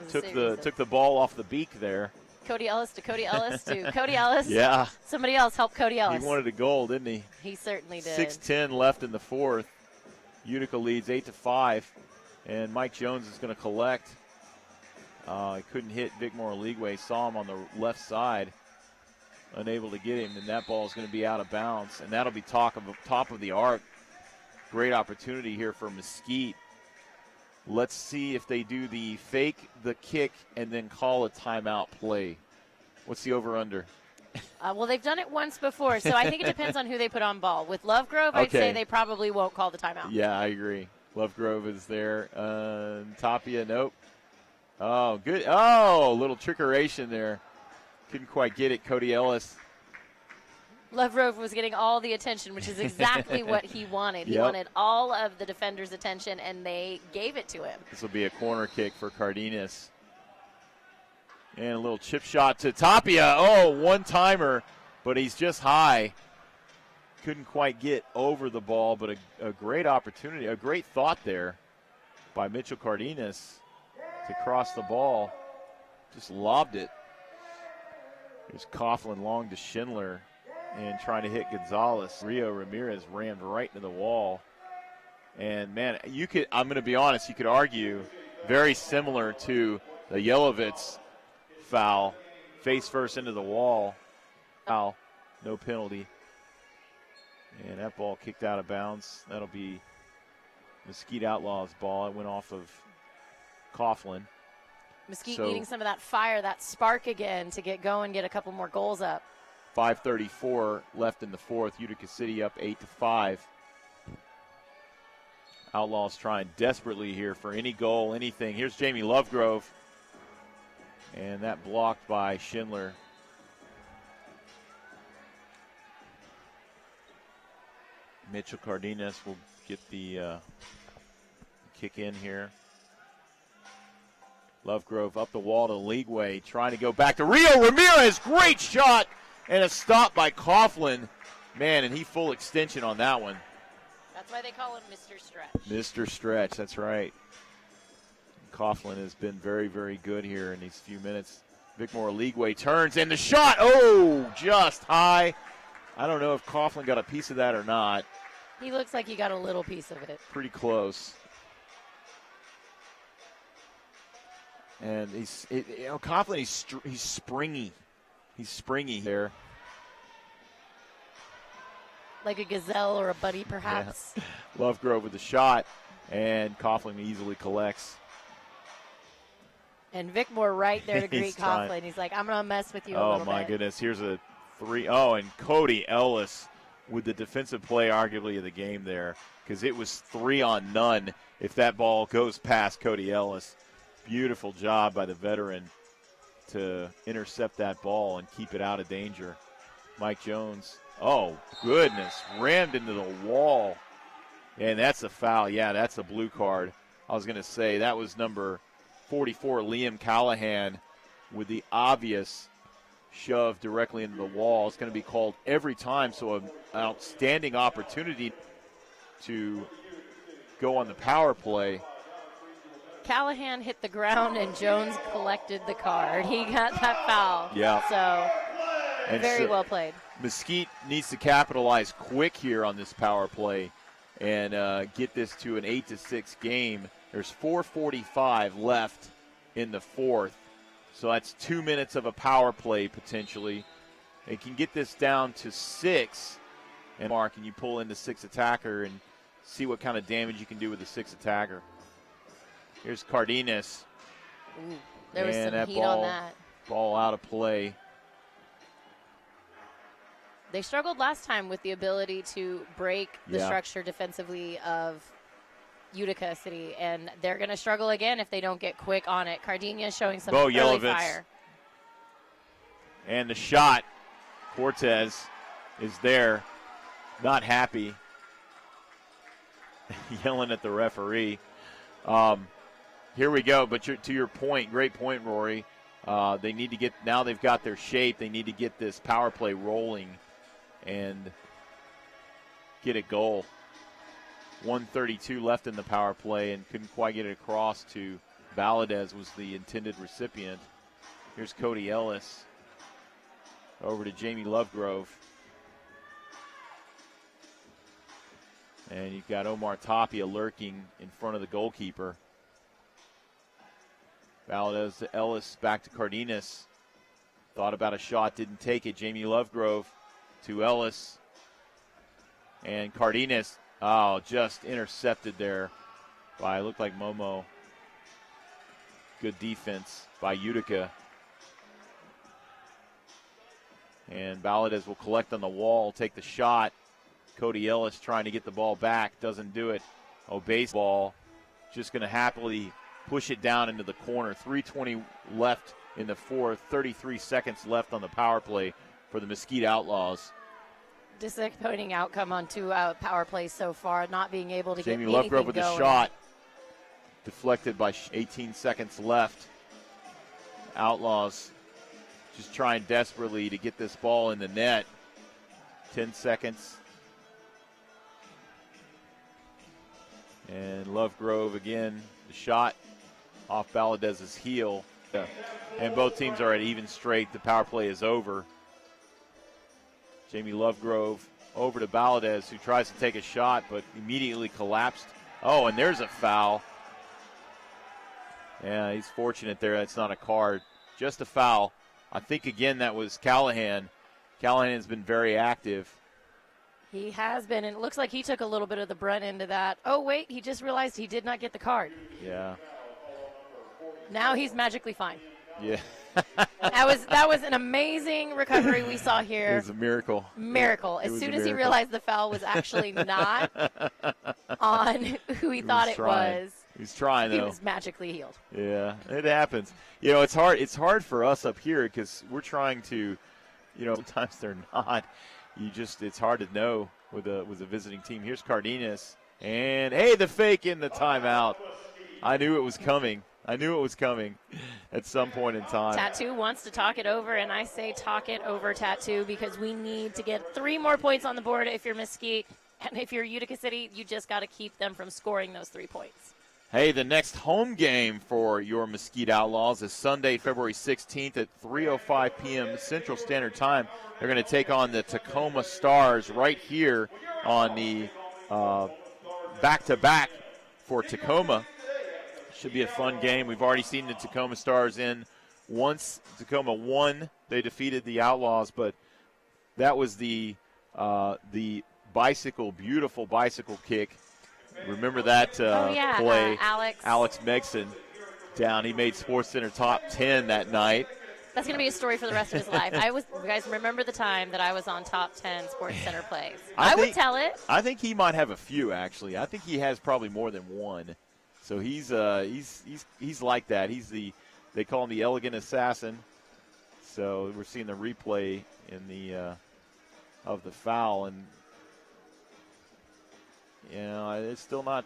A: Took the ball off the beak there.
B: Cody Ellis to Cody Ellis to Cody Ellis.
A: Yeah.
B: Somebody else help Cody Ellis.
A: He wanted a goal, didn't he?
B: He certainly did.
A: 6:10 left in the fourth. Utica leads 8-5, and Mike Jones is going to collect. He couldn't hit Vic Moore-Leagueway. Saw him on the left side, unable to get him, and that ball is going to be out of bounds, and that'll be top of the arc. Great opportunity here for Mesquite. Let's see if they do the fake, the kick, and then call a timeout play. What's the over-under?
B: Well, they've done it once before, so I think it depends on who they put on ball. With Lovegrove, I'd say they probably won't call the timeout.
A: Yeah, I agree. Lovegrove is there. Tapia, nope. Oh, good. Oh, a little trickeration there. Couldn't quite get it. Cody Ellis.
B: Lovegrove was getting all the attention, which is exactly what he wanted. He wanted all of the defenders' attention, and they gave it to him.
A: This will be a corner kick for Cardenas. And a little chip shot to Tapia. Oh, one-timer, but he's just high. Couldn't quite get over the ball, but a great opportunity, a great thought there by Mitchell Cardenas to cross the ball. Just lobbed it. Here's Coughlin long to Schindler and trying to hit Gonzalez. Rio Ramirez rammed right into the wall. And, man, I'm going to be honest, you could argue very similar to the Yelovitz foul, face first into the wall. Foul, no penalty. And that ball kicked out of bounds. That'll be Mesquite Outlaws ball. It went off of Coughlin.
B: Mesquite needing some of that fire, that spark again to get going, get a couple more goals up.
A: 5:34 left in the fourth. Utica City up 8-5. Outlaws trying desperately here for any goal, anything. Here's Jamie Lovegrove. And that blocked by Schindler. Mitchell Cardenas will get the kick in here. Lovegrove up the wall to Leagueway, trying to go back to Rio Ramirez. Great shot and a stop by Coughlin. Man, and he full extension on that one.
B: That's why they call him Mr. Stretch.
A: Mr. Stretch, that's right. Coughlin has been very, very good here in these few minutes. Bickmore Leagueway turns, and the shot, just high. I don't know if Coughlin got a piece of that or not.
B: He looks like he got a little piece of it.
A: Pretty close. And Coughlin, he's springy. He's springy there.
B: Like a gazelle or a buddy, perhaps.
A: Yeah. Lovegrove with the shot, and Coughlin easily collects.
B: And Bickmore right there to greet Coughlin. He's like, I'm going to mess with you a little bit.
A: Oh, my goodness. Here's a 3. Oh, and Cody Ellis with the defensive play arguably of the game there, because it was 3 on none if that ball goes past Cody Ellis. Beautiful job by the veteran to intercept that ball and keep it out of danger. Mike Jones, oh, goodness, rammed into the wall. And that's a foul. Yeah, that's a blue card. I was going to say that was number 44, Liam Callahan, with the obvious shove directly into the wall. It's going to be called every time, so an outstanding opportunity to go on the power play.
B: Callahan hit the ground, and Jones collected the card. He got that foul.
A: Yeah.
B: So,
A: and
B: very well played.
A: Mesquite needs to capitalize quick here on this power play and get this to an 8-6 game. There's 4:45 left in the fourth, so that's 2 minutes of a power play potentially. They can get this down to 6. And Mark, can you pull in the 6 attacker and see what kind of damage you can do with the 6 attacker? Here's Cardenas.
B: Ooh, there was some heat on that.
A: Ball out of play.
B: They struggled last time with the ability to break the structure defensively of Utica City, and they're going to struggle again if they don't get quick on it. Cardenas showing some early fire.
A: And the shot. Cortez is there, not happy, yelling at the referee. Here we go, but to your point, great point, Rory. They need to get, now they've got their shape, they need to get this power play rolling and get a goal. 1:32 left in the power play and couldn't quite get it across to Valadez was the intended recipient. Here's Cody Ellis over to Jamie Lovegrove. And you've got Omar Tapia lurking in front of the goalkeeper. Valadez to Ellis, back to Cardenas. Thought about a shot, didn't take it. Jamie Lovegrove to Ellis. And Cardenas, just intercepted there by, looked like Momo. Good defense by Utica. And Valadez will collect on the wall, take the shot. Cody Ellis trying to get the ball back, doesn't do it. Base ball, just going to happily push it down into the corner. 3:20 left in the fourth, 33 seconds left on the power play for the Mesquite Outlaws.
B: Disappointing outcome on 2 power plays so far, not being able to get anything
A: Jamie Lovegrove with
B: going.
A: a shot. Deflected by 18 seconds left. Outlaws just trying desperately to get this ball in the net. 10 seconds. And Lovegrove again, the shot off Valadez's heel. And both teams are at even straight. The power play is over. Jamie Lovegrove over to Valadez, who tries to take a shot but immediately collapsed. Oh, and there's a foul. Yeah, he's fortunate there. That's not a card, just a foul. I think, again, that was Callahan. Callahan has been very active.
B: He has been, and it looks like he took a little bit of the brunt into that. Oh, wait, he just realized he did not get the card.
A: Yeah.
B: Now he's magically fine.
A: Yeah.
B: that was an amazing recovery we saw here.
A: It was a miracle.
B: Miracle. As soon as he realized the foul was actually not on who he thought it was.
A: He's trying, though.
B: He was magically healed.
A: Yeah, it happens. It's hard. It's hard for us up here because we're trying to, sometimes they're not. It's hard to know with a visiting team. Here's Cardenas, and hey, the fake in the timeout. I knew it was coming at some point in time.
B: Tattoo wants to talk it over, and I say talk it over, Tattoo, because we need to get 3 more points on the board if you're Mesquite And if you're Utica City, you just got to keep them from scoring those 3 points.
A: Hey, the next home game for your Mesquite Outlaws is Sunday, February 16th at 3:05 p.m. Central Standard Time. They're going to take on the Tacoma Stars right here on the back-to-back for Tacoma. Should be a fun game. We've already seen the Tacoma Stars in once. Tacoma won. They defeated the Outlaws, but that was the beautiful bicycle kick. Remember that play? Alex Megson down. He made SportsCenter top 10 that night.
B: That's going to be a story for the rest of his life. You guys remember the time that I was on top 10 SportsCenter plays. I would tell it.
A: I think he might have a few, actually. I think he has probably more than one. So he's like that. They call him the elegant assassin. So we're seeing the replay in the of the foul, and it's still not.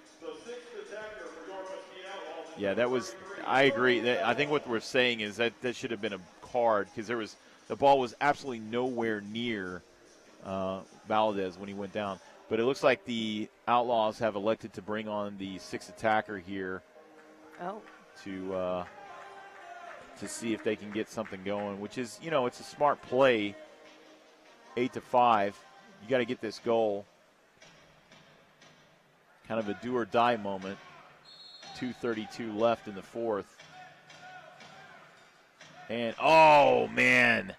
A: Yeah, that was. I agree. I think what we're saying is that should have been a card because the ball was absolutely nowhere near Valdez when he went down. But it looks like the Outlaws have elected to bring on the sixth attacker here.
B: Oh.
A: To see if they can get something going, which is, it's a smart play. 8-5. You got to get this goal. Kind of a do or die moment. 2:32 left in the fourth. And, oh, man.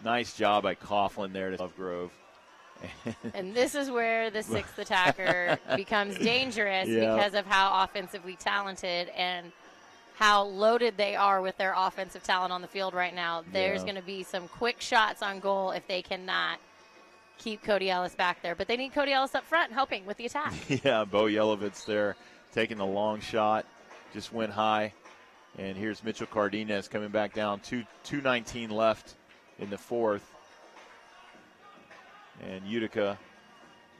A: Nice job by Coughlin there to Lovegrove.
B: And this is where the sixth attacker becomes dangerous because of how offensively talented and how loaded they are with their offensive talent on the field right now. There's going to be some quick shots on goal if they cannot keep Cody Ellis back there. But they need Cody Ellis up front helping with the attack.
A: Yeah, Bo Yelovitz there taking the long shot. Just went high. And here's Mitchell Cardenas coming back down. 2:19 left in the fourth. And Utica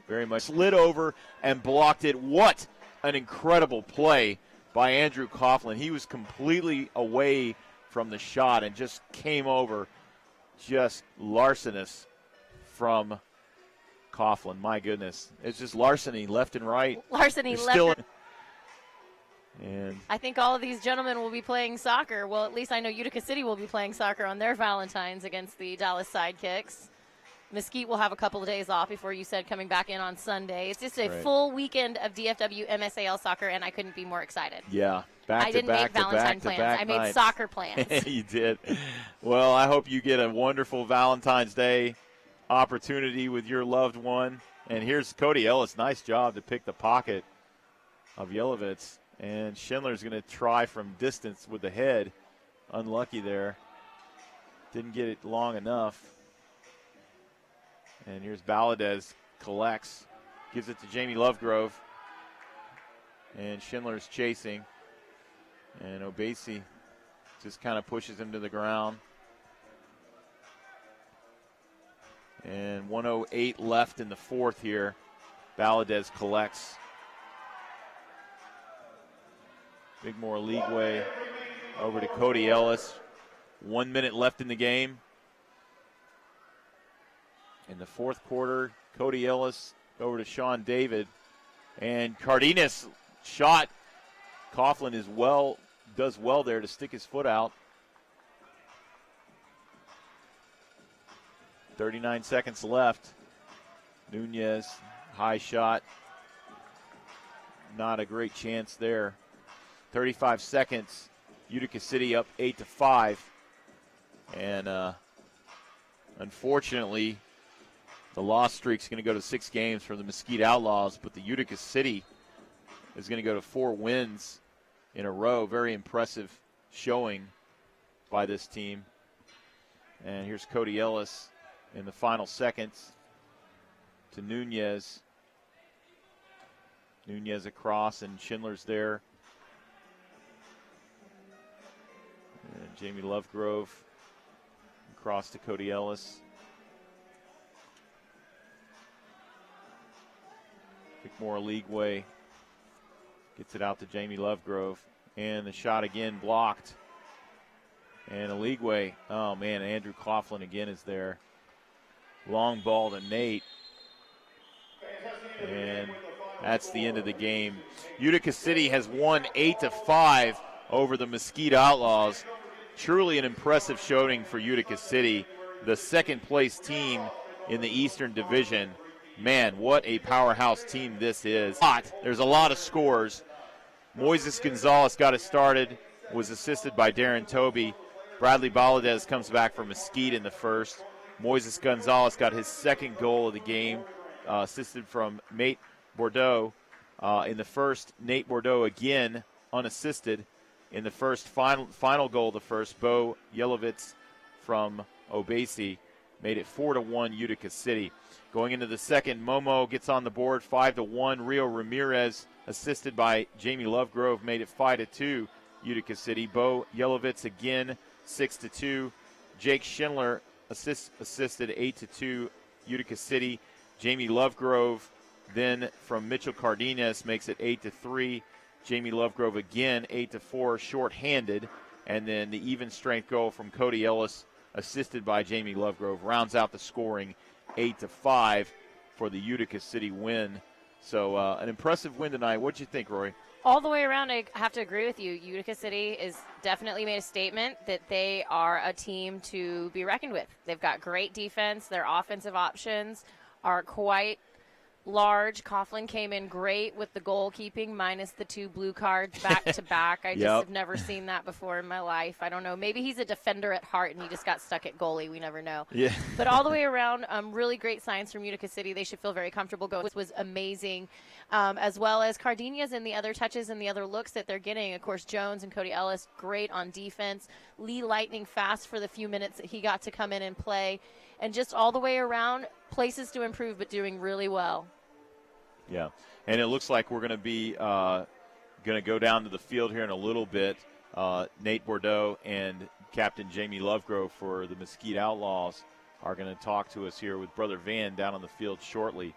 A: very much slid over and blocked it. What an incredible play by Andrew Coughlin. He was completely away from the shot and just came over, just larcenous from Coughlin. My goodness. It's just larceny left and right.
B: Larceny left and I think all of these gentlemen will be playing soccer. Well, at least I know Utica City will be playing soccer on their Valentines against the Dallas Sidekicks. Mesquite will have a couple of days off before you said coming back in on Sunday. It's just a full weekend of DFW MSAL soccer, and I couldn't be more excited.
A: Yeah,
B: I didn't make Valentine plans. I made soccer plans.
A: You did. Well, I hope you get a wonderful Valentine's Day opportunity with your loved one. And here's Cody Ellis. Nice job to pick the pocket of Yelovitz. And Schindler's going to try from distance with the head. Unlucky there. Didn't get it long enough. And here's Valadez, collects, gives it to Jamie Lovegrove. And Schindler's chasing. And Obese just kind of pushes him to the ground. And 1:08 left in the fourth here. Valadez collects. Big more league over to Cody Ellis. 1 minute left in the game. In the fourth quarter, Cody Ellis over to Sean David. And Cardenas shot. Coughlin does well there to stick his foot out. 39 seconds left. Nunez, high shot. Not a great chance there. 35 seconds. Utica City up 8-5. And unfortunately, the loss streak's going to go to 6 games for the Mesquite Outlaws, but the Utica City is going to go to 4 wins in a row. Very impressive showing by this team. And here's Cody Ellis in the final seconds to Nunez. Nunez across, and Schindler's there. And Jamie Lovegrove across to Cody Ellis. More Leagueway gets it out to Jamie Lovegrove, and the shot again blocked. And a Leagueway, oh man, Andrew Coughlin again is there. Long ball to Nate, And that's the end of the game. Utica City has won 8-5 over the Mesquite Outlaws. Truly an impressive showing for Utica City, the second-place team in the Eastern Division. Man, what a powerhouse team this is. There's a lot of scores. Moises Gonzalez got it started, was assisted by Darren Toby. Bradley Valadez comes back for Mesquite in the first. Moises Gonzalez got his second goal of the game, assisted from Nate Bordeaux in the first. Nate Bordeaux again unassisted in the first. Final goal of the first, Bo Yelovitz from Obasi made it 4-1 Utica City. Going into the second, Momo gets on the board 5-1. Rio Ramirez, assisted by Jamie Lovegrove, made it 5-2 Utica City. Bo Yelovitz again 6-2. Jake Schindler assisted 8-2 Utica City. Jamie Lovegrove then from Mitchell Cardenas makes it 8-3. Jamie Lovegrove again 8-4 short-handed. And then the even strength goal from Cody Ellis, assisted by Jamie Lovegrove, rounds out the scoring 8-5 for the Utica City win. So an impressive win tonight. What'd you think, Roy?
B: All the way around, I have to agree with you. Utica City is definitely made a statement that they are a team to be reckoned with. They've got great defense. Their offensive options are quite large. Coughlin came in great with the goalkeeping, minus the 2 blue cards back to back. I just have never seen that before in my life. I don't know. Maybe he's a defender at heart and he just got stuck at goalie. We never know.
A: Yeah.
B: But all the way around, really great signs from Utica City. They should feel very comfortable. This was amazing, as well as Cardenas and the other touches and the other looks that they're getting. Of course, Jones and Cody Ellis, great on defense. Lee lightning fast for the few minutes that he got to come in and play. And just all the way around, places to improve, but doing really well.
A: Yeah, and it looks like we're going to be going to go down to the field here in a little bit. Nate Bordeaux and Captain Jamie Lovegrove for the Mesquite Outlaws are going to talk to us here with Brother Van down on the field shortly.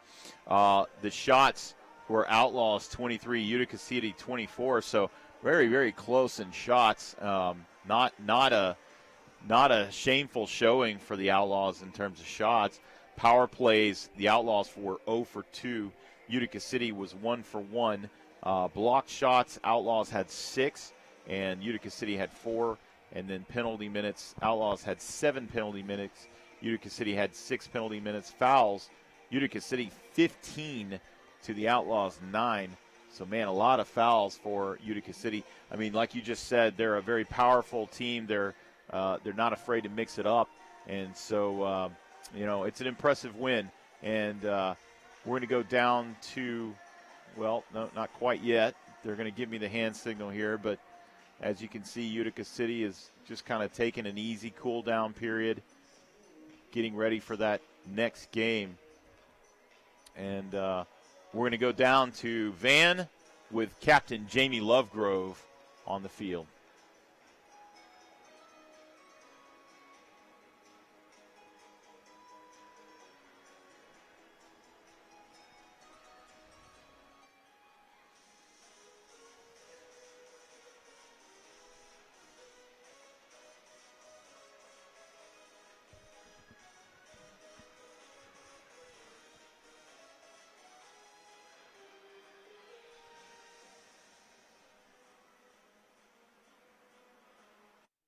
A: The shots were Outlaws 23, Utica City 24, so very, very close in shots. Not a shameful showing for the Outlaws in terms of shots. Power plays, the Outlaws were 0 for 2. Utica City was 1 for 1. Blocked shots, Outlaws had 6, and Utica City had 4. And then penalty minutes, Outlaws had 7 penalty minutes. Utica City had 6 penalty minutes. Fouls, Utica City 15 to the Outlaws 9. So, man, a lot of fouls for Utica City. I mean, like you just said, they're a very powerful team. They're not afraid to mix it up. And so, it's an impressive win. And we're going to go down to, well, no, not quite yet. They're going to give me the hand signal here. But as you can see, Utica City is just kind of taking an easy cool-down period, getting ready for that next game. And we're going to go down to Van with Captain Jamie Lovegrove on the field.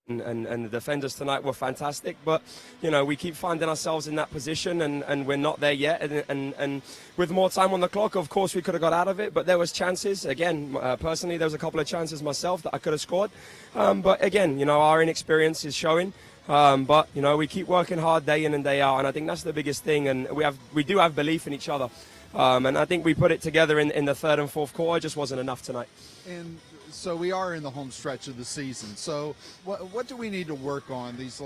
D: And the defenders tonight were fantastic, but we keep finding ourselves in that position, and we're not there yet. And with more time on the clock, of course, we could have got out of it, but there was chances. Again, personally, there was a couple of chances myself that I could have scored, but again, our inexperience is showing. But we keep working hard day in and day out, and I think that's the biggest thing. And we do have belief in each other, and I think we put it together in the third and fourth quarter. It just wasn't enough tonight.
E: And so we are in the home stretch of the season. So what do we need to work on these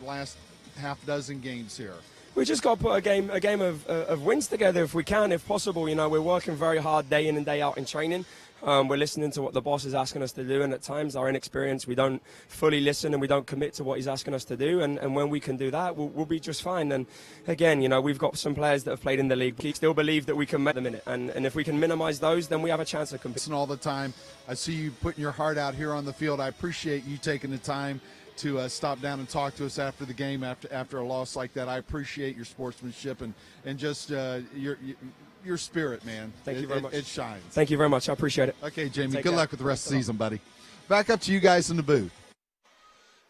E: last half dozen games here?
D: We just got to put a game of wins together if we can, if possible. We're working very hard day in and day out in training. We're listening to what the boss is asking us to do, and at times our inexperience, we don't fully listen and we don't commit to what he's asking us to do. And when we can do that, we'll be just fine. And again, we've got some players that have played in the league. We still believe that we can make them in it. And if we can minimize those, then we have a chance of competing.
E: Listen all the time. I see you putting your heart out here on the field. I appreciate you taking the time to stop down and talk to us after the game, after a loss like that. I appreciate your sportsmanship and just your your spirit, man.
D: Thank you very much.
E: It shines.
D: Thank you very much. I appreciate it.
E: Okay, Jamie,
D: Take
E: good
D: care.
E: luck with the rest of the season, buddy. Back up to you guys in the booth.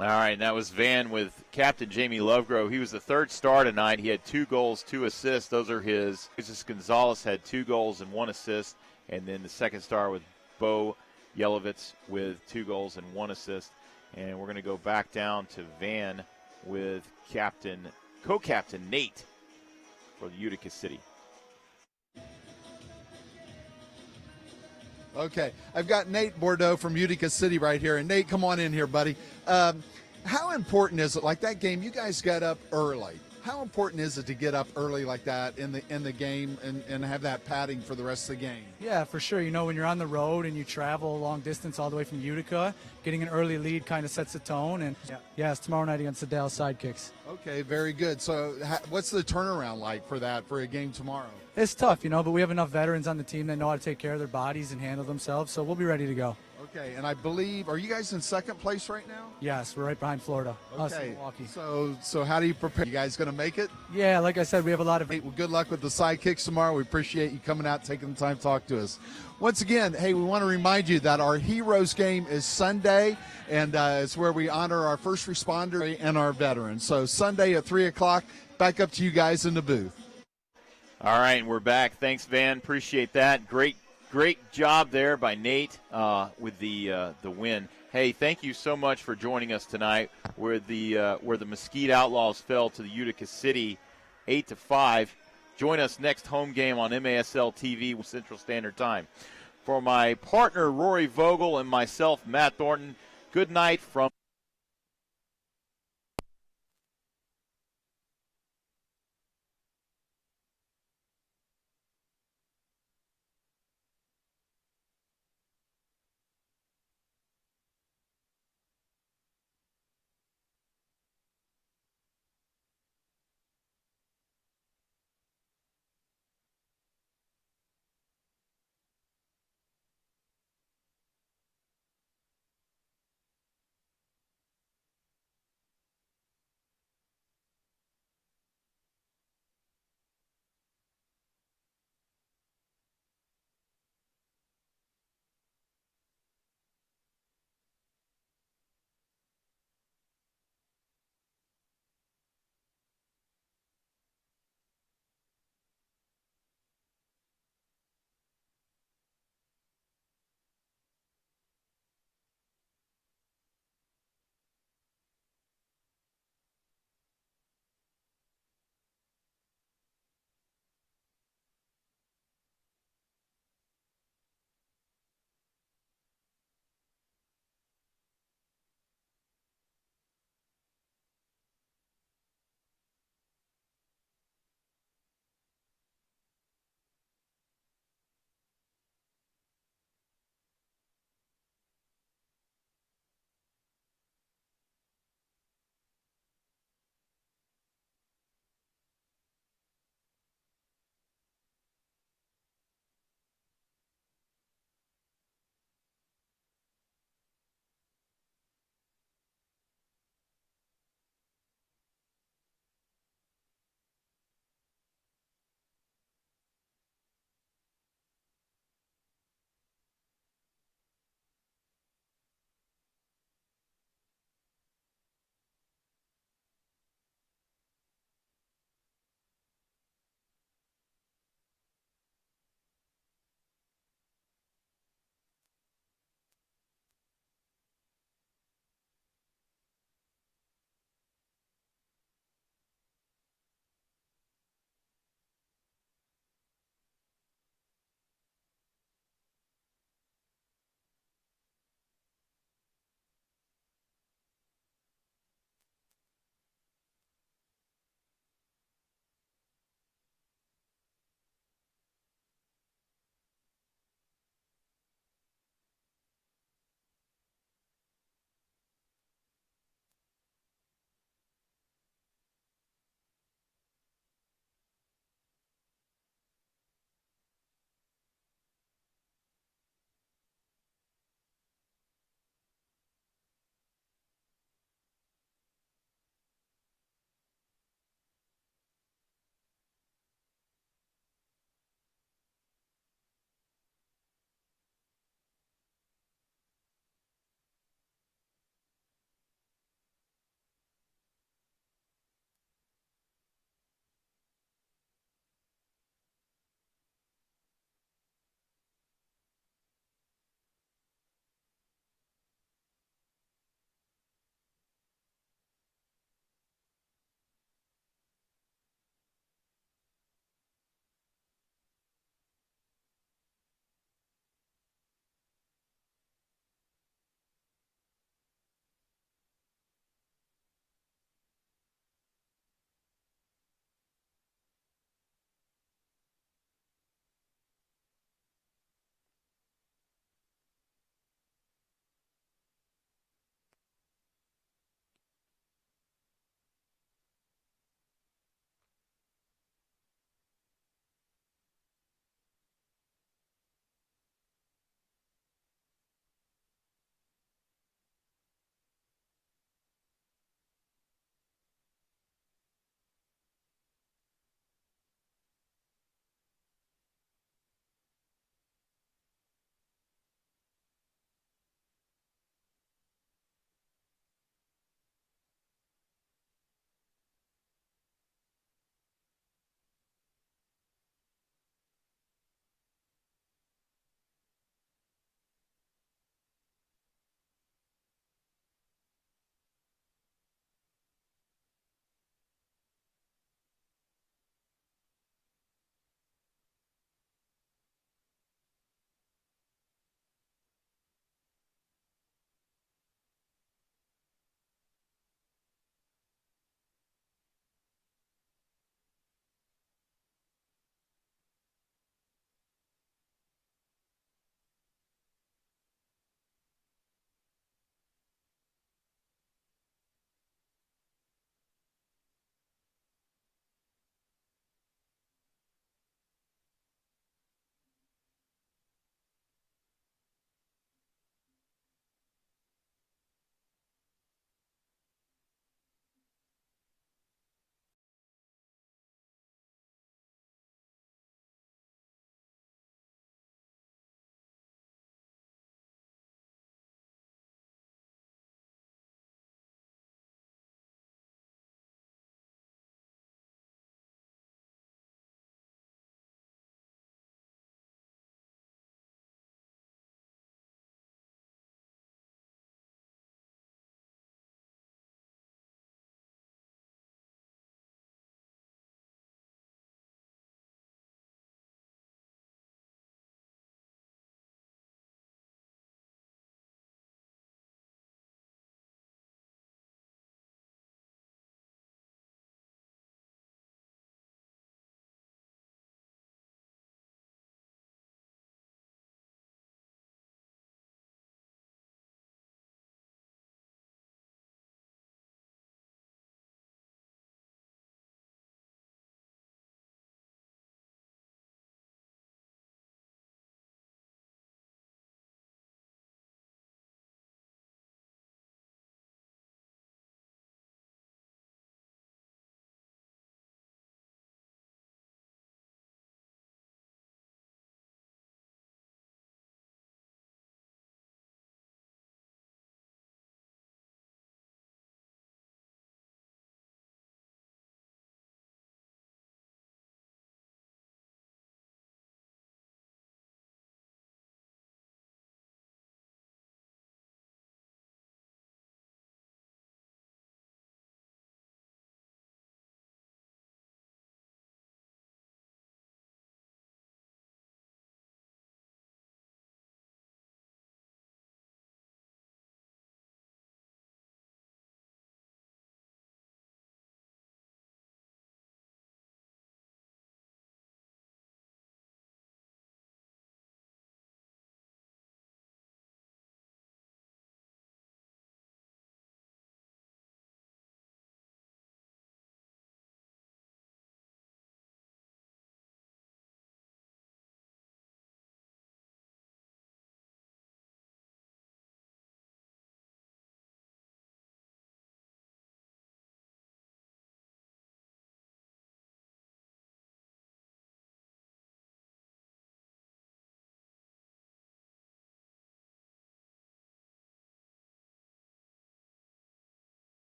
A: All right, and that was Van with Captain Jamie Lovegrove. He was the third star tonight. He had 2 goals, 2 assists. Those are his. Jesus Gonzalez had 2 goals and 1 assist. And then the second star with Bo Yelovitz with 2 goals and 1 assist. And we're going to go back down to Van with co-captain Nate for the Utica City.
E: Okay, I've got Nate Bordeaux from Utica City right here. And Nate, come on in here, buddy. How important is it? Like that game, you guys got up early. How important is it to get up early like that in the game and have that padding for the rest of the game?
F: Yeah, for sure. You know, when you're on the road and you travel a long distance all the way from Utica, getting an early lead kind of sets the tone. And yeah, it's tomorrow night against the Dallas Sidekicks.
E: Okay, very good. So what's the turnaround like for a game tomorrow?
F: It's tough, you know, but we have enough veterans on the team that know how to take care of their bodies and handle themselves, so we'll be ready to go.
E: Okay, and I believe, are you guys in second place right now?
F: Yes, we're right behind Florida. Us and
E: Okay,
F: Milwaukee.
E: so how do you prepare? You guys going to make it?
F: Yeah, like I said, we have a lot of.
E: Hey, well, good luck with the sidekicks tomorrow. We appreciate you coming out, taking the time to talk to us. Once again, hey, we want to remind you that our Heroes game is Sunday, and it's where we honor our first responder and our veterans. So Sunday at 3 o'clock, back up to you guys in the booth.
A: All right, and we're back. Thanks, Van. Appreciate that. Great job there by Nate with the win. Hey, thank you so much for joining us tonight. Where the Mesquite Outlaws fell to the Utica City 8-5. Join us next home game on MASL TV with Central Standard Time. For my partner Rory Vogel and myself, Matt Thornton, good night from